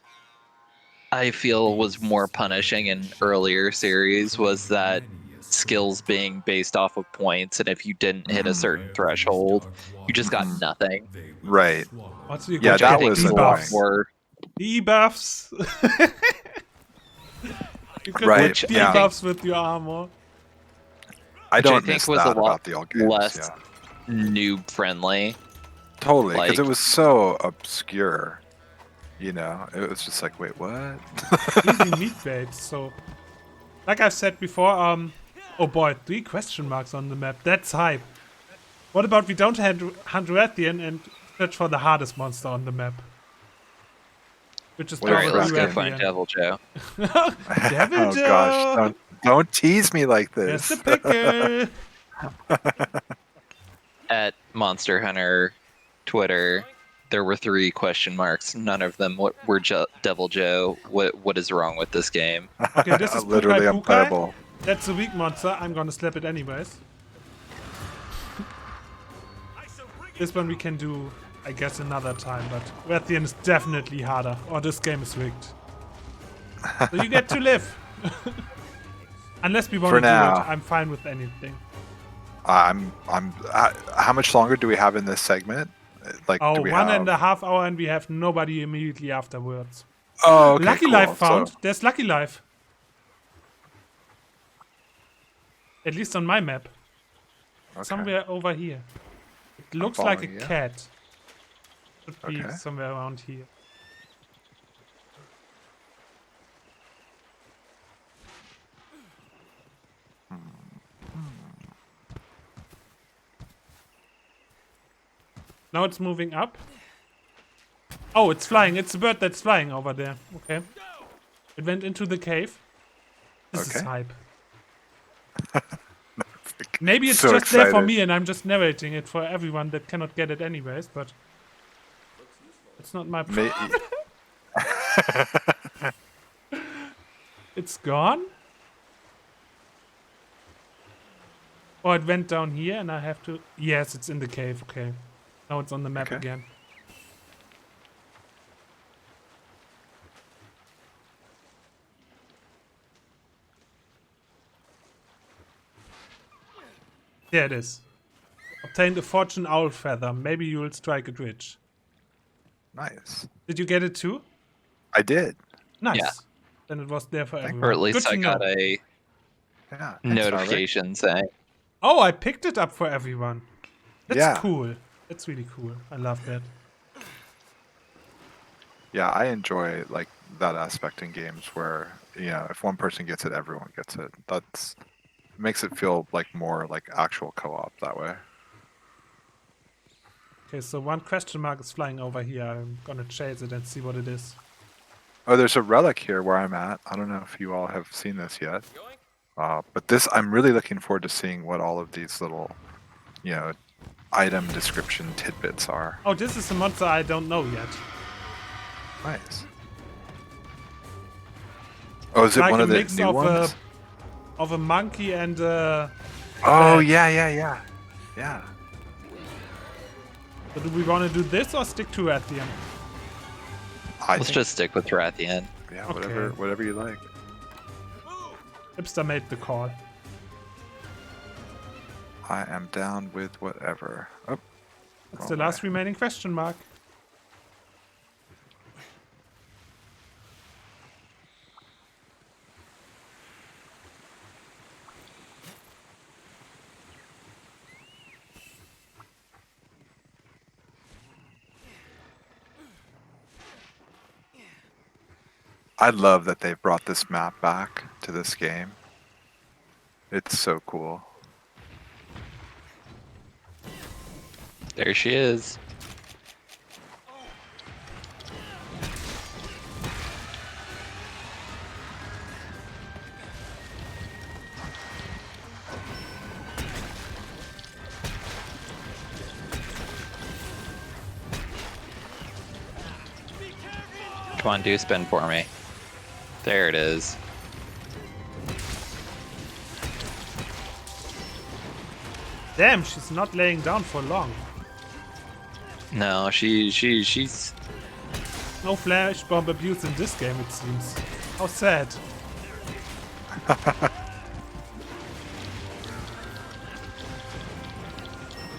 I feel was more punishing in earlier series was that skills being based off of points, and if you didn't hit a certain threshold, you just got nothing. Right. Also, you Yeah, got that was debuffs. annoying. Debuffs. You could Right, get yeah. debuffs with your armor. I Which I don't think miss was that a lot about the old games. less Yeah. noob friendly. Totally, because it like- was so obscure. You know, it was just like, wait, what? Easy meat bait. So, like I've said before, oh boy, 3 question marks on the map. That's hype. What about we don't hunt Rathian and search for the hardest monster on the map? Which is Wait, probably Alright, let's go Rathian. find Devil Joe. Devil Oh Joe. gosh, don't tease me like Here's this. the pickle. At Monster Hunter Twitter, there were 3 question marks. None of them were Devil Joe. What is wrong with this game? Okay, this is Literally Pukai Pukai. unplayable. That's a weak monster. I'm gonna slap it anyways. This one we can do, I guess, another time, but Rathian is definitely harder, or this game is rigged. So you get to live. Unless we want For to do it, now. I'm fine with anything. I'm. How much longer do we have in this segment? Like, Oh, do we 1.5 hours and we have nobody immediately afterwards. Oh, okay, Lucky cool. Life found. So, There's Lucky Life. At least on my map. okay. Somewhere over here. It looks like a following you. cat. Should be Okay. somewhere around here. Now it's moving up. Oh, it's flying. It's a bird that's flying over there. Okay. It went into the cave. This is Okay. hype. Maybe it's So just there for excited. me and I'm just narrating it for everyone that cannot get it anyways, but it's not my problem. It's gone? Oh, it went down here and I have to... Yes, it's in the cave, okay. Now it's on the map Okay. again. There it is. Obtained a fortune owl feather. Maybe you will strike it rich. Nice. Did you get it too? I did. Nice. Yeah. Then it was there for everyone. Or at least Good to I got know. a Yeah. thanks, notification saying. Oh, I picked it up for everyone. That's Yeah. cool. That's really cool. I love that. Yeah, I enjoy like that aspect in games where, you know, if one person gets it, everyone gets it. That's makes it feel like more like actual co-op that way. Okay, so 1 question mark is flying over here. I'm gonna chase it and see what it is. Oh, there's a relic here where I'm at. I don't know if you all have seen this yet. But this, I'm really looking forward to seeing what all of these little, you know, item description tidbits are. Oh, this is a monster I don't know yet. Nice. Oh, is it Like one a of the mix new of ones? of a monkey and a... Oh, bat. yeah. So do we want to do this or stick to Rathian? Let's just stick with Rathian. Yeah, Okay. whatever you like. Hipster made the call. I am down with whatever. Oh, That's the last remaining question mark. I love that they've brought this map back to this game. It's so cool. There she is. Come on, do spin for me. There it is. Damn, she's not laying down for long. No, she's No flash bomb abuse in this game, it seems. How sad.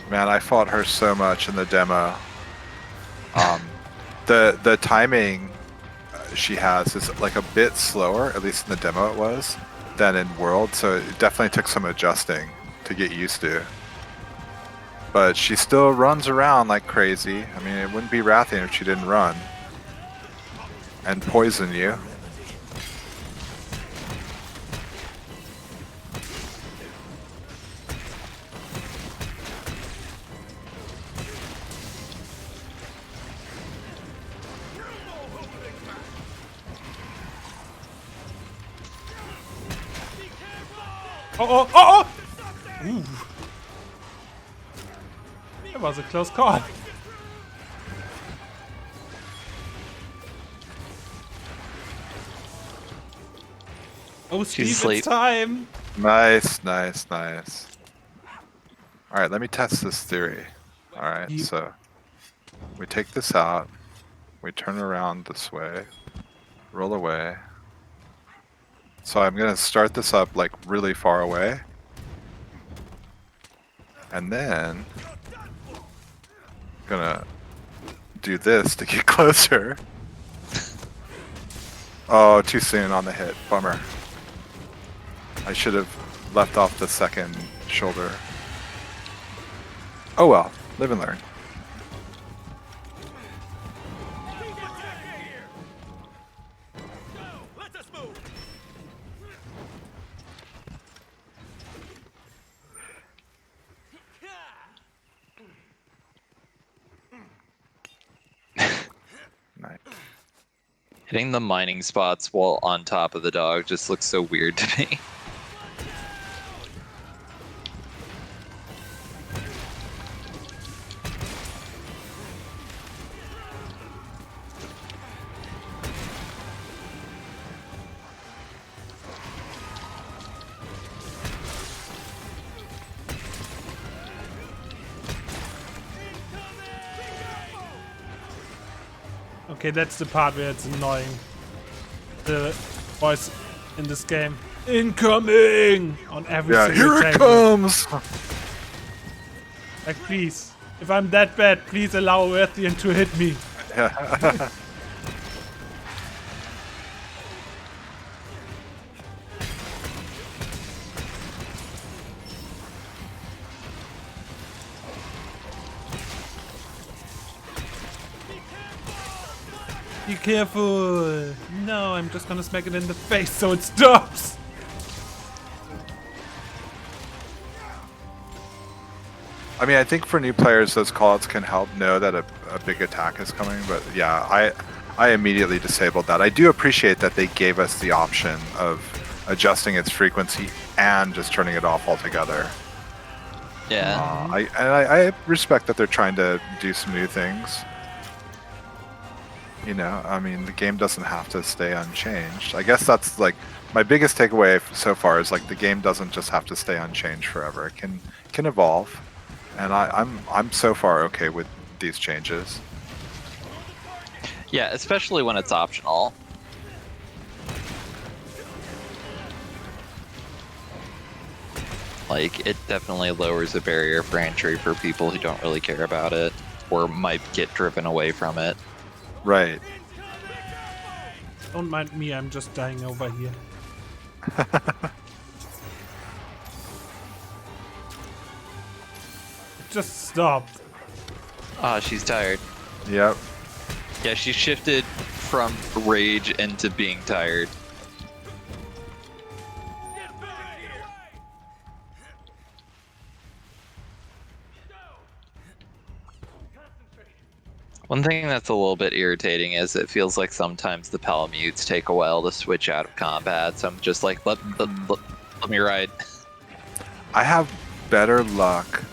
Man, I fought her so much in the demo. The timing she has is like a bit slower, at least in the demo it was, than in World, so it definitely took some adjusting to get used to. But she still runs around like crazy. I mean, it wouldn't be Rathian if she didn't run. And poison you. Oh, oh, oh, oh! Ooh. That was a close call. Oh, Steve, it's asleep. time! Nice, nice, nice. Alright, let me test this theory. Alright, Ye- so we take this out, we turn around this way, roll away. So I'm gonna start this up like really far away. And then gonna do this to get closer. Oh, too soon on the hit. Bummer. I should have left off the second shoulder. Oh well, live and learn. Nice. hitting the mining spots while on top of the dog just looks so weird to me. Okay, that's the part where it's annoying. The voice in this game. Incoming! On every Yeah, single here it table. comes! Like, please. If I'm that bad, please allow Rathian to hit me. Be careful! No, I'm just gonna smack it in the face so it stops! I mean, I think for new players, those callouts can help know that a big attack is coming. But yeah, I immediately disabled that. I do appreciate that they gave us the option of adjusting its frequency and just turning it off altogether. Yeah. I respect that they're trying to do some new things. You know, I mean, the game doesn't have to stay unchanged. I guess that's like my biggest takeaway so far is like the game doesn't just have to stay unchanged forever. It can evolve, and I'm so far okay with these changes. Yeah, especially when it's optional. Like, it definitely lowers the barrier for entry for people who don't really care about it or might get driven away from it. Right. Don't mind me, I'm just dying over here. It just stopped. Ah, she's tired. Yep. Yeah, she shifted from rage into being tired. One thing that's a little bit irritating is it feels like sometimes the Palamutes take a while to switch out of combat, so I'm just like, let me ride. I have better luck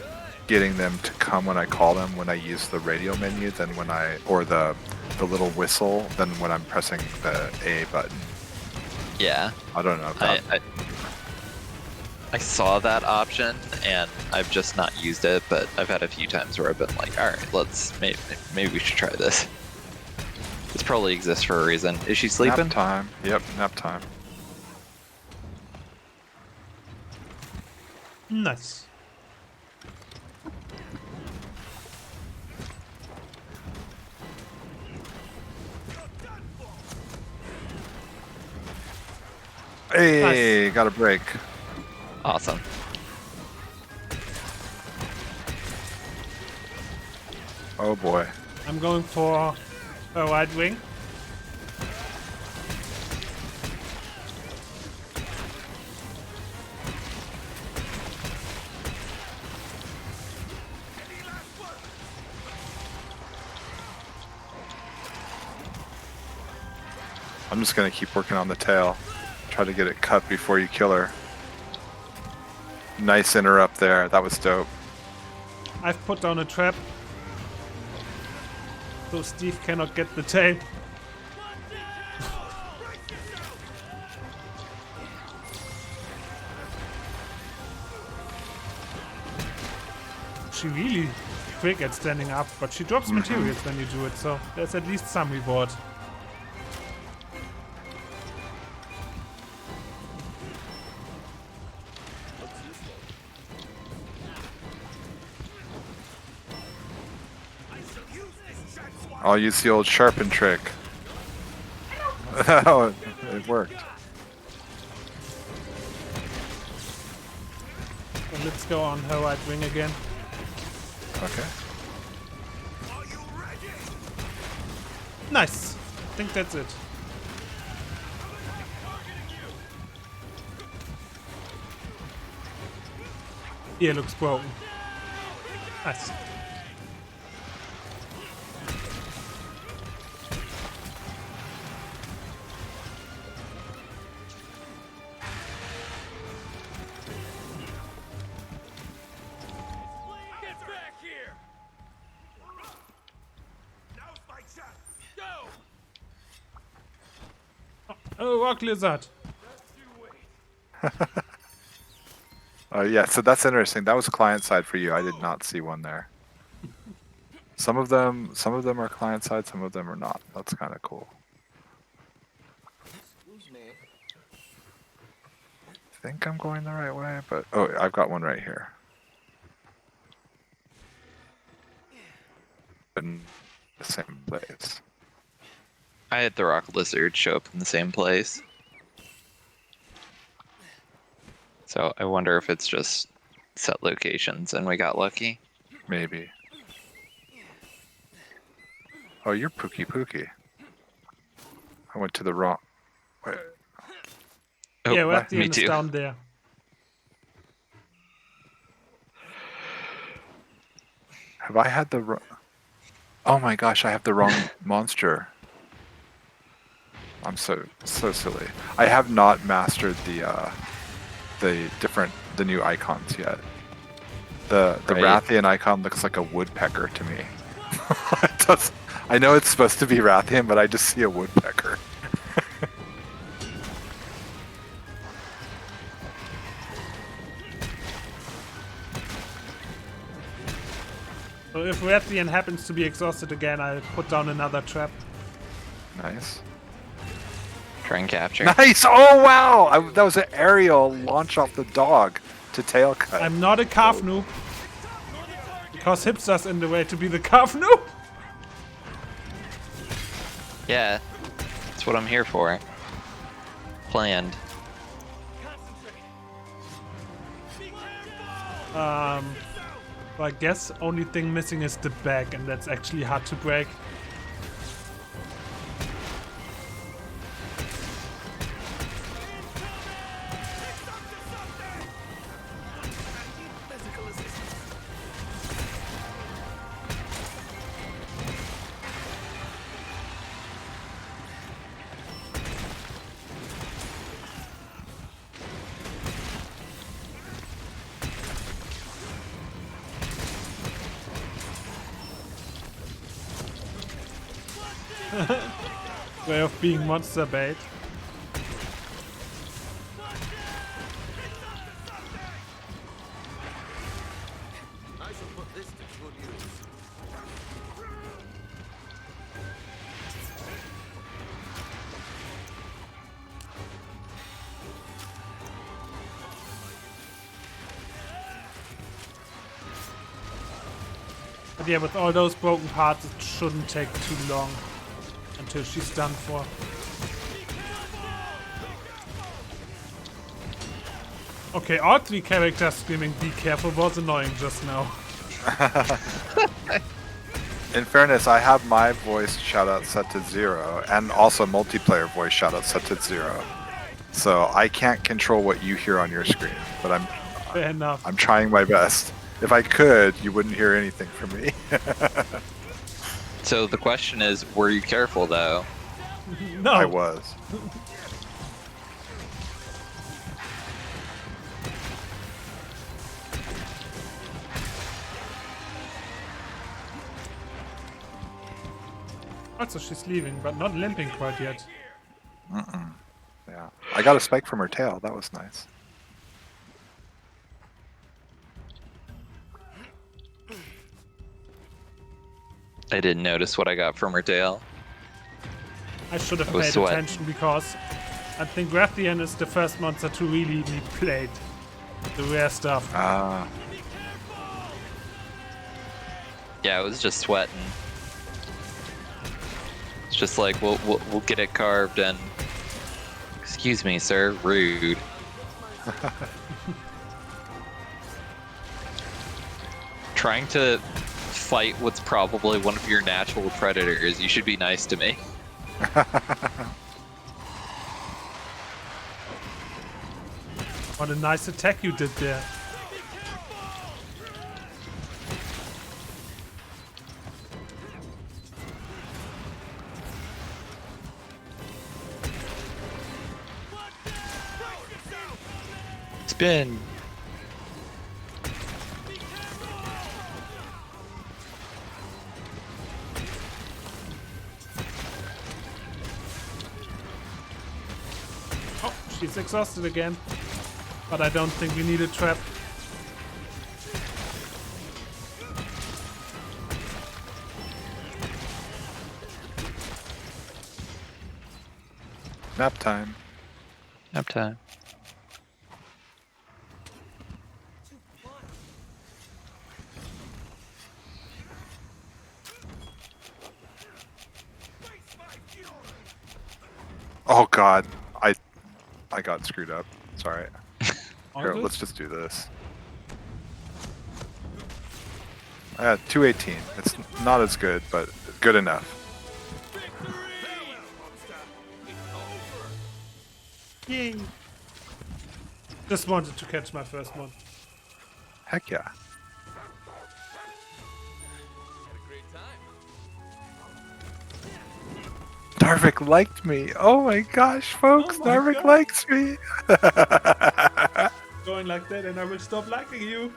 getting them to come when I call them when I use the radio menu than when or the little whistle than when I'm pressing the A button. Yeah. I don't know if that... I saw that option and I've just not used it, but I've had a few times where I've been like, all right, maybe we should try this. This probably exists for a reason. Is she sleeping? Nap time. Yep, nap time. Nice. Hey, got a break. Awesome. Oh boy. I'm going for a right wing. I'm just gonna keep working on the tail. Try to get it cut before you kill her. Nice interrupt there. That was dope. I've put down a trap. So Steve cannot get the tail. She really quick at standing up, but she drops materials when you do it, so there's at least some reward. I'll use the old sharpen trick. Oh, it worked. So let's go on her right wing again. Okay. Nice. I think that's it. Ear looks broken. Nice. Oh, rock lizard. Yeah, so that's interesting. That was client side for you. I did not see one there. Some of them are client side, some of them are not. That's kind of cool. I think I'm going the right way, but oh, I've got one right here. In the same place. I had the rock lizard show up in the same place. So I wonder if it's just set locations and we got lucky. Maybe. Oh, you're Pookie. I went to the wrong... Wait. Oh, Yeah, me Rathian is too. down there. Have I had the wrong... Oh my gosh, I have the wrong monster. I'm so silly. I have not mastered the new icons yet. The Right. Rathian icon looks like a woodpecker to me. I know it's supposed to be Rathian, but I just see a woodpecker. So if Rathian happens to be exhausted again, I'll put down another trap. Nice. Try and capture. Nice! Oh wow! That was an aerial launch off the dog to tail cut. I'm not a calf noob. Because Hipster's in the way to be the calf noob. Yeah, that's what I'm here for. Planned. So I guess only thing missing is the back, and that's actually hard to break. Way of being monster bait. I shall put this to good use. But yeah, with all those broken parts, it shouldn't take too long until she's done for. Okay, all three characters screaming "Be careful" was annoying just now. In fairness, I have my voice shoutout set to 0, and also multiplayer voice shoutout set to 0. So I can't control what you hear on your screen, but Fair enough. I'm trying my best. If I could, you wouldn't hear anything from me. So the question is, were you careful though? No. I was. Also, she's leaving, but not limping quite yet. Yeah. I got a spike from her tail. That was nice. I didn't notice what I got from her tail. I should have I was paid sweating. attention because I think Rathian is the first monster to really be played. The rare stuff. Yeah, I was just sweating. It's just like we'll get it carved and. Excuse me, sir. Rude. Trying to fight what's probably one of your natural predators. You should be nice to me. What a nice attack you did there. Spin. Oh, she's exhausted again. But I don't think we need a trap. Nap time. Nap time. Oh god. I got screwed up. Sorry. All Here, good? let's just do this. 218. It's not as good, but good enough. Yay. Just wanted to catch my first one. Heck yeah. Narvik liked me. Oh my gosh, folks, Oh my Narvik God. likes me. Going like that and I will stop liking you.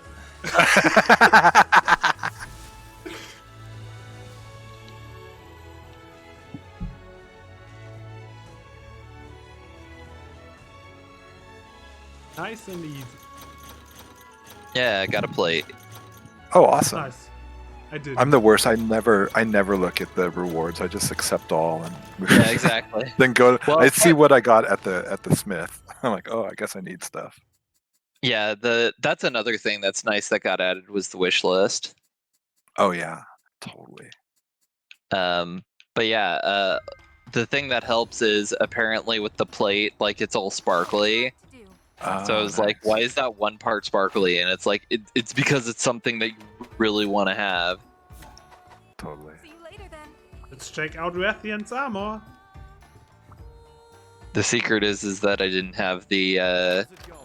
Nice and easy. Yeah, I got a plate. Oh, awesome. Nice. I did. I'm the worst. I never look at the rewards. I just accept all and Yeah, exactly. then go. Well, I see what I got at the smith. I'm like, oh, I guess I need stuff. Yeah, that's another thing that's nice that got added was the wish list. Oh yeah, totally. But yeah, the thing that helps is apparently with the plate, like it's all sparkly. To do. So I Oh, was like, nice. why is that one part sparkly? And it's like, it's because it's something that you really want to have. Totally. See you later then. Let's check out Rathian's armor. The secret is that I didn't have the, How's it going?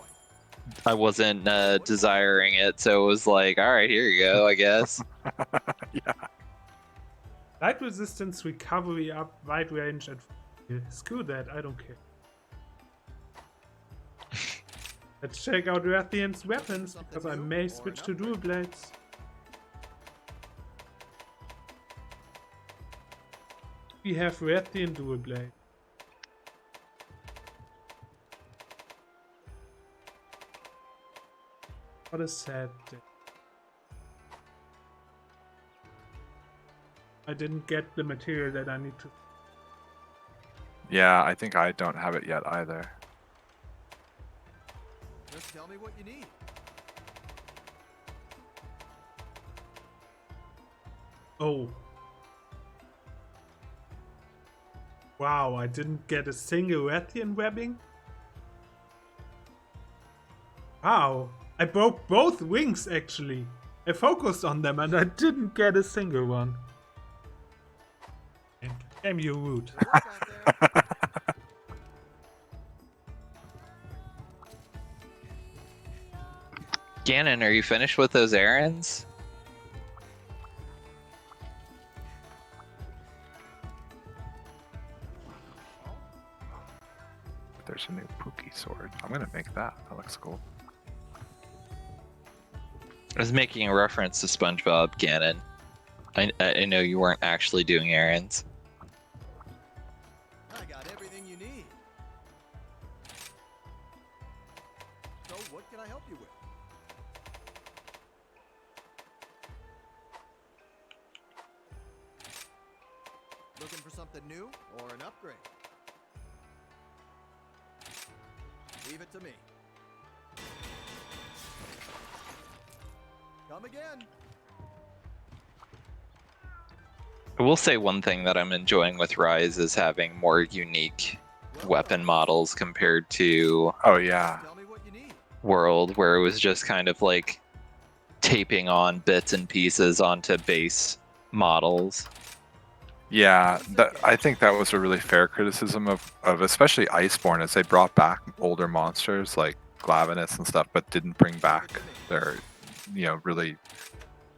I wasn't desiring it. So it was like, all right, here you go, I guess. Yeah. Light resistance, recovery up, wide range, and screw that, I don't care. Let's check out Rathian's weapons, because I may switch to dual blades. We have Rathian dual blade. What a sad day. I didn't get the material that I need to. Yeah, I think I don't have it yet either. Just tell me what you need. Oh. Wow, I didn't get a single Rathian webbing? Wow, I broke both wings actually. I focused on them and I didn't get a single one. Damn you, rude. Good work out there. Ganon, are you finished with those errands? There's a new Pookie sword. I'm gonna make that. That looks cool. I was making a reference to SpongeBob, Ganon. I know you weren't actually doing errands. I got everything you need. So, what can I help you with? Looking for something new or an upgrade? Leave it to me. Come again. I will say one thing that I'm enjoying with Rise is having more unique weapon models compared to Oh yeah. Tell me what you need. World, where it was just kind of like taping on bits and pieces onto base models. Yeah, I think that was a really fair criticism of especially Iceborne, as they brought back older monsters like Glavenus and stuff, but didn't bring back their, really.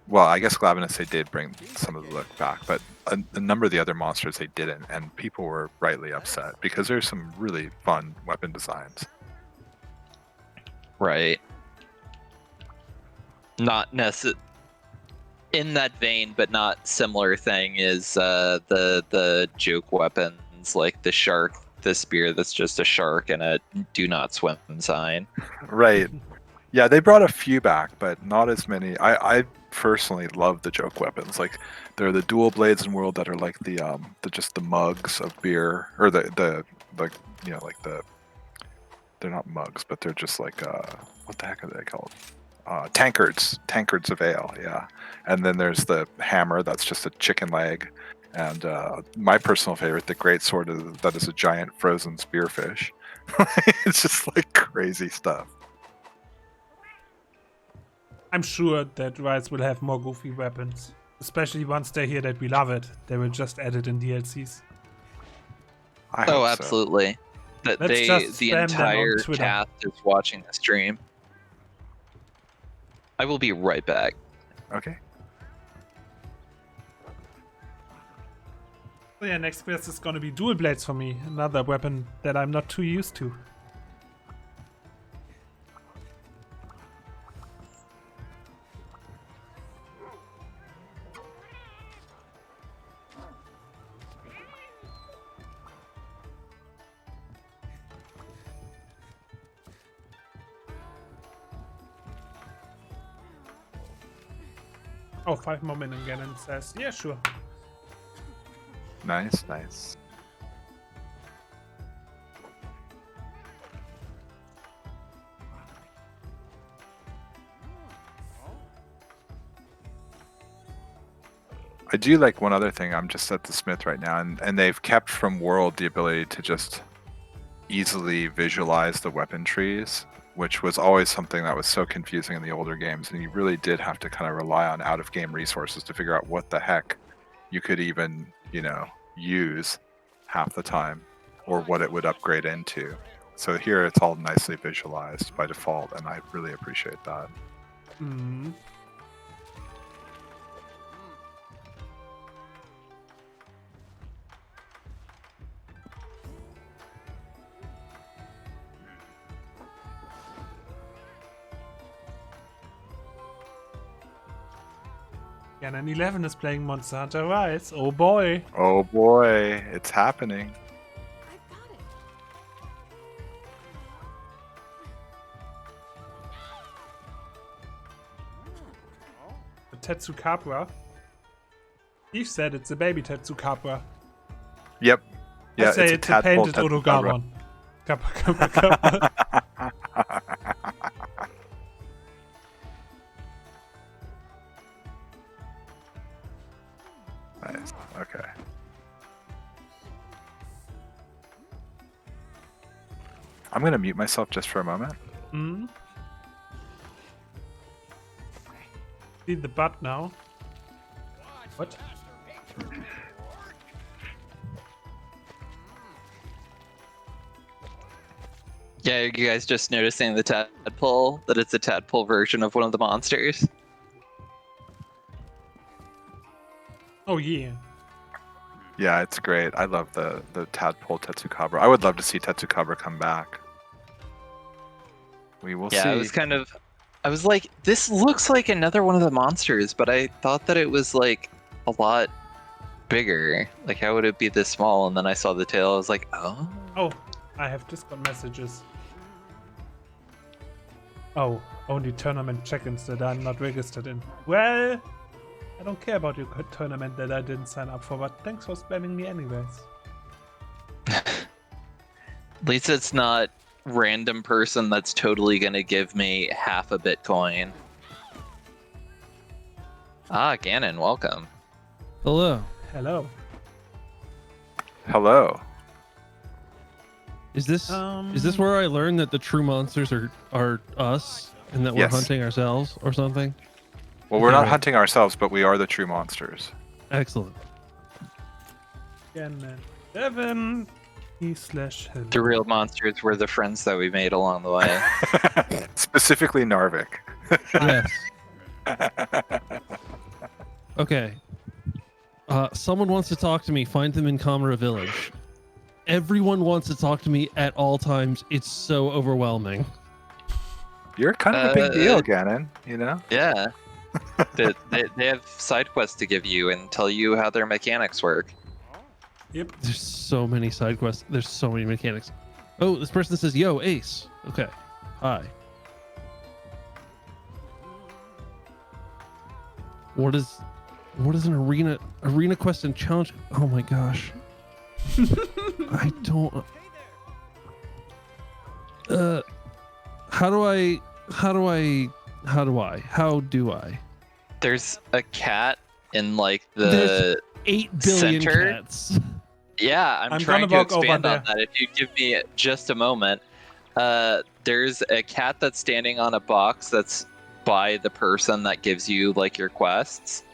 Well, I guess Glavenus they did bring some of the look back, but a number of the other monsters they didn't, and people were rightly upset because there's some really fun weapon designs. Right. Not in that vein, but not similar thing is the joke weapons like the shark, the spear that's just a shark and a do not swim sign. Right. Yeah, they brought a few back, but not as many. I personally love the joke weapons. Like they're the dual blades in World that are like the just the mugs of beer, or the like like they're not mugs, but they're just like what the heck are they called? Tankards of ale, yeah. And then there's the hammer that's just a chicken leg, and my personal favorite, the great sword that is a giant frozen spearfish. It's just like crazy stuff. I'm sure that Rise will have more goofy weapons. Especially once they hear that we love it. They will just add it in DLCs. I hope Oh, so. absolutely. That Let's just the spam them on entire Twitter. cast is watching the stream. I will be right back. Okay. So yeah, next quest is gonna be dual blades for me. Another weapon that I'm not too used to. Oh, 5 more minutes again, and says, yeah, sure. Nice, nice. I do like one other thing. I'm just at the Smith right now, and they've kept from World the ability to just easily visualize the weapon trees, which was always something that was so confusing in the older games, and you really did have to kind of rely on out-of-game resources to figure out what the heck you could even, use half the time, or what it would upgrade into. So here it's all nicely visualized by default, and I really appreciate that. Hmm. Yeah, and 11 is playing Monster Hunter Rise. Oh boy. Oh boy, it's happening. I've got it. The Tetsukabra. Steve said it's a baby Tetsukabra. Yep. Yeah, I say it's a tadpole painted Tetsukabra. Odogaron. Kappa, kappa, kappa. Nice. Okay. I'm gonna mute myself just for a moment. Hmm. See the butt now. What? Yeah, are you guys just noticing the tadpole? That it's a tadpole version of one of the monsters? Oh yeah. Yeah, it's great. I love the tadpole Tetsukabra. I would love to see Tetsukabra come back. We will Yeah, see. I was like, this looks like another one of the monsters, but I thought that it was like a lot bigger. Like, how would it be this small? And then I saw the tail. I was like, oh. Oh, I have Discord messages. Oh, only tournament check-ins that I'm not registered in. Well, I don't care about your tournament that I didn't sign up for, but thanks for spamming me anyways. At least it's not random person that's totally gonna give me half a Bitcoin. Ah, Ganon, welcome. Hello. Hello. Hello. Is this where I learned that the true monsters are us and that we're Yes. hunting ourselves or something? Well, we're not Okay. hunting ourselves, but we are the true monsters. Excellent. Again, 11 E/hello. The real monsters were the friends that we made along the way. Specifically Narvik. Yes. Okay. Someone wants to talk to me. Find them in Kamara Village. Everyone wants to talk to me at all times. It's so overwhelming. You're kind of a big deal, Ganon, you know? Yeah. they have side quests to give you and tell you how their mechanics work. Yep. There's so many side quests. There's so many mechanics. Oh, this person says, "Yo, Ace." Okay. Hi. What is an arena quest and challenge? Oh my gosh. I don't. How do I? There's a cat in like There's the 8 billion center. cats. Yeah, I'm I'm trying gonna to walk over expand on there. that. If you give me just a moment, there's a cat that's standing on a box that's by the person that gives you like your quests.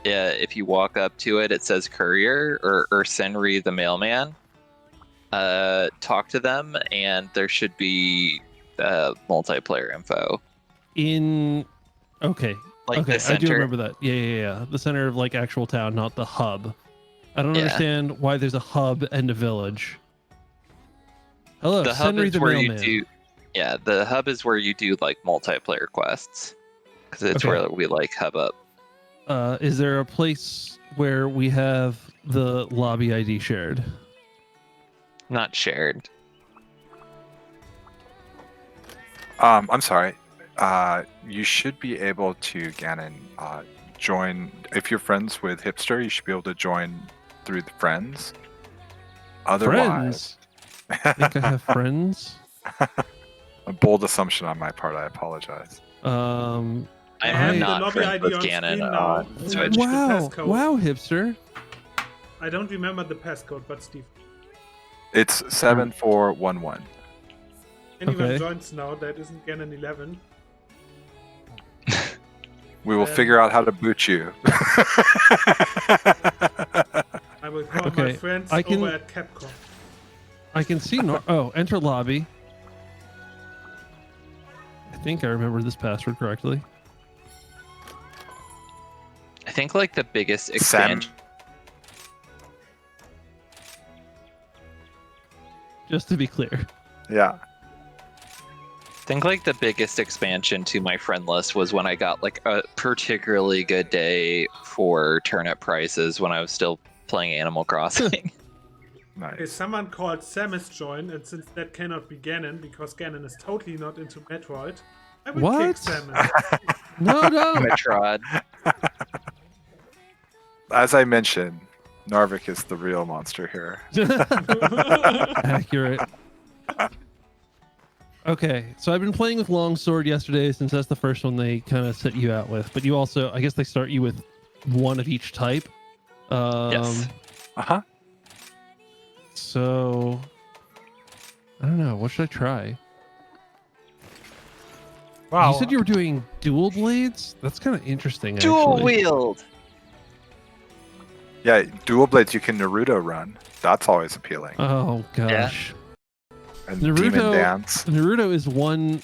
If you walk up to it, it says courier or Senri the mailman. Talk to them, and there should be multiplayer info. Okay. Like Okay, the I center. do remember that. Yeah. The center of like actual town, not the hub. I don't Yeah. understand why there's a hub and a village. Hello, The hub Senri is the where mailman. you do. Yeah, the hub is where you do like multiplayer quests, because it's Okay. where we like hub up. Is there a place where we have the lobby ID shared? Not shared. I'm sorry. You should be able to, Ganon, join. If you're friends with Hipster, you should be able to join through the friends. Otherwise, Friends? I think I have friends. a bold assumption on my part. I apologize. I'm And the not lobby friends ID with on Ganon screen now. on Switch. The Wow, passcode. wow, Hipster. I don't remember the passcode, but Steve. It's 7411. Anyone Okay. joins now that isn't Ganon 11. We will figure out how to boot you. I will call my Okay, friends I can- over at Capcom. I can see. Enter lobby. I think I remember this password correctly. I think like the biggest Sam. expansion. Just to be clear. Yeah. I think like the biggest expansion to my friend list was when I got like a particularly good day for turnip prices when I was still playing Animal Crossing. If Nice. someone called Samus join, and since that cannot be Ganon, because Ganon is totally not into Metroid, I would What? kick Samus. No. Metroid. As I mentioned, Narvik is the real monster here. Accurate. Okay, so I've been playing with Longsword yesterday since that's the first one they kind of set you out with. But you also, I guess they start you with one of each type. Yes. Uh-huh. So, I don't know. What should I try? Wow. You said you were doing dual blades? That's kind of interesting, Dual actually. wield. Yeah, dual blades you can Naruto run. That's always appealing. Oh, gosh. And Naruto- Demon Dance. Naruto is one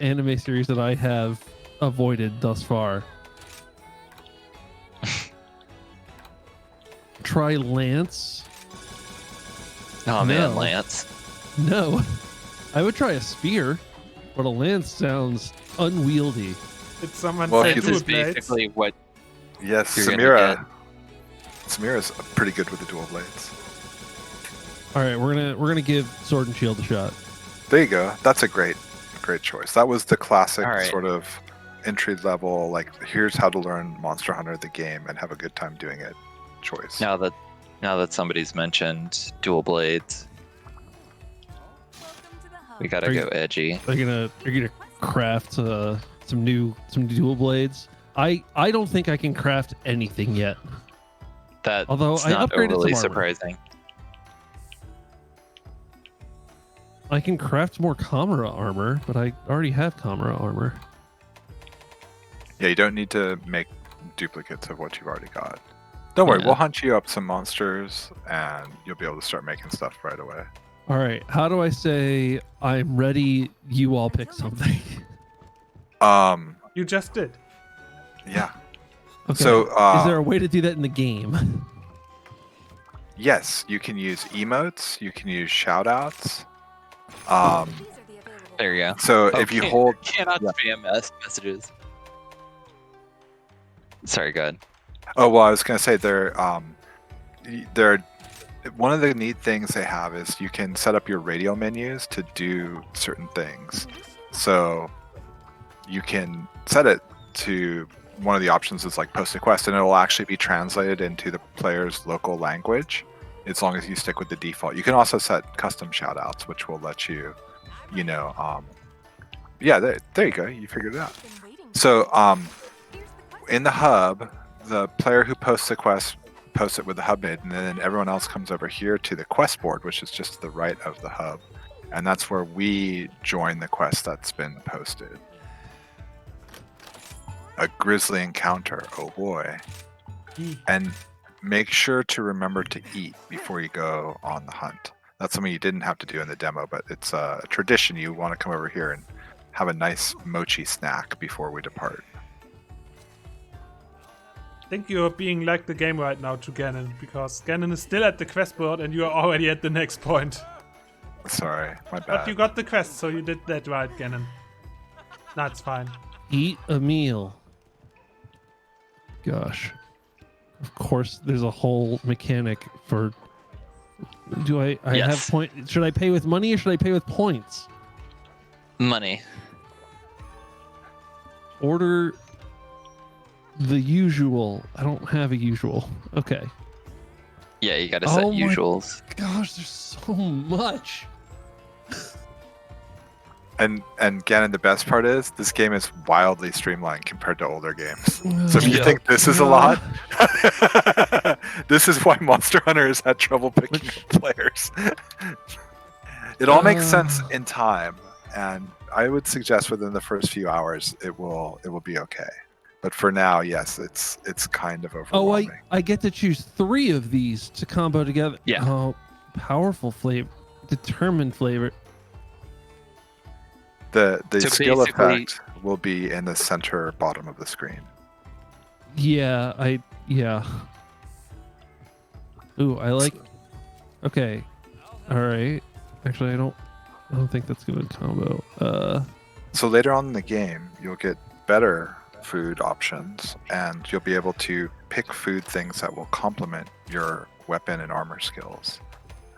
anime series that I have avoided thus far. Try Lance. Oh man, No. Lance. No. I would try a spear, but a lance sounds unwieldy. Did someone Well, say he's This is dual blades? basically what Yes, You're gonna Samira. Samira's pretty good with the dual blades. All right, we're gonna give Sword and Shield a shot. There you go. That's a great choice. That was the classic All right. sort of entry level, like here's how to learn Monster Hunter the game and have a good time doing it choice. now that somebody's mentioned dual blades, Welcome to the hub. we gotta Are you- go edgy. You're gonna craft some dual blades. I don't think I can craft anything yet. That's Although I not upgraded overly some armor. surprising. I can craft more Kamura armor, but I already have Kamura armor. Yeah, you don't need to make duplicates of what you've already got. Don't worry, Yeah. we'll hunt you up some monsters and you'll be able to start making stuff right away. All right, how do I say I'm ready? You all pick something. You just did. Yeah. Okay. So, is there a way to do that in the game? yes, you can use emotes, you can use shoutouts. These are the available There you go. So Oh, if you can't- hold, cannot yeah. spam messages. Sorry, go ahead. oh well, I was gonna say they're one of the neat things they have is you can set up your radio menus to do certain things. So you can set it to one of the options is like post a quest, and it will actually be translated into the player's local language as long as you stick with the default. You can also set custom shoutouts, which will let you, yeah, there you go. You figured it out. I've been waiting So Here's the quest. in the hub, the player who posts the quest posts it with the hub mid, and then everyone else comes over here to the quest board, which is just to the right of the hub, and that's where we join the quest that's been posted. A grisly encounter, oh boy. And make sure to remember to eat before you go on the hunt. That's something you didn't have to do in the demo, but it's a tradition. You want to come over here and have a nice mochi snack before we depart. I think you're being like the game right now to Ganon, because Ganon is still at the quest board and you are already at the next point. Sorry, my But bad. you got the quest, so you did that right, Ganon. That's fine. Eat a meal. Gosh. Of course, there's a whole mechanic for. Do I have Yes. point? Should I pay with money or should I pay with points? Money. Order the usual. I don't have a usual. Okay. Yeah, you gotta set Oh my- usuals. Gosh, there's so much. And Gannon, the best part is this game is wildly streamlined compared to older games. So if you Yeah. think this is a lot, this is why Monster Hunter has had trouble picking up players. It all makes sense in time, and I would suggest within the first few hours it will be okay. But for now, yes, it's kind of Oh, overwhelming. I get to choose 3 of these to combo together. Yeah. Oh, powerful flavor, determined flavor. The So skill basically- effect will be in the center bottom of the screen. Yeah, yeah. Ooh, I like. Okay, all right. Actually, I don't think that's gonna combo. So later on in the game, you'll get better food options, and you'll be able to pick food things that will complement your weapon and armor skills.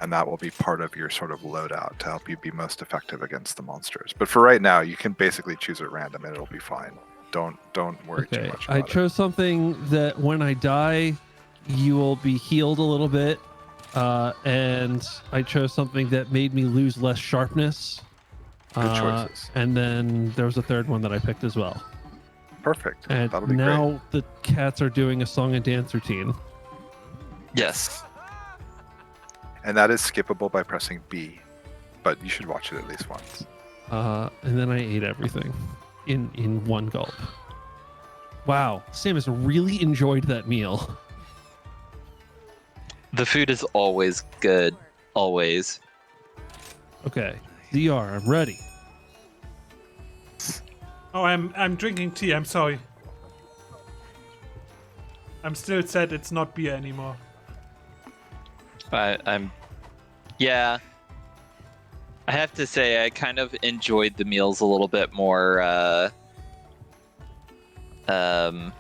And that will be part of your sort of loadout to help you be most effective against the monsters. But for right now, you can basically choose at random and it'll be fine. Don't worry too Okay, much I about it. chose something that when I die, you will be healed a little bit. And I chose something that made me lose less sharpness. Good choices. And then there was a third one that I picked as well. Perfect. And That'll be now the cats are doing a song and dance routine. Yes. And that is skippable by pressing B, but you should watch it at least once. And then I ate everything in one gulp. Wow, Samus really enjoyed that meal. The food is always good. Always. Okay, DR, I'm ready. Oh, I'm drinking tea. I'm sorry. I'm still sad it's not beer anymore. Yeah. I have to say, I kind of enjoyed the meals a little bit more in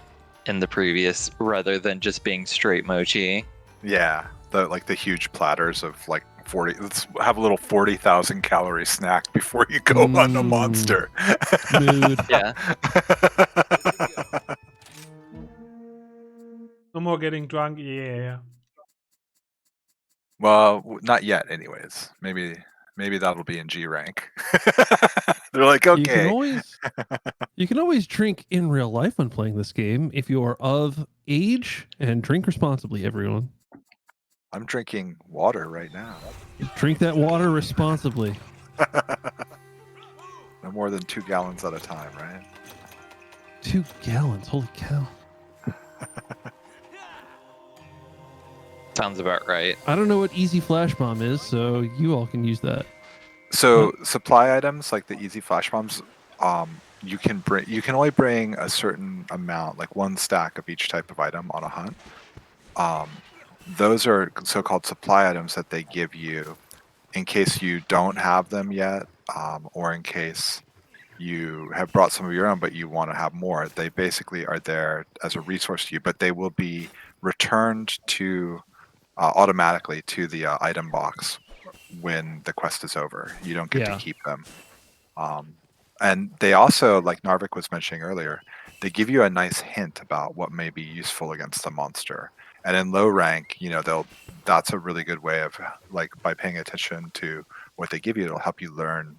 the previous, rather than just being straight mochi. Yeah, the huge platters of like 40. Let's have a little 40,000 calorie snack before you go on the monster. Mood. Yeah. No more getting drunk. Yeah. Well, not yet, anyways. Maybe that'll be in G rank. They're like, okay. You can always drink in real life when playing this game if you are of age, and drink responsibly, everyone. I'm drinking water right now. Drink that water responsibly. No more than 2 gallons at a time, right? 2 gallons, holy cow. Sounds about right. I don't know what Easy Flash Bomb is, so you all can use that. So supply items like the easy flash bombs, you can only bring a certain amount, like 1 stack of each type of item on a hunt. Those are so-called supply items that they give you in case you don't have them yet, or in case you have brought some of your own but you want to have more. They basically are there as a resource to you, but they will be returned to automatically to the item box when the quest is over. You don't get to keep them. And they also, like Narvik was mentioning earlier, they give you a nice hint about what may be useful against the monster. And in low rank, that's a really good way of, like, by paying attention to what they give you, it'll help you learn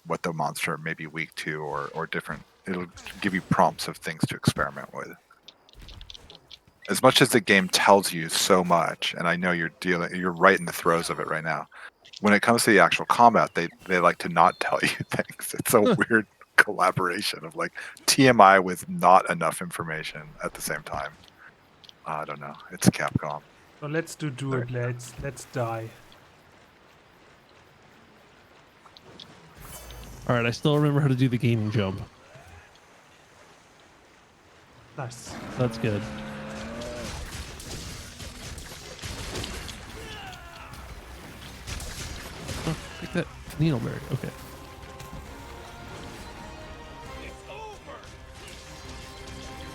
what the monster may be weak to or different. It'll give you prompts of things to experiment with. As much as the game tells you so much, and I know you're right in the throes of it right now, when it comes to the actual combat, they like to not tell you things. It's a weird collaboration of like TMI with not enough information at the same time. I don't know. It's Capcom. So let's do it, lads. Let's die. All right, I still remember how to do the gaming jump. Nice. That's good. Oh, take that needleberry. Okay.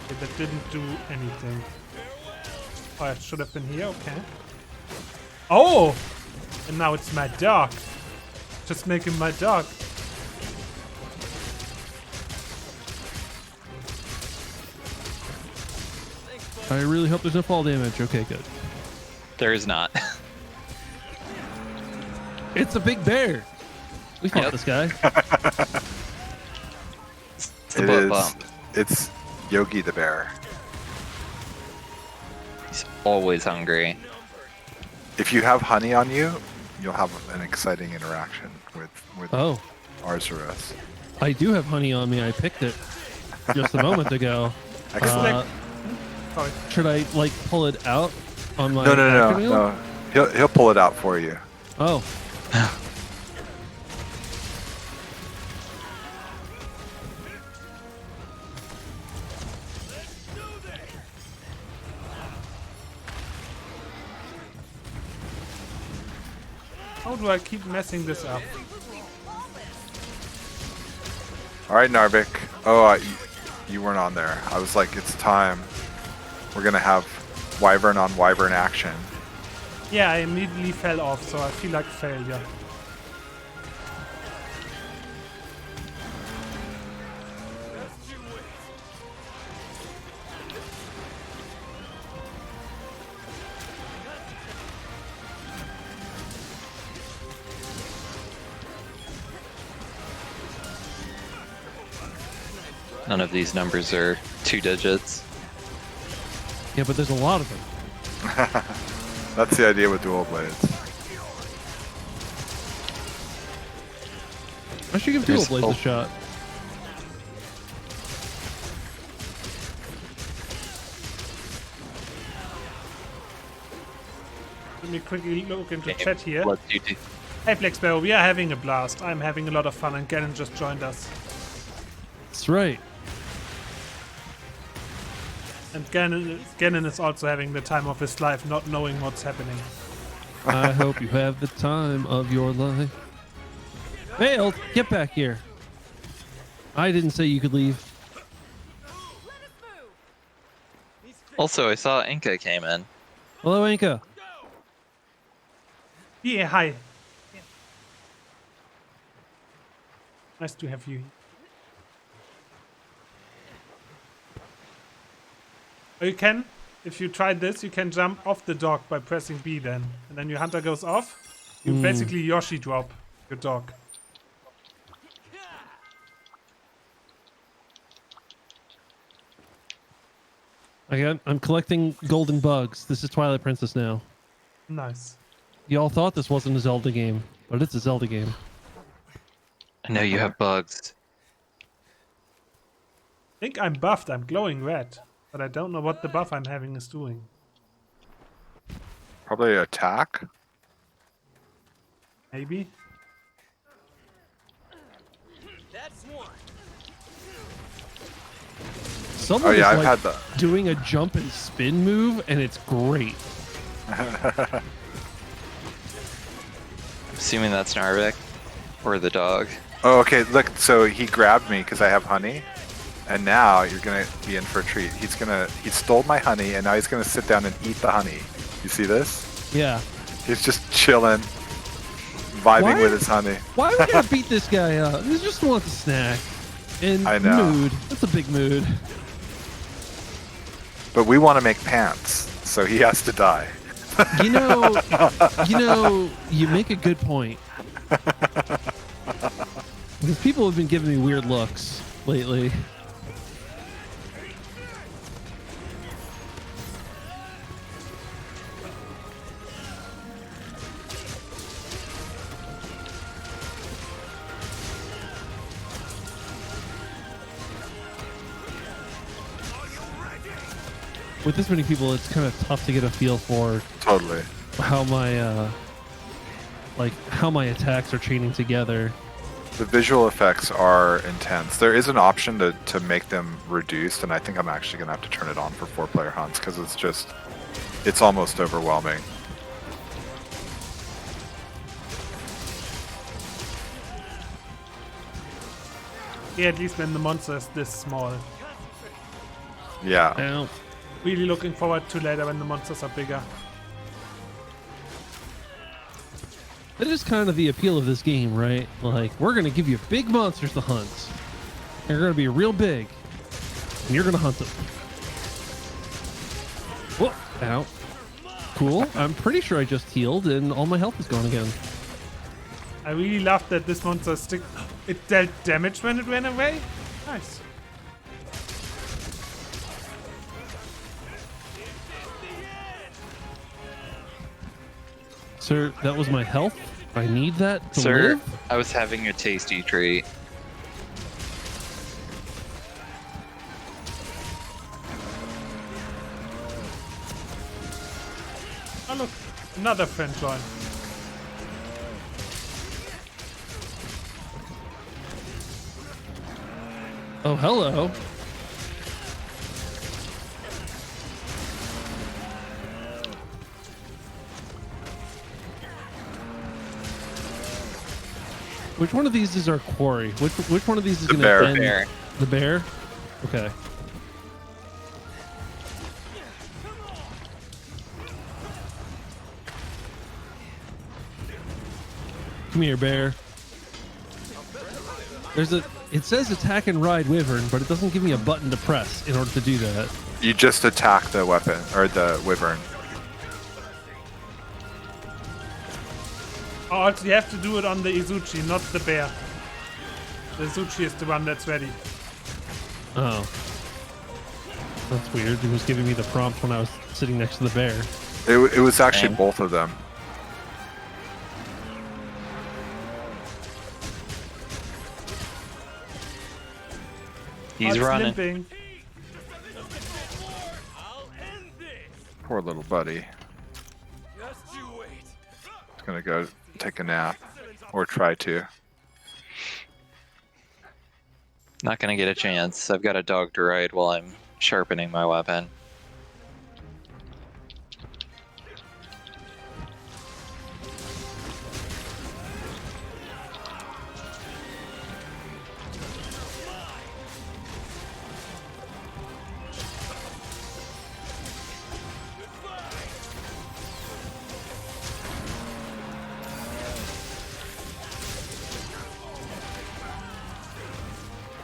Okay, that didn't do anything. Oh, it should have been here. Okay. Oh! And now it's my dog. Just making my dog. I really hope there's no fall damage. Okay, good. There is not. It's a big bear. We fought Yep. this guy. It's the It butt is. bump. It's Yogi the bear. He's always hungry. If you have honey on you, you'll have an exciting interaction with Oh, Arzuros. I do have honey on me. I picked it just a moment ago. Excellent. Sorry. Should I like pull it out on my? No. actor wheel? He'll pull it out for you. Oh. How do I keep messing this up? All right, Narvik. Oh, you weren't on there. I was like, it's time. We're gonna have Wyvern on Wyvern action. Yeah, I immediately fell off, so I feel like failure. None of these numbers are 2 digits. Yeah, but there's a lot of them. That's the idea with dual blades. I should give Dual There's Blades a- a shot. Let me quickly look into chat here. Let's do two. Hey Black Sparrow, we are having a blast. I'm having a lot of fun and Gannon just joined us. That's right. And Gannon is also having the time of his life, not knowing what's happening. I hope you have the time of your life. Failed. Get back here. I didn't say you could leave. Also, I saw Inca came in. Hello, Anka. Yeah, hi. Nice to have you. Or you can, if you try this, you can jump off the dog by pressing B then. And then your hunter goes off. You basically Yoshi drop your dog. I'm collecting golden bugs. This is Twilight Princess now. Nice. Y'all thought this wasn't a Zelda game, but it's a Zelda game. I know you have bugs. I think I'm buffed, I'm glowing red. But I don't know what the buff I'm having is doing. Probably attack. Maybe? Someone Oh yeah, is I've like had that. doing a jump and spin move, and it's great. Assuming that's Narvik. Or the dog. Oh, okay. Look, so he grabbed me because I have honey, and now you're gonna be in for a treat. He stole my honey, and now he's gonna sit down and eat the honey. You see this? Yeah. He's just chilling, vibing Why? with his honey. Why are we gonna beat this guy up? He just wants a snack. And I know. mood. That's a big mood. But we want to make pants, so he has to die. You know, you make a good point. Because people have been giving me weird looks lately. With this many people, it's kind of tough to get a feel for Totally. how my how my attacks are chaining together. The visual effects are intense. There is an option to make them reduced, and I think I'm actually going to have to turn it on for 4-player hunts because it's almost overwhelming. Yeah, at least when the monster is this small. Yeah. Now, Really looking forward to later when the monsters are bigger. that is kind of the appeal of this game, right? Like, we're going to give you big monsters to hunt. They're going to be real big, and you're going to hunt them. Whoa, ow. Cool. I'm pretty sure I just healed and all my health is gone again. I really love that this monster stick. It dealt damage when it ran away. Nice. Sir, that was my health. I need that to Sir, live. I was having a tasty treat. Oh look, another friend joined. Oh, hello. Which one of these is our quarry? Which one of these is The going bear. to end? Bear. The bear? Okay. Come here, bear. It says attack and ride wyvern, but it doesn't give me a button to press in order to do that. You just attack the weapon or the wyvern. Oh, also you have to do it on the Izuchi, not the bear. The Izuchi is the one that's ready. Oh. That's weird. It was giving me the prompt when I was sitting next to the bear. It was actually Dang. both of them. He's it's running. limping. Poor little buddy. He's gonna go take a nap, or try to. Not gonna get a chance. I've got a dog to ride while I'm sharpening my weapon.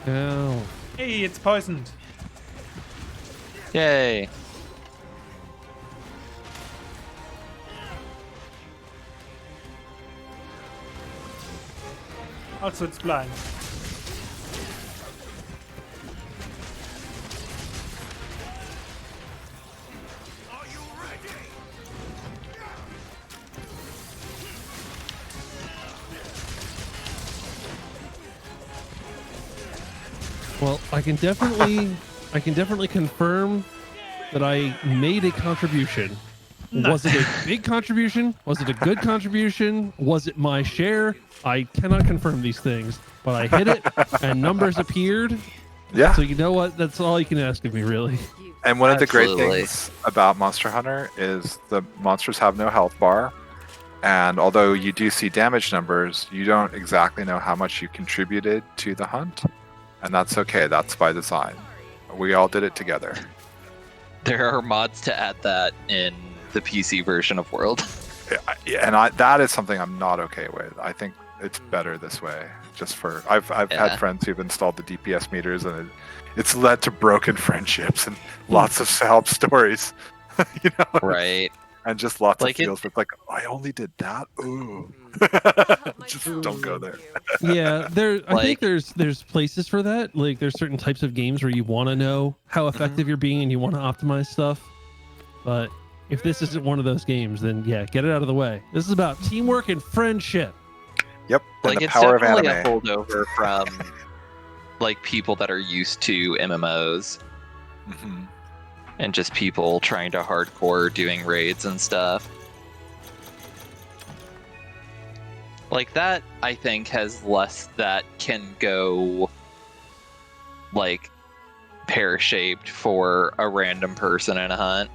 Ow. Hey, it's poisoned. Yay! Also, it's blind. Well, I can definitely confirm that I made a contribution. Was it a big contribution? Was it a good contribution? Was it my share? I cannot confirm these things, but I hit it and numbers appeared. Yeah. So you know what? That's all you can ask of me, really. And one of the great Absolutely. things about Monster Hunter is the monsters have no health bar. And although you do see damage numbers, you don't exactly know how much you contributed to the hunt. And that's okay. That's by design. We all did it together. There are mods to add that in the PC version of World. Yeah, and that is something I'm not okay with. I think it's better this way. Just for I've Yeah. had friends who've installed the DPS meters, and it's led to broken friendships and lots of sad stories. You know, Right. and just lots Like of it- feels. It's like I only did that. Ooh, just don't go there. Yeah, I think Like- there's places for that. Like there's certain types of games where you want to know how effective you're being and you want to optimize stuff. But if this isn't one of those games, then yeah, get it out of the way. This is about teamwork and friendship. Yep, and Like the it's power of definitely anime. a holdover from like people that are used to MMOs Mhm. and just people trying to hardcore doing raids and stuff. Like that, I think, has less that can go like pear-shaped for a random person in a hunt,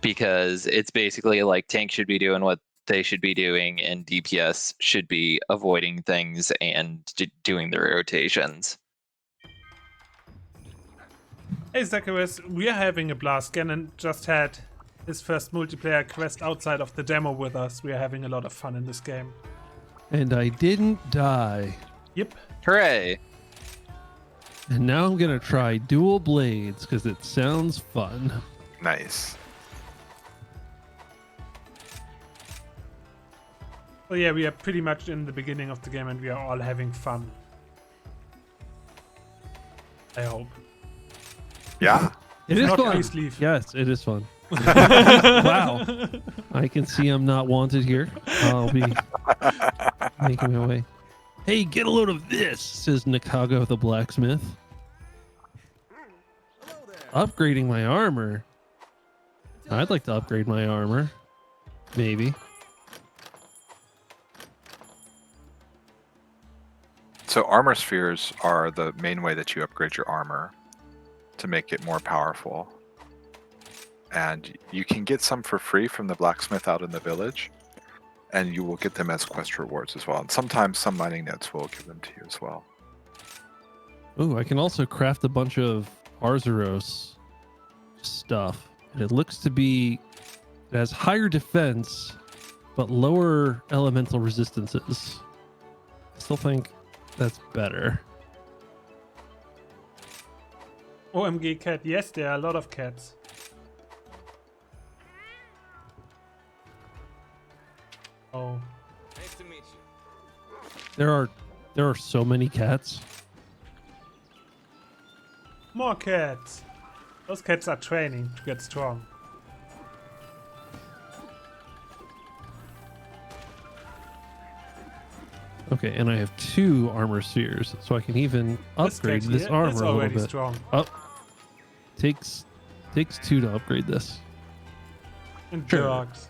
because it's basically like tank should be doing what they should be doing and DPS should be avoiding things and doing the rotations. Hey Zacharias, we are having a blast. Gannon just had his first multiplayer quest outside of the demo with us. We are having a lot of fun in this game. And I didn't die. Yep. Hooray! And now I'm gonna try dual blades because it sounds fun. Nice. So yeah, we are pretty much in the beginning of the game and we are all having fun. I hope. Yeah. It is Not fun. please leave. Yes, it is fun. Wow. I can see I'm not wanted here. I'll be making my way. Hey, get a load of this, says Nikago the blacksmith. Hello there. Upgrading my armor. I'd like to upgrade my armor. Maybe. So armor spheres are the main way that you upgrade your armor to make it more powerful. And you can get some for free from the blacksmith out in the village. And you will get them as quest rewards as well. And sometimes some mining notes will give them to you as well. Ooh, I can also craft a bunch of Arzuros stuff. And it looks to be, it has higher defense, but lower elemental resistances. I still think that's better. OMG cat. Yes, there are a lot of cats. Oh. Nice to meet you. There are so many cats. More cats. Those cats are training to get strong. Okay, and I have 2 armor spheres, so I can even upgrade cat this here armor is a little already bit. strong. Oh, takes 2 to upgrade this. And Sure. dogs.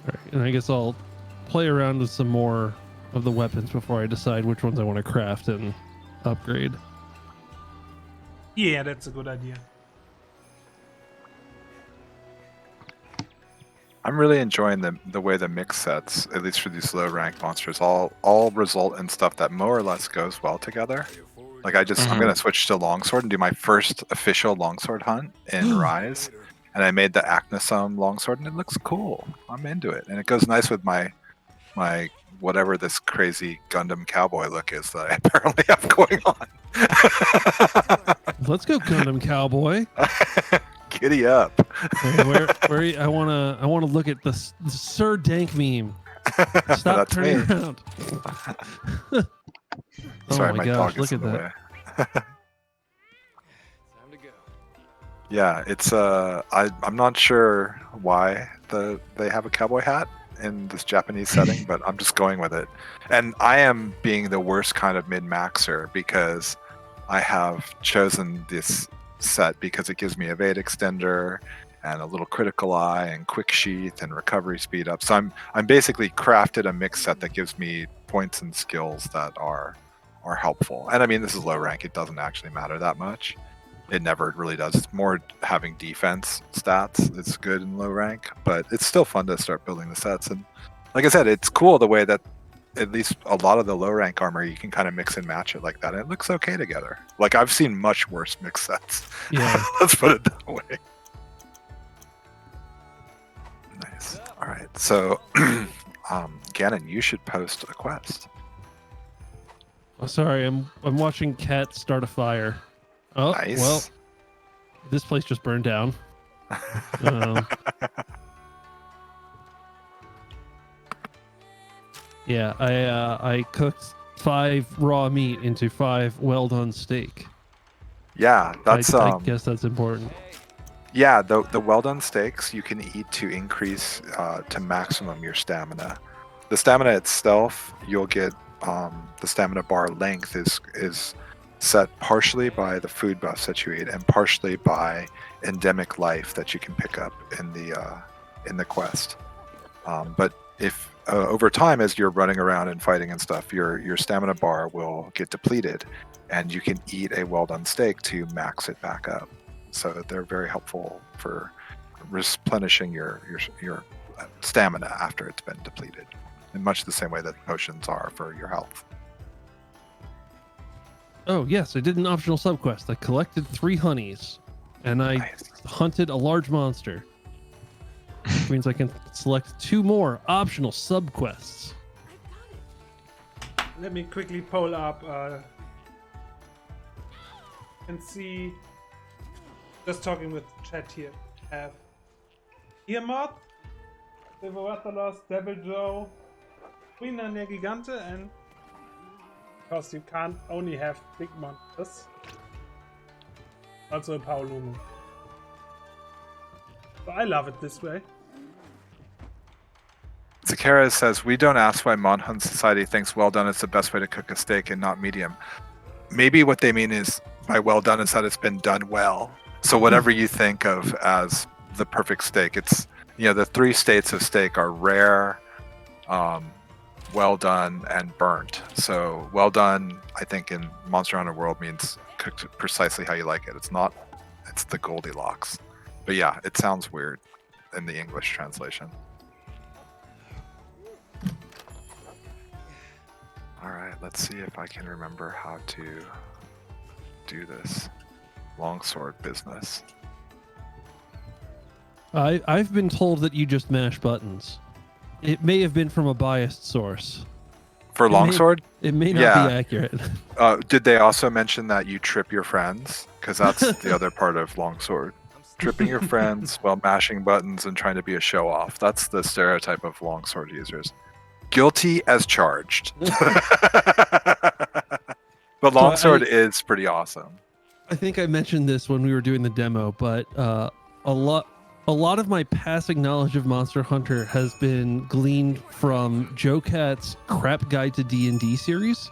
All right, and I guess I'll play around with some more of the weapons before I decide which ones I want to craft and upgrade. Yeah, that's a good idea. I'm really enjoying the way the mix sets, at least for these low rank monsters, all result in stuff that more or less goes well together. Like I'm gonna switch to longsword and do my first official longsword hunt in Rise. And I made the Acnosome longsword and it looks cool. I'm into it. And it goes nice with my whatever this crazy Gundam cowboy look is that I apparently have going on. Let's go, Gundam Cowboy. Giddy up. Where I wanna look at the Sir Dank meme. Stop That's turning me. around. Sorry, oh my gosh, dog look is at in the that. way. Time to go. Yeah, it's I'm not sure why they have a cowboy hat in this Japanese setting, but I'm just going with it. And I am being the worst kind of min-maxer because I have chosen this set because it gives me evade extender and a little critical eye and quick sheath and recovery speed up. So I'm basically crafted a mix set that gives me points and skills that are helpful. And I mean, this is low rank, it doesn't actually matter that much. It never really does. It's more having defense stats. It's good in low rank, but it's still fun to start building the sets. And like I said, it's cool the way that at least a lot of the low rank armor, you can kind of mix and match it like that. And it looks okay together. Like I've seen much worse mix sets. Yeah. Let's put it that way. Nice. All right. So, Gannon, you should post a quest. Oh, sorry, I'm watching Cat start a fire. Oh, Nice. well, this place just burned down. Yeah, I cooked 5 raw meat into 5 well done steak. Yeah, that's I guess that's important. yeah, the well done steaks you can eat to increase to maximum your stamina. The stamina itself, you'll get the stamina bar length is set partially by the food buffs that you eat and partially by endemic life that you can pick up in the quest. But if over time, as you're running around and fighting and stuff, your stamina bar will get depleted, and you can eat a well done steak to max it back up. So they're very helpful for replenishing your stamina after it's been depleted, in much the same way that potions are for your health. Oh yes, I did an optional subquest. I collected 3 honeys, and I Nice. hunted a large monster. which means I can select 2 more optional subquests. Let me quickly pull up. And see. Just talking with chat here. Have Tiamat, Silverwaterlost, Devil Joe, Queen der Gigante, and because you can't only have big monsters, also a Paolumu. So I love it this way. Zakara says, we don't ask why Monhun Society thinks well done is the best way to cook a steak and not medium. Maybe what they mean is by well done is that it's been done well. So whatever you think of as the perfect steak, it's, the 3 states of steak are rare, well done, and burnt. So well done, I think in Monster Hunter World means cooked precisely how you like it. It's the Goldilocks. But yeah, it sounds weird in the English translation. All right, let's see if I can remember how to do this longsword business. I've been told that you just mash buttons. It may have been from a biased source. For longsword? It may not be accurate. Did they also mention that you trip your friends? Because that's the other part of longsword. Tripping your friends while mashing buttons and trying to be a show-off. That's the stereotype of longsword users. Guilty as charged. But longsword is pretty awesome. I think I mentioned this when we were doing the demo, but a lot of my passing knowledge of Monster Hunter has been gleaned from Joe Cat's Crap Guide to D&D series,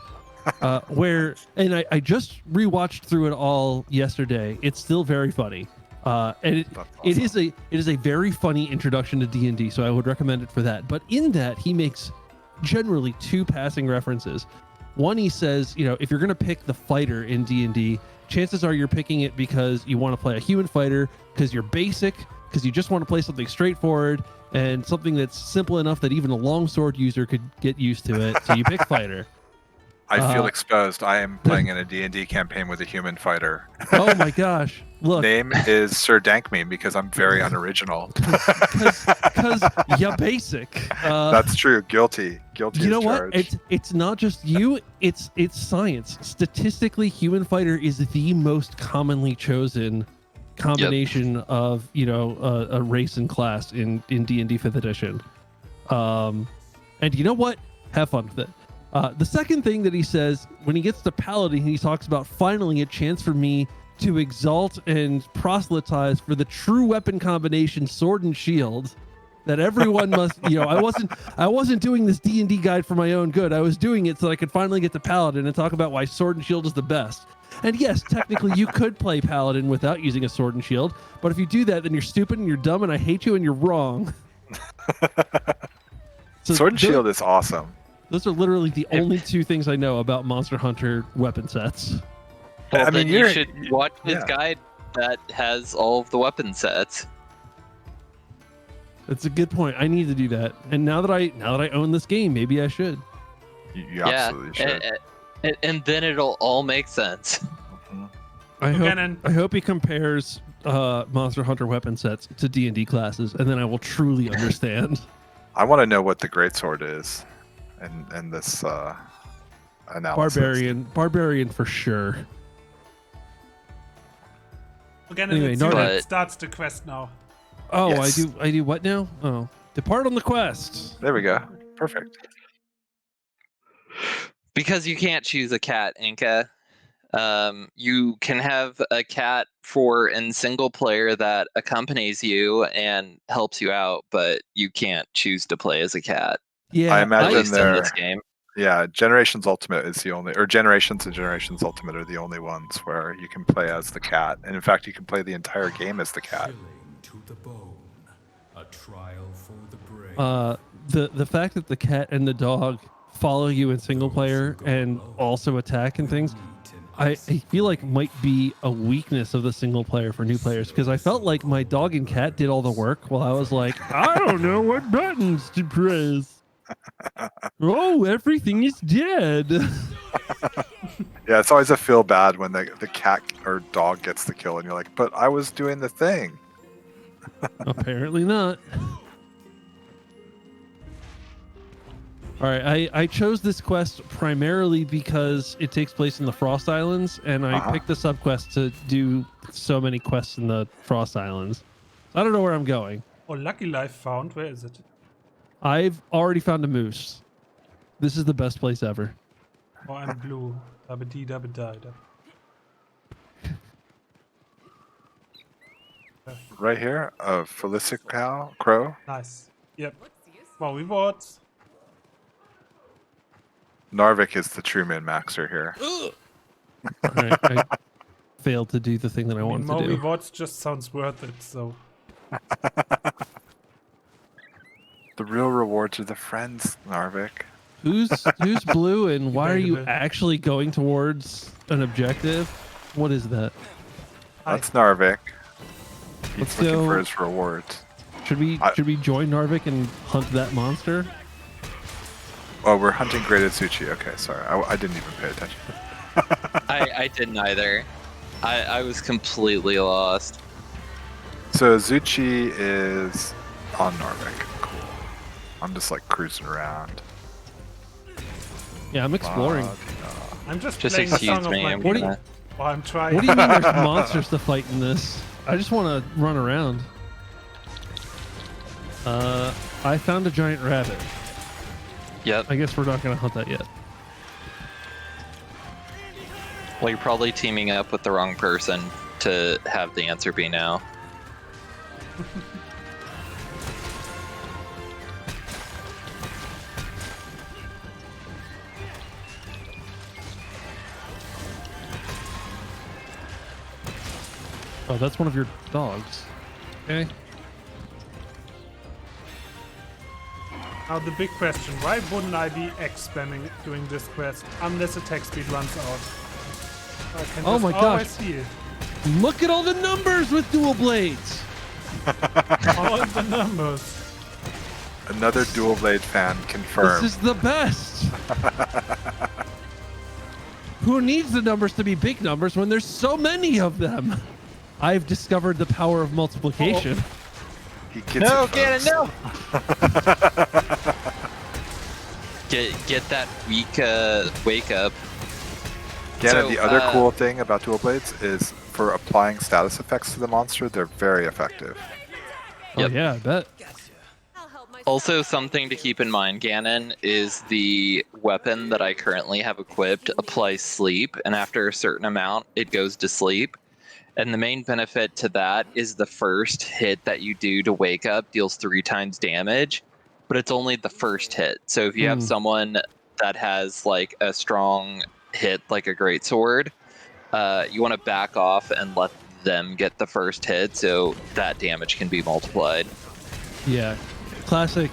where I just rewatched through it all yesterday. It's still very funny. And it is a very funny introduction to D&D, so I would recommend it for that. But in that, he makes generally 2 passing references. One, he says, if you're going to pick the fighter in D&D, chances are you're picking it because you want to play a human fighter, because you're basic, because you just want to play something straightforward and something that's simple enough that even a longsword user could get used to it. So you pick fighter. I feel exposed. I am playing in a D&D campaign with a human fighter. Oh my gosh. Look. Name is Sir Dankmeme because I'm very unoriginal. Because you're basic. That's true. Guilty. You know what? It's not just you. It's science. Statistically, human fighter is the most commonly chosen combination of a race and class in D&D 5th edition. And you know what? Have fun with it. The second thing that he says when he gets to Paladin, he talks about finally a chance for me to exalt and proselytize for the true weapon combination sword and shield that everyone must, I wasn't doing this D&D guide for my own good. I was doing it so that I could finally get to Paladin and talk about why sword and shield is the best. And yes, technically you could play Paladin without using a sword and shield, but if you do that, then you're stupid and you're dumb and I hate you and you're wrong. So sword and shield is awesome. Those are literally the only 2 things I know about Monster Hunter weapon sets. Well, then you should watch his guide that has all of the weapon sets. That's a good point. I need to do that. And now that I own this game, maybe I should. You absolutely should. And then it'll all make sense. Mm-hmm. I hope he compares Monster Hunter weapon sets to D&D classes, and then I will truly understand. I want to know what the greatsword is in this analysis. Barbarian for sure. Again, anyway, it starts the quest now. Oh, yes. I do what now? Oh, depart on the quest. There we go. Perfect. Because you can't choose a cat, Inca. You can have a cat in single player that accompanies you and helps you out, but you can't choose to play as a cat. Yeah, I imagine in this game. Yeah, Generations Ultimate is the only, or Generations and Generations Ultimate are the only ones where you can play as the cat, and in fact, you can play the entire game as the cat. To the bone, a trial for the brave. The fact that the cat and the dog follow you in single player and also attack and things, I feel like might be a weakness of the single player for new players, because I felt like my dog and cat did all the work while I was like, I don't know what buttons to press. Oh, everything is dead. Yeah, it's always a feel bad when the cat or dog gets the kill and you're like, but I was doing the thing. Apparently not. All right, I chose this quest primarily because it takes place in the Frost Islands, and I picked the subquest to do so many quests in the Frost Islands. I don't know where I'm going. Oh, Lucky Life found. Where is it? I've already found a moose. This is the best place ever. Oh, I'm blue. Dabba dee dabba die. Right here, a Felicic Crow. Nice. Yep. Well, we bought. Narvik is the true min-maxer here. All right, I failed to do the thing that I wanted to More do. rewards just sounds worth it, so. The real rewards are the friends, Narvik. Who's blue, and why are you Debatable. actually going towards an objective? What is that? That's Narvik. He's Let's looking go. for his rewards. Should we join Narvik and hunt that monster? Oh, we're hunting Great Azuchi. Okay, sorry. I didn't even pay attention. I didn't either. I was completely lost. So Azuchi is on Narvik. Cool. I'm just like cruising around. Yeah, I'm exploring. I'm just Just playing the excuse song me. of I'm my What do people you- gonna- while I'm trying. What do you mean there's monsters to fight in this? I just want to run around. I found a giant rabbit. Yep. I guess we're not going to hunt that yet. Well, you're probably teaming up with the wrong person to have the answer be no. Oh, that's one of your dogs. Okay. Now the big question, why wouldn't I be X spamming doing this quest unless attack speed runs out? I can Oh just my gosh. always heal. Look at all the numbers with dual blades. All the numbers. Another Dual Blade fan confirmed. This is the best. Who needs the numbers to be big numbers when there's so many of them? I've discovered the power of multiplication. He gets it, folks. no! Get that weak wake up. Gannon, So, the other cool thing about Dual Blades is for applying status effects to the monster, they're very effective. Oh Yep. yeah, I bet. I'll help myself. Also, something to keep in mind, Ganon, is the weapon that I currently have equipped applies sleep, and after a certain amount, it goes to sleep. And the main benefit to that is the first hit that you do to wake up deals 3 times damage, but it's only the first hit. So if you have someone that has like a strong hit, like a greatsword, you want to back off and let them get the first hit, so that damage can be multiplied. Yeah, classic.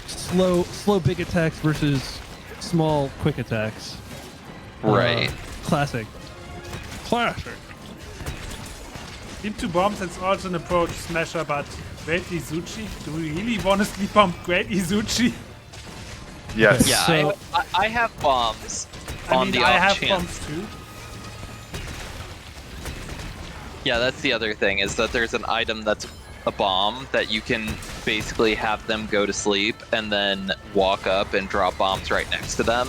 Slow big attacks versus small quick attacks. Right. Classic. Classic. Sleep 2 bombs is also an approach smasher, but Great Izuchi? Do we really want to sleep bomb Great Izuchi? Yes. Yeah, So- I have bombs I on mean, the I off have chance. bombs too. Yeah, that's the other thing, is that there's an item that's a bomb that you can basically have them go to sleep and then walk up and drop bombs right next to them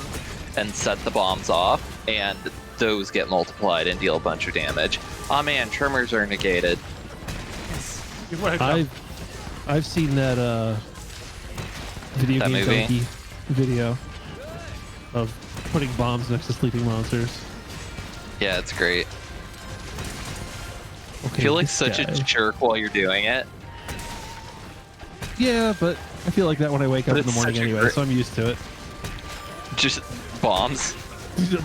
and set the bombs off, and those get multiplied and deal a bunch of damage. Oh man, tremors are negated. You're welcome. I've seen that video That game movie? donkey video of putting bombs next to sleeping monsters. Yeah, it's great. Okay, I feel like this such guy. a jerk while you're doing it. Yeah, but I feel like that when I wake up But in the it's morning such a anyway, great- so I'm used to it. Just bombs.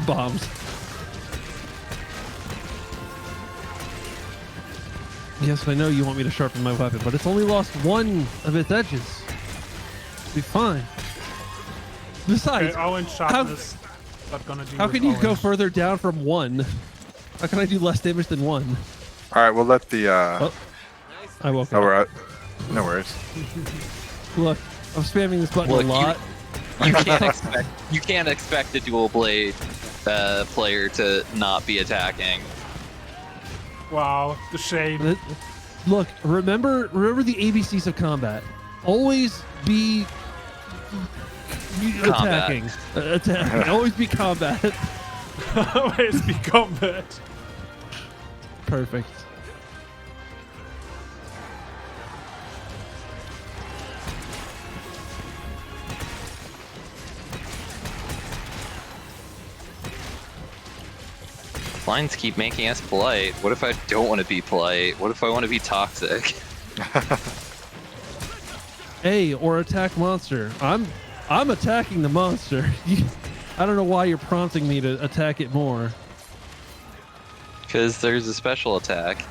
Bombs. Yes, I know you want me to sharpen my weapon, but it's only lost one of its edges. Be fine. Besides, Okay, orange sharpness. Not gonna do how with can you go orange. further down from 1? How can I do less damage than 1? All right, we'll let the. Oh, I woke Oh, up. we're out. No worries. Look, I'm spamming this button Look, a lot. You can't expect a dual blade player to not be attacking. Wow, the shame. Look, remember the ABCs of combat. Always be Attacking. Attacking. Always be combat. Always be combat. Perfect. Lines keep making us polite. What if I don't want to be polite? What if I want to be toxic? Hey, or attack monster. I'm attacking the monster. I don't know why you're prompting me to attack it more. Because there's a special attack.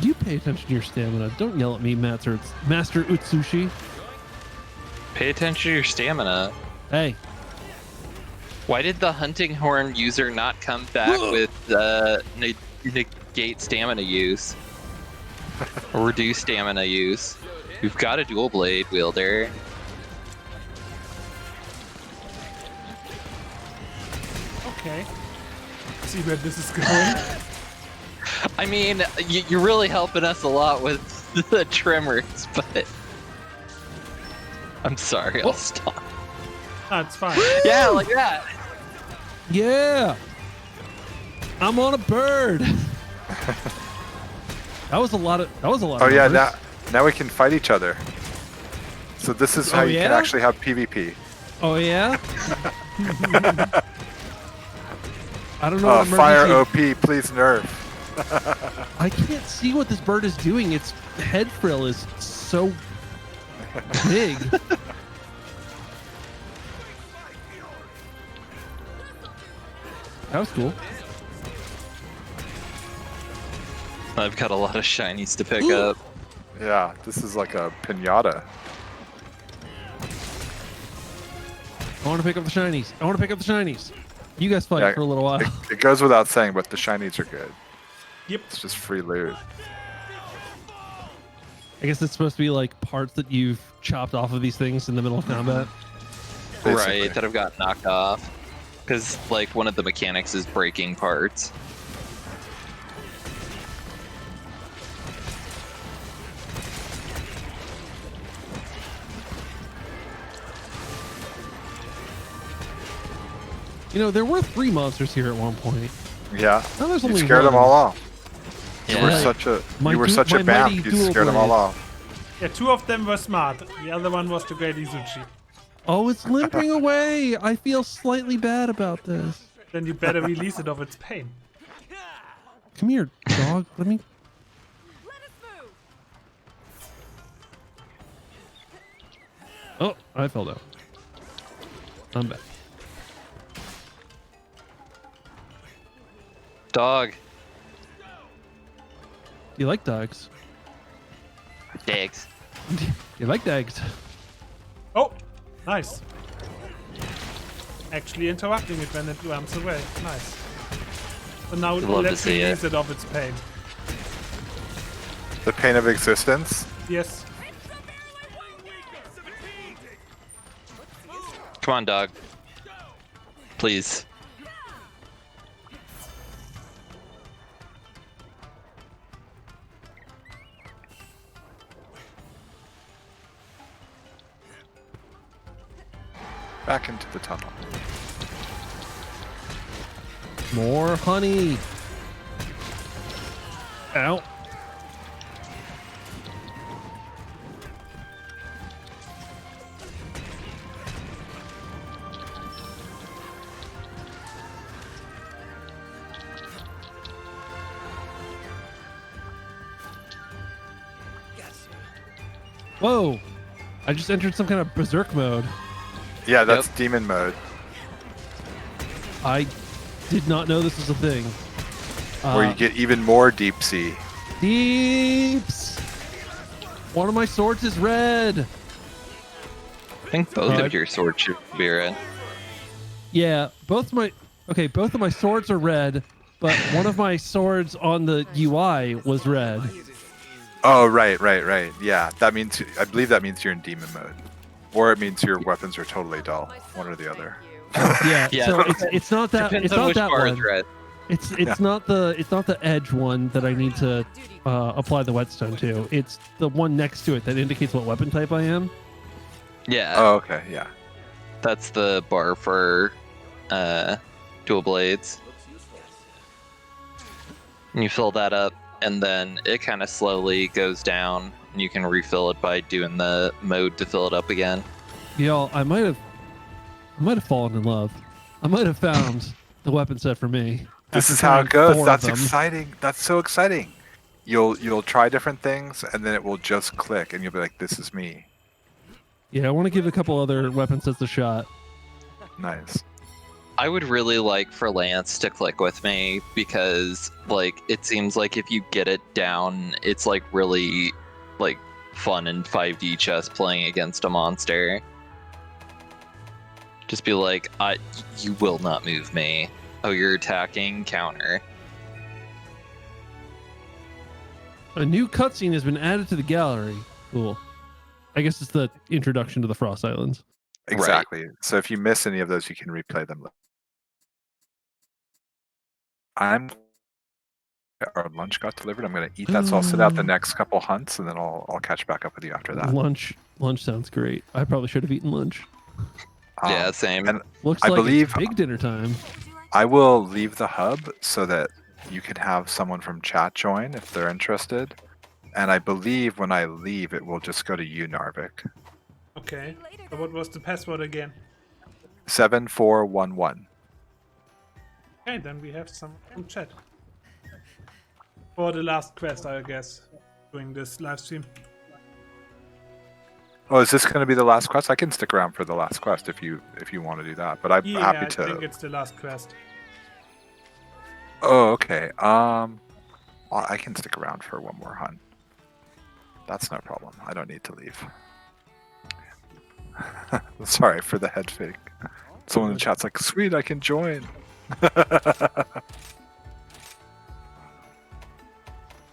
You pay attention to your stamina. Don't yell at me, Master Utsushi. Pay attention to your stamina. Hey. Why did the hunting horn user not come back with negate stamina use? Or reduce stamina use? We've got a dual blade wielder. Okay. See where this is going. I mean, you're really helping us a lot with the trimmers, but I'm sorry, I'll stop. That's fine. Yeah, like that. Yeah. I'm on a bird. That was a lot of Oh yeah, numbers. now we can fight each other. So this is how you can yeah? actually have PvP. Oh yeah. I don't know what Fire emergency- OP, please nerf. I can't see what this bird is doing. Its head frill is so big. That was cool. I've got a lot of shinies to pick up. Yeah, this is like a pinata. I want to pick up the shinies. You guys fight Yeah, for a little while. It goes without saying, but the shinies are good. Yep. It's just free loot. I guess it's supposed to be like parts that you've chopped off of these things in the middle of combat. Basically. Right, that have got knocked off. Because, like, one of the mechanics is breaking parts. You know, there were 3 monsters here at one point. Yeah, Now there's you only scared them one. all off. You Yeah. were Right. such a My you were du- such my a bamf. mighty You dual scared them all blade. off. Yeah, 2 of them were smart. The other one was the great Izuchi. Oh, it's limping away. I feel slightly bad about this. Then you better release it of its pain. Come here, dog. Let me. Oh, I fell down. I'm back. Dog. You like dogs? Dags. You like dogs? Oh, nice. Actually interrupting it when it runs away. Nice. So now Love to let's see release it of its pain. The pain of existence. Yes. Come on, dog. Please. Back into the tunnel. More honey. Ow. Whoa. I just entered some kind of berserk mode. Yeah, that's demon mode. I did not know this was a thing. Where you get even more deep sea. Deeps. One of my swords is red. I think both of your swords should be red. Yeah, both of my swords are red, but one of my swords on the UI was red. Oh, right. Yeah, that means I believe that means you're in demon mode, or it means your weapons are totally dull. One or the other. Yeah, Yeah. so it's not that Depends it's on not which that bar one. is red. It's not the edge one that I need to apply the whetstone to. It's the one next to it that indicates what weapon type I am. Yeah, Oh, okay, yeah. that's the bar for dual blades. And you fill that up, and then it kind of slowly goes down, and you can refill it by doing the mode to fill it up again. Y'all, I might have fallen in love. I might have found the weapon set for me. This after is how it trying goes. 4 of That's them. exciting. That's so exciting. You'll try different things, and then it will just click, and you'll be like, "This is me." Yeah, I want to give a couple other weapon sets a shot. Nice. I would really like for Lance to click with me because, like, it seems like if you get it down, it's like really, like, fun in 5D chess playing against a monster. Just be like, you will not move me. Oh, you're attacking, counter. A new cutscene has been added to the gallery. Cool. I guess it's the introduction to the Frost Islands. Exactly. So if you miss any of those, you can replay them. Our lunch got delivered. I'm going to eat that, so I'll sit out the next couple hunts, and then I'll catch back up with you after that. Lunch sounds great. I probably should have eaten lunch. Yeah, same. And Looks I like believe it's big dinner time. I will leave the hub so that you can have someone from chat join if they're interested. And I believe when I leave, it will just go to you, Narvik. Okay. So what was the password again? 7411. Okay, then we have some from chat. For the last quest, I guess, doing this live stream. Oh, is this going to be the last quest? I can stick around for the last quest if you want to do that. But I'm Yeah, happy I to. think it's the last quest. Oh, okay. I can stick around for one more hunt. That's no problem. I don't need to leave. Sorry for the head fake. Someone in the chat's like, "Sweet, I can join."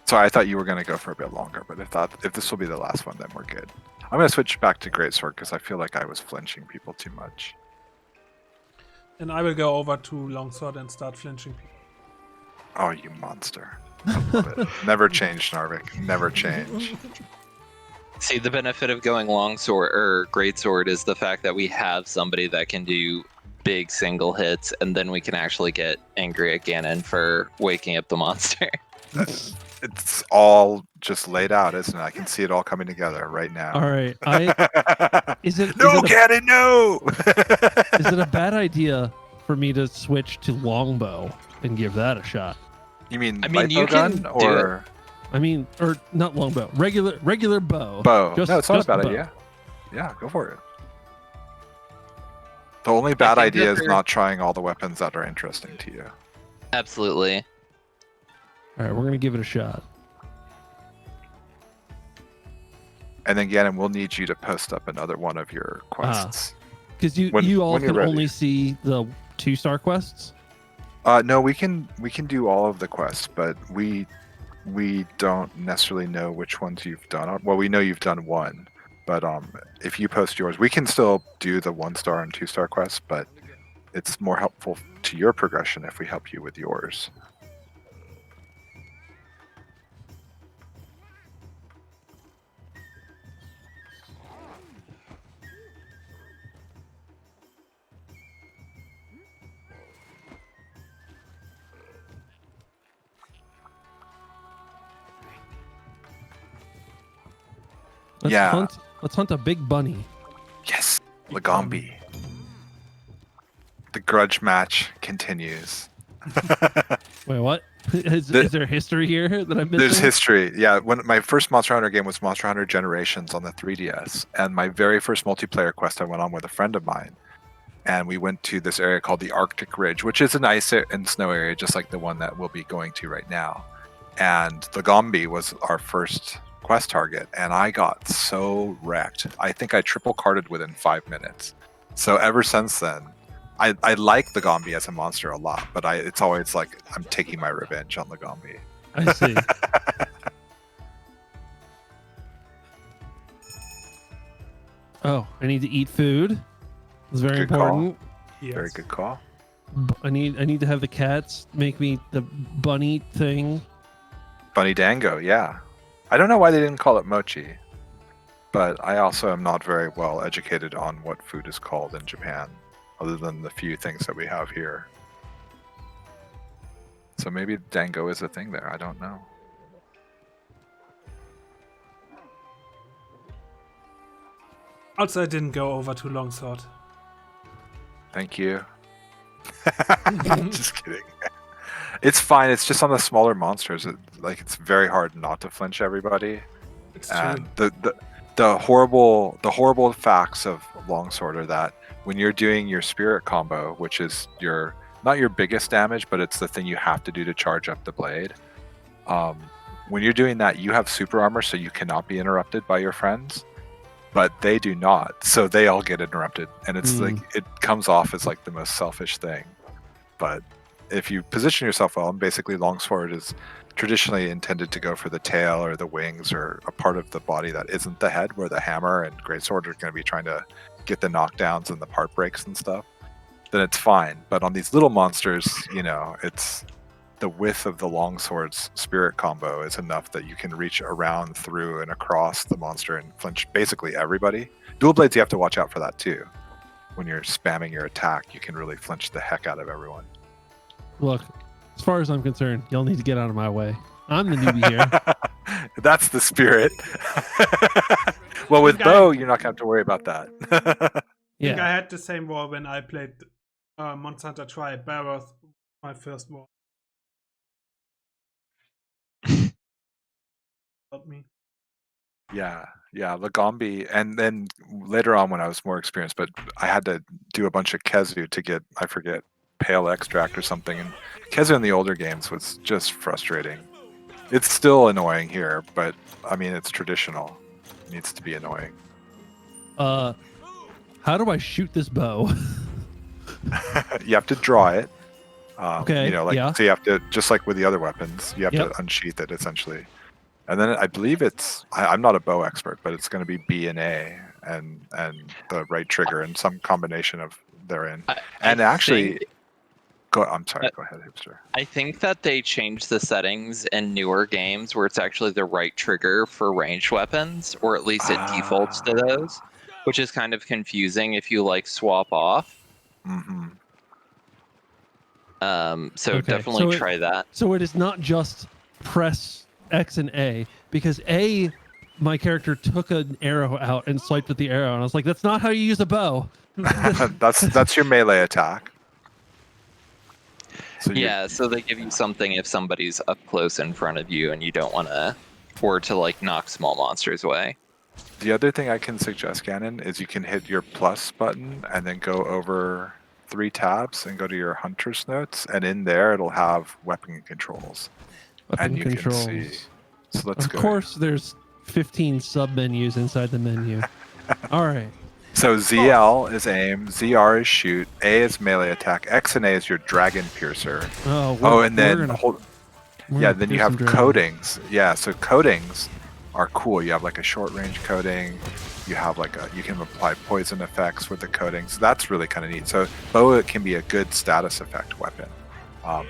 Sorry, I thought you were going to go for a bit longer, but if this will be the last one, then we're good. I'm going to switch back to Greatsword because I feel like I was flinching people too much. And I will go over to Longsword and start flinching people. Oh, you monster. I love it. Never change, Narvik. Never change. See, the benefit of going longsword or greatsword is the fact that we have somebody that can do big single hits, and then we can actually get angry at Ganon for waking up the monster. It's all just laid out, isn't it? I can see it all coming together right now. All right. Is it Ganon, no! is it a bad idea for me to switch to longbow and give that a shot? You mean, I mean, you gun can do or I mean, or not longbow, regular bow. bow? Just- No, it's not a just bad bow. idea. Yeah, go for it. The only bad think idea that is they're- not trying all the weapons that are interesting to you. Absolutely. All right, we're gonna give it a shot. And then Ganon, we'll need you to post up another one of your quests. Because you When- all when you're can ready. only see the 2-star quests. No, we can do all of the quests, but we don't necessarily know which ones you've done. Well, we know you've done one, but if you post yours, we can still do the 1-star and 2-star quests, but it's more helpful to your progression if we help you with yours. Yeah. Let's hunt a big bunny. Yes, Lagombi. The grudge match continues. Wait, what? Is there history here that I'm missing? There's history. Yeah, when my first Monster Hunter game was Monster Hunter Generations on the 3DS, and my very first multiplayer quest I went on with a friend of mine, and we went to this area called the Arctic Ridge, which is an ice and snow area, just like the one that we'll be going to right now. And Lagombi was our first quest target, and I got so wrecked. I think I triple carded within 5 minutes. So ever since then, I like Lagombi as a monster a lot, but it's always like I'm taking my revenge on Lagombi. I see. Oh, I need to eat food. It's very Good call. important. Yes. Very good call. I need to have the cats make me the bunny thing. Bunny Dango, yeah. I don't know why they didn't call it mochi, but I also am not very well educated on what food is called in Japan, other than the few things that we have here. So maybe dango is a thing there. I don't know. Also, I didn't go over to Longsword. Thank you. Just kidding. It's fine. It's just on the smaller monsters. It's very hard not to flinch everybody. It's true. And the horrible facts of longsword are that when you're doing your spirit combo, which is not your biggest damage, but it's the thing you have to do to charge up the blade. When you're doing that, you have super armor, so you cannot be interrupted by your friends, but they do not, so they all get interrupted, and it's like it comes off as like the most selfish thing. But if you position yourself well, and basically longsword is traditionally intended to go for the tail or the wings or a part of the body that isn't the head, where the hammer and greatsword are going to be trying to get the knockdowns and the part breaks and stuff, then it's fine. But on these little monsters, it's the width of the longsword's spirit combo is enough that you can reach around, through, and across the monster and flinch basically everybody. Dual blades, you have to watch out for that too. When you're spamming your attack, you can really flinch the heck out of everyone. Look, as far as I'm concerned, y'all need to get out of my way. I'm the newbie here. That's the spirit. Well, with bow, you're not going to have to worry about that. I think I Yeah. had the same war when I played Monster Hunter Tri Barroth, my first war. Help me. Yeah, Lagombi, and then later on when I was more experienced, but I had to do a bunch of Kezu to get, I forget, Pale Extract or something, and Kezu in the older games was just frustrating. It's still annoying here, but I mean, it's traditional. It needs to be annoying. How do I shoot this bow? You have to draw it. Okay, yeah. So you have to, just like with the other weapons, you have Yep. to unsheath it essentially. And then I believe I'm not a bow expert, but it's going to be B and A and the right trigger and some combination of therein. I'm sorry, go ahead, hipster. I think that they changed the settings in newer games where it's actually the right trigger for ranged weapons, or at least it defaults to those, which is kind of confusing if you swap off. Mm-hmm. So Okay, definitely try that. So it is not just press X and A, because A, my character took an arrow out and swiped with the arrow, and I was like, that's not how you use a bow. That's your melee attack. So So they give you something if somebody's up close in front of you and you don't want to, or to knock small monsters away. The other thing I can suggest, Ganon, is you can hit your plus button and then go over 3 tabs and go to your hunter's notes, and in there it'll have weapon controls. Weapon controls. Can see. So let's go. Of course, there's 15 sub menus inside the menu. All right. So ZL is aim, ZR is shoot, A is melee attack, X and A is your dragon piercer. And then then you have coatings. Yeah, so coatings are cool. You have a short range coating. You have you can apply poison effects with the coating. So that's really kind of neat. So bow can be a good status effect weapon.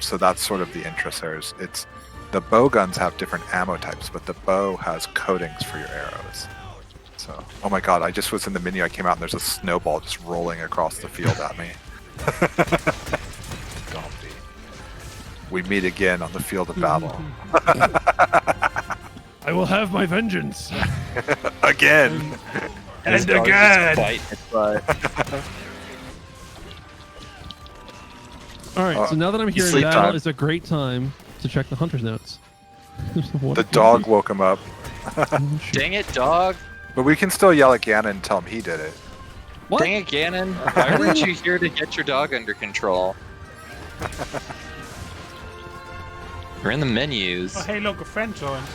So that's sort of the interest there. It's the bow guns have different ammo types, but the bow has coatings for your arrows. So, oh my god, I just was in the menu, I came out and there's a snowball just rolling across the field at me. Dumpy. We meet again on the field of battle. I will have my vengeance. Again! And again! All right, so now that I'm here in sleep battle, time. is a great time to check the hunter's notes. The dog woke him up. Dang it, dog! But we can still yell at Ganon and tell him he did it. What? Dang it, Ganon! Why weren't you here to get your dog under control? You're in the menus. Oh, hey, look, a friend joined.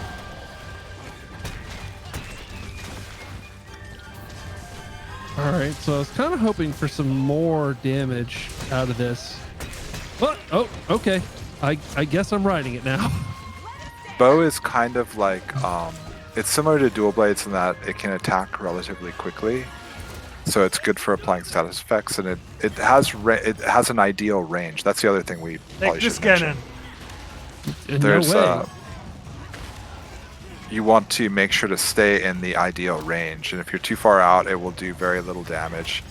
All right, so I was kind of hoping for some more damage out of this. What? Oh, okay. I guess I'm riding it now. Bow is kind of it's similar to dual blades in that it can attack relatively quickly. so it's good for applying status effects, and it has an ideal range. That's the other thing we probably Take this should mention. cannon. There's No way. You want to make sure to stay in the ideal range, and if you're too far out, it will do very little damage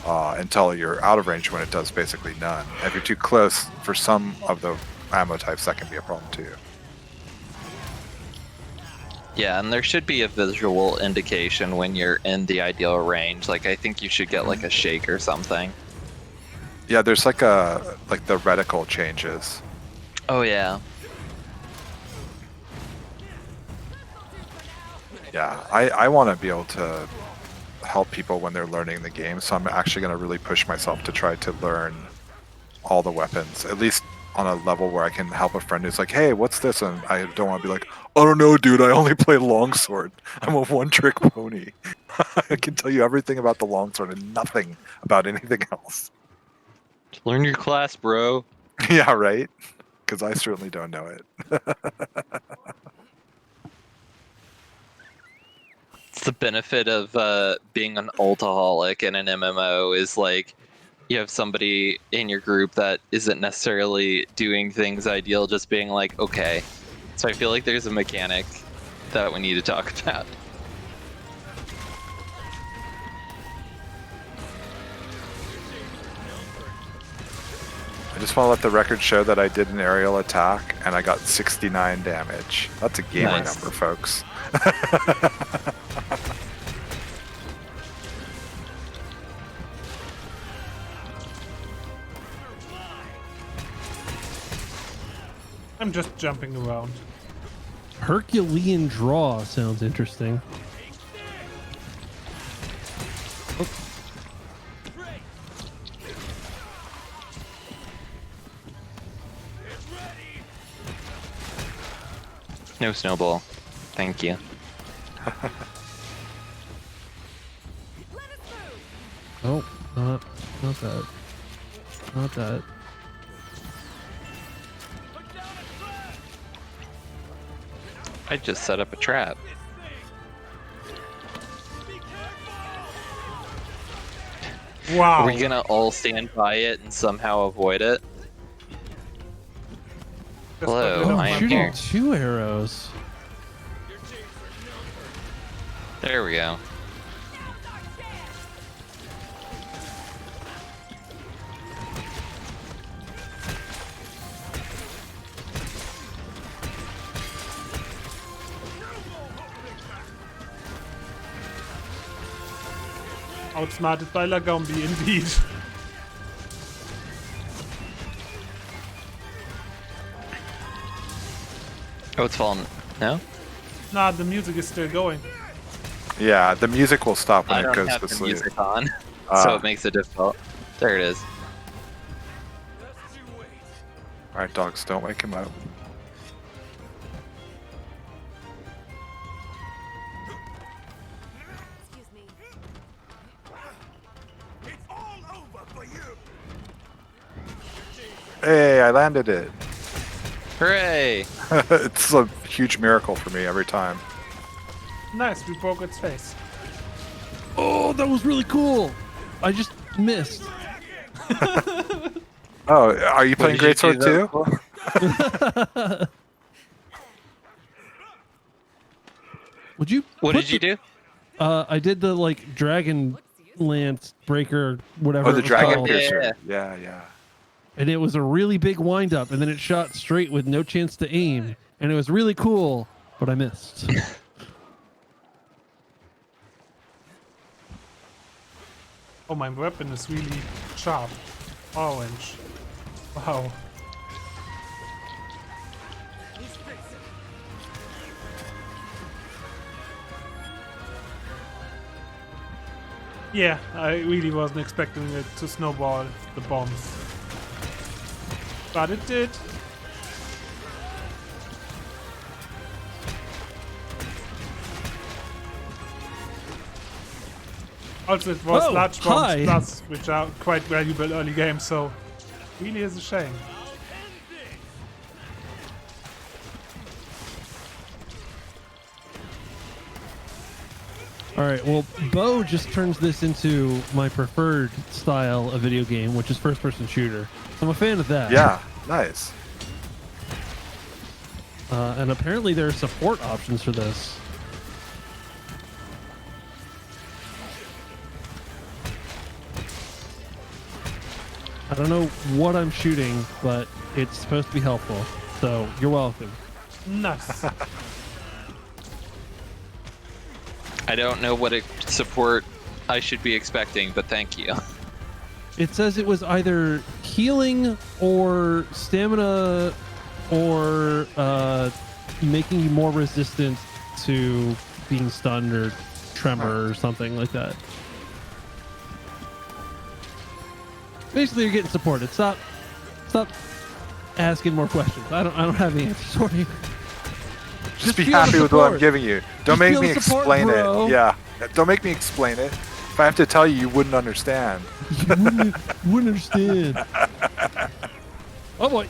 until you're out of range, when it does basically none. If you're too close, for some of the ammo types, that can be a problem too. Yeah, and there should be a visual indication when you're in the ideal range. Like I think you should get like a shake or something. Yeah, there's like the reticle changes. Oh yeah. Yeah, I want to be able to help people when they're learning the game, so I'm actually going to really push myself to try to learn all the weapons, at least on a level where I can help a friend who's like, hey, what's this? And I don't want to be like, I don't know, dude, I only play longsword. I'm a one-trick pony. I can tell you everything about the longsword and nothing about anything else. Learn your class, bro. Yeah, right? Because I certainly don't know it. It's the benefit of being an ultaholic in an MMO is like you have somebody in your group that isn't necessarily doing things ideal, just being like, okay. So I feel like there's a mechanic that we need to talk about. I just want to let the record show that I did an aerial attack and I got 69 damage. That's a gamer Nice. number, folks. I'm just jumping around. Herculean draw sounds interesting. No snowball. Thank you. Oh, not that. Not that. I just set up a trap. Wow. Are we gonna all stand by it and somehow avoid it? Just Hello, got rid of Oh, I my am shooting here. 2 arrows. There we go. Outsmarted by Lagombi, indeed. Oh, it's fallen. No? Nah, the music is still going. Yeah, the music will stop when I it don't goes have to the sleep. music on, so Ah. it makes it difficult. There it is. Alright, dogs, don't wake him up. Excuse me. Hey, I landed it. Hooray! It's a huge miracle for me every time. Nice, we broke its face. Oh, that was really cool. I just missed. Oh, are you playing did you do Greatsword too? Would you? What put did you the- do? I did the like dragon lance breaker, whatever. Oh, the it was Dragon called. Piercer. Yeah, yeah. And it was a really big wind up, and then it shot straight with no chance to aim, and it was really cool, but I missed. Oh, my weapon is really sharp. Orange. Wow. Yeah, I really wasn't expecting it to snowball the bombs. But it did. Also, it was Oh, large bombs hi. plus, which are quite valuable early game, so really is a shame. All right. Well, Bo just turns this into my preferred style of video game, which is first-person shooter. I'm a fan of that. Yeah, nice. And apparently there are support options for this. I don't know what I'm shooting, but it's supposed to be helpful. So you're welcome. Nice. I don't know what support I should be expecting, but thank you. It says it was either healing or stamina or making you more resistant to being stunned or tremor or something like that. Basically, you're getting supported. Stop asking more questions. I don't have the answers for you. Just be feel the happy with what I'm support. giving you. Just Don't make feel me the support, explain bro. it. Yeah. Don't make me explain it. If I have to tell you, you wouldn't understand. You wouldn't understand. Oh boy.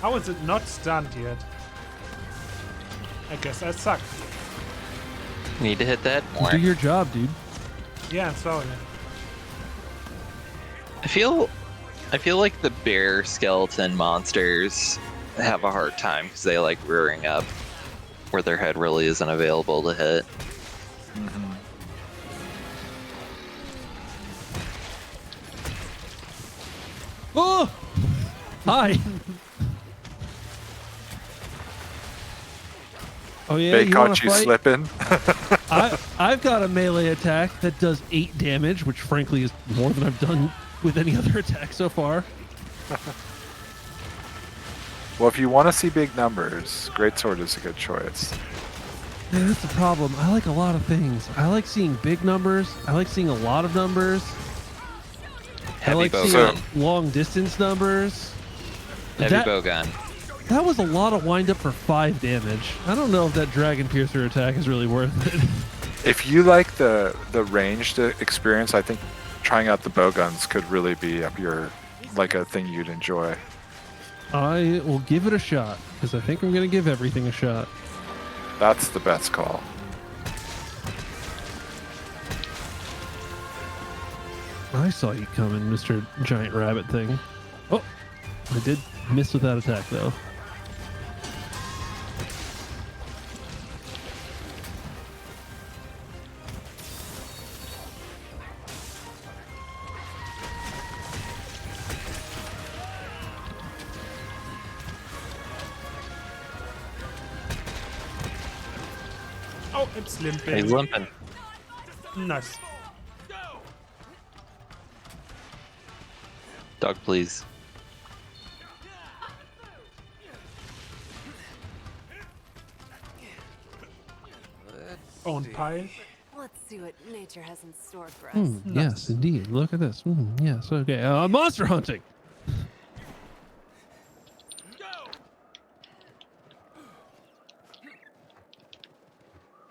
How is it not stunned yet? I guess I suck. Need to hit that more. Do your job, dude. Yeah, I'm sorry. I feel like the bear skeleton monsters have a hard time because they like rearing up where their head really isn't available to hit. Oh! Hi. Oh yeah, They you wanna caught you fight? slipping. I've got a melee attack that does 8 damage, which frankly is more than I've done with any other attack so far. Well, if you want to see big numbers, Greatsword is a good choice. Yeah, that's the problem. I like a lot of things. I like seeing big numbers. I like seeing a lot of numbers. I Heavy like bow seeing gun. long distance numbers. Heavy That- bow gun. That was a lot of wind up for 5 damage. I don't know if that Dragon Piercer attack is really worth it. If you like the ranged experience, I think trying out the bowguns could really be up your like a thing you'd enjoy. I will give it a shot because I think I'm going to give everything a shot. That's the best call. I saw you coming, Mr. Giant Rabbit thing. Oh, I did miss with that attack though. Oh, it's limping. He's limping. Nice. Dog, please. Own pie. Let's see what nature has in store for us. Yes, indeed. Look at this. Yes, okay. Monster hunting.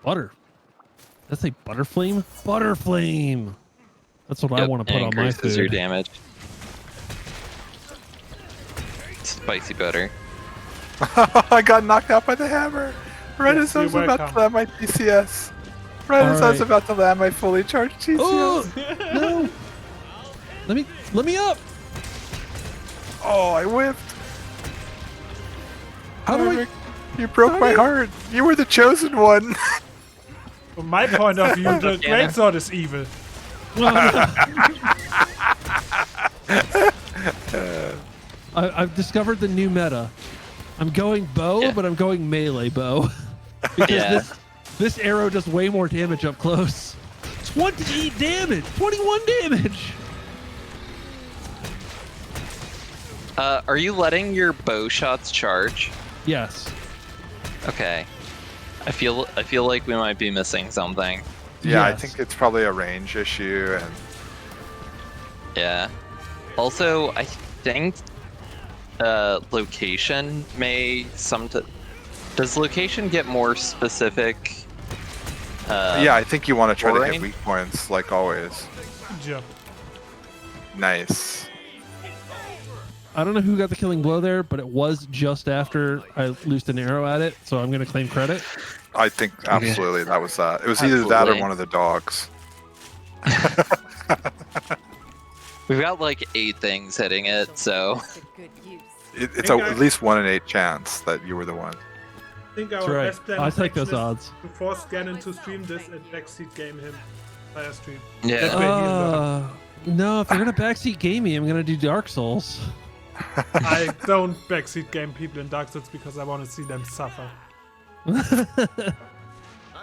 Butter. That's a butterflame? Butterflame. That's what I Yep, want to it put on my increases your food. damage. Spicy butter. I got knocked out by the hammer. Right Yes, as I was you're about to welcome. land my PCS. Right as I was Alright. about to land my fully charged TCS. Oh no! Let me up. Oh, I whipped. How do I? Narvik, you broke my heart. You were the chosen one. From my point of view, the Yeah. greatsword is evil. I've discovered the new meta. I'm going bow, Yeah. but I'm going melee bow because Yeah. this arrow does way more damage up close. 28 damage, 21 damage. Are you letting your bow shots charge? Yes. Okay. I feel like we might be missing something. Yeah, I Yes. think it's probably a range issue, and Yeah. Also, I think location may does location get more specific? yeah, I think you want to try to boring? hit weak points like always. Good job. Nice. I don't know who got the killing blow there, but it was just after I loosed an arrow at it, so I'm going to claim credit. I think absolutely that was that. It was either that or Absolutely. one of the dogs. We've got like 8 things hitting it, so It's a good use. It's Hey, at guys. least 1 in 8 chance that you were the one. I think That's our right. best plan I is take those actually odds. to force Ganon to stream this and backseat game him via stream. yeah. That's where he learned. No, if you're going to backseat game me, I'm going to do Dark Souls. I don't backseat game people in Dark Souls because I want to see them suffer.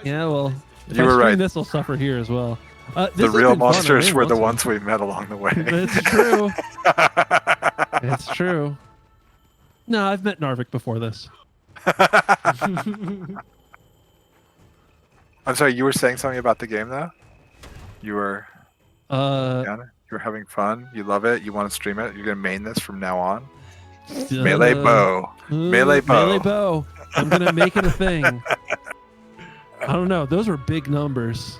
Yeah, well, if You I were stream right. this, will suffer here as well. This The has real been fun. I monsters really were the want ones we met along the way. to. It's true. It's true. No, I've met Narvik before this. I'm sorry, you were saying something about the game though? You were Uh, you're having fun, you love it, you want to stream it, you're gonna main this from now on. Melee bow. Melee bow. Melee bow. I'm gonna make it a thing. I don't know. Those were big numbers.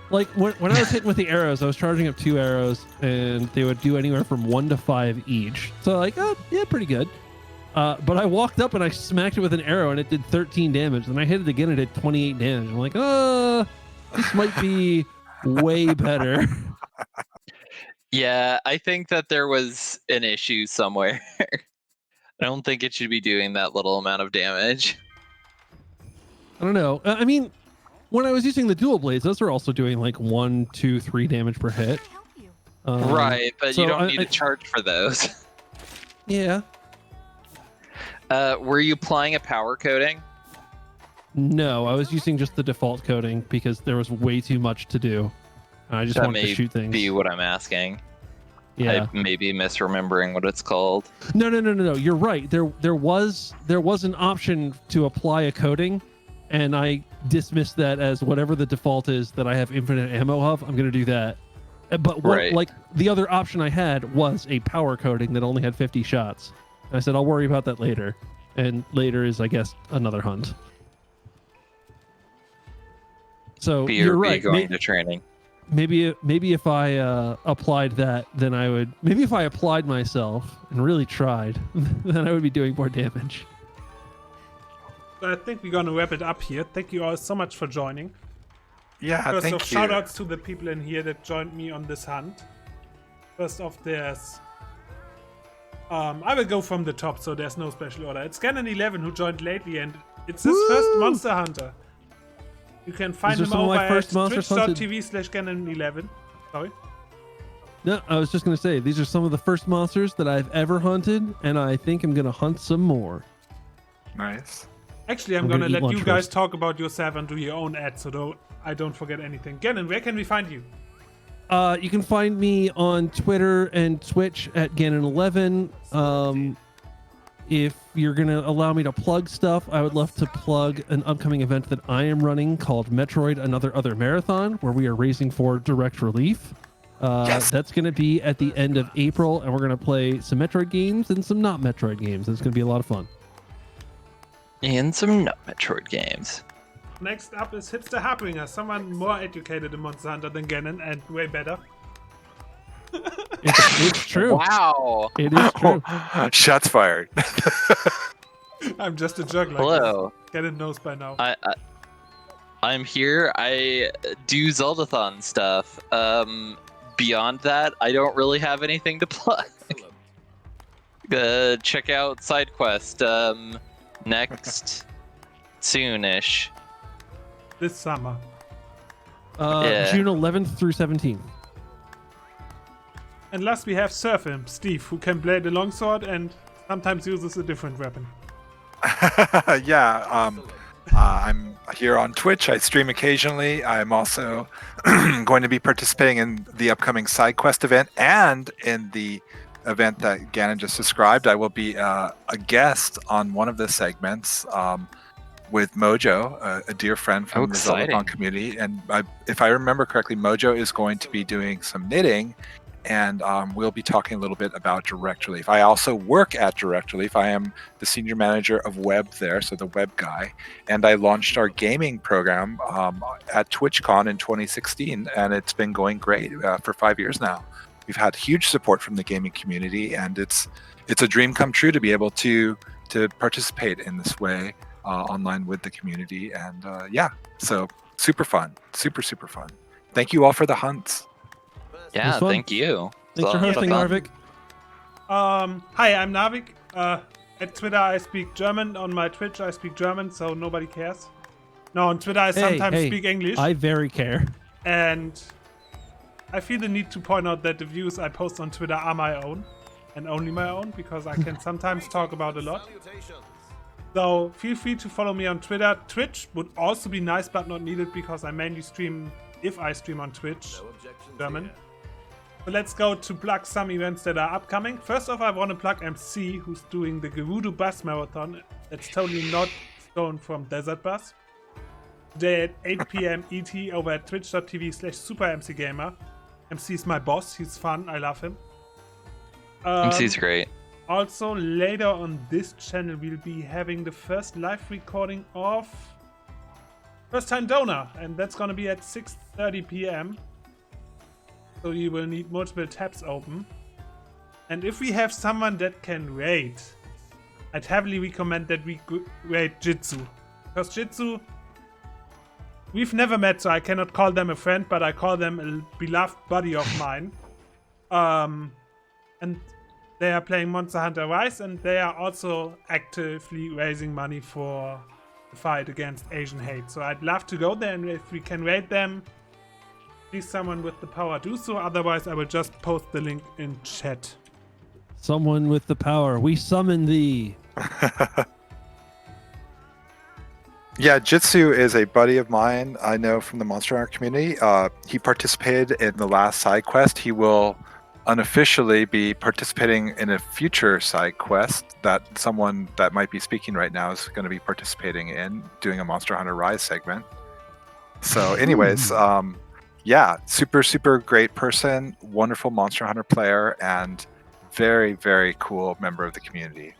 Like when I was hitting with the arrows, I was charging up 2 arrows, and they would do anywhere from 1 to 5 each. So like, oh yeah, pretty good. But I walked up and I smacked it with an arrow, and it did 13 damage. Then I hit it again, and it did 28 damage. I'm like, this might be way better. Yeah, I think that there was an issue somewhere. I don't think it should be doing that little amount of damage. I don't know. I mean, when I was using the dual blades, those were also doing like 1, 2, 3 damage per hit. Help you. Right, but so you don't I- need to charge for those. Yeah. Were you applying a power coating? No, I was using just the default coding because there was way too much to do. And I just That wanted to may shoot things. be what I'm asking. Yeah. I may be misremembering what it's called. No. You're right. There was an option to apply a coding, and I dismissed that as whatever the default is that I have infinite ammo of. I'm going to do that. But what, Right. like the other option I had was a power coding that only had 50 shots. And I said I'll worry about that later. And later is, I guess, another hunt. So you're right. Going to training. Maybe if I applied that, then I would. Maybe if I applied myself and really tried, then I would be doing more damage. So I think we're gonna wrap it up here. Thank you all so much for joining. Yeah, First thank off, you. shout outs to the people in here that joined me on this hunt. First off, there's I will go from the top, so there's no special order. It's Ganon11 who joined lately, and it's his first Monster Hunter. You can find These are him some of over my at first monsters hunted. twitch.tv/Ganon11. Sorry. No, I was just gonna say these are some of the first monsters that I've ever hunted, and I think I'm gonna hunt some more. Nice. Actually, I'm I'm gonna gonna eat let lunch you guys first. talk about yourself and do your own ad, so I don't forget anything. Ganon, where can we find you? You can find me on Twitter and Twitch at Ganon11. If you're going to allow me to plug stuff, I would love to plug an upcoming event that I am running called Metroid Another Other Marathon, where we are raising for direct relief. Yes. That's going to be at the end of April, and we're going to play some Metroid games and some not Metroid games. It's going to be a lot of fun. And some not Metroid games. Next up is Hipster Harbinger, someone more educated in Monster Hunter than Ganon and way better. It's true. Wow. It is true. Shots fired. I'm just a jerk like Hello. this. Ganon knows by now. I'm here. I do Zeldathon stuff. Beyond that, I don't really have anything to plug. Check out SideQuest. Next soonish. This summer. Yeah. June 11th through 17th. And last we have Surf Imp, Steve, who can play the longsword and sometimes uses a different weapon. Yeah, I'm here on Twitch. I stream occasionally. I'm also going to be participating in the upcoming SideQuest event and in the event that Ganon just described. I will be a guest on one of the segments with Mojo, a dear friend from the exciting. Zeldathon community. And if I remember correctly, Mojo is going to be doing some knitting, and we'll be talking a little bit about Direct Relief. I also work at Direct Relief. I am the senior manager of web there, so the web guy. And I launched our gaming program at TwitchCon in 2016, and it's been going great for 5 years now. we've had huge support from the gaming community, and it's a dream come true to be able to participate in this way online with the community. And yeah, so super fun, super fun. Thank you all for the hunts. Yeah, fun. thank you. Thanks for hosting, fun. Narvik. Hi, I'm Narvik. At Twitter, I speak German. On my Twitch, I speak German, so nobody cares. No, on Twitter, I sometimes speak English. I very care. And I feel the need to point out that the views I post on Twitter are my own, and only my own, because I can sometimes talk about a lot. So feel free to follow me on Twitter. Twitch would also be nice, but not needed, because I mainly stream, if I stream on Twitch, German. So let's go to plug some events that are upcoming. First off, I want to plug MC, who's doing the Gerudo Bus Marathon. That's totally not stolen from Desert Bus. Today at 8 p.m. ET over at twitch.tv/SuperMCGamer. MC is my boss. He's fun. I love him. MC's great. Also, later on this channel, we'll be having the first live recording of First Time Donor, and that's going to be at 6:30 p.m. So you will need multiple tabs open. And if we have someone that can raid, I'd heavily recommend that we raid Jitsu. Because Jitsu, we've never met, so I cannot call them a friend, but I call them a beloved buddy of mine. And they are playing Monster Hunter Rise, and they are also actively raising money for the fight against Asian hate. So I'd love to go there, and if we can raid them, please someone with the power do so. Otherwise, I will just post the link in chat. Someone with the power, we summon thee. Yeah, Jitsu is a buddy of mine I know from the Monster Hunter community. He participated in the last side quest. He will unofficially be participating in a future side quest that someone that might be speaking right now is going to be participating in, doing a Monster Hunter Rise segment. So anyways, yeah, super great person, wonderful Monster Hunter player, and very cool member of the community.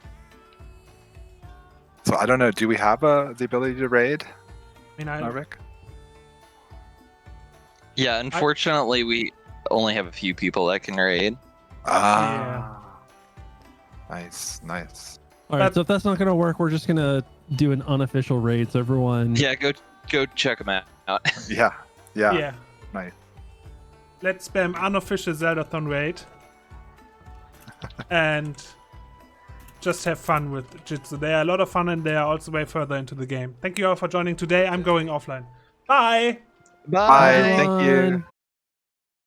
So I don't know, do we have the ability to raid, Narvik? Yeah, unfortunately, we only have a few people that can raid. Nice. All right, so if that's not going to work, we're just going to do an unofficial raid, so everyone... Yeah, go check them out. Yeah. Nice. Let's spam unofficial Zeldathon raid. And just have fun with Jitsu. They are a lot of fun, and they are also way further into the game. Thank you all for joining today. I'm going offline. Bye! Bye. Thank you.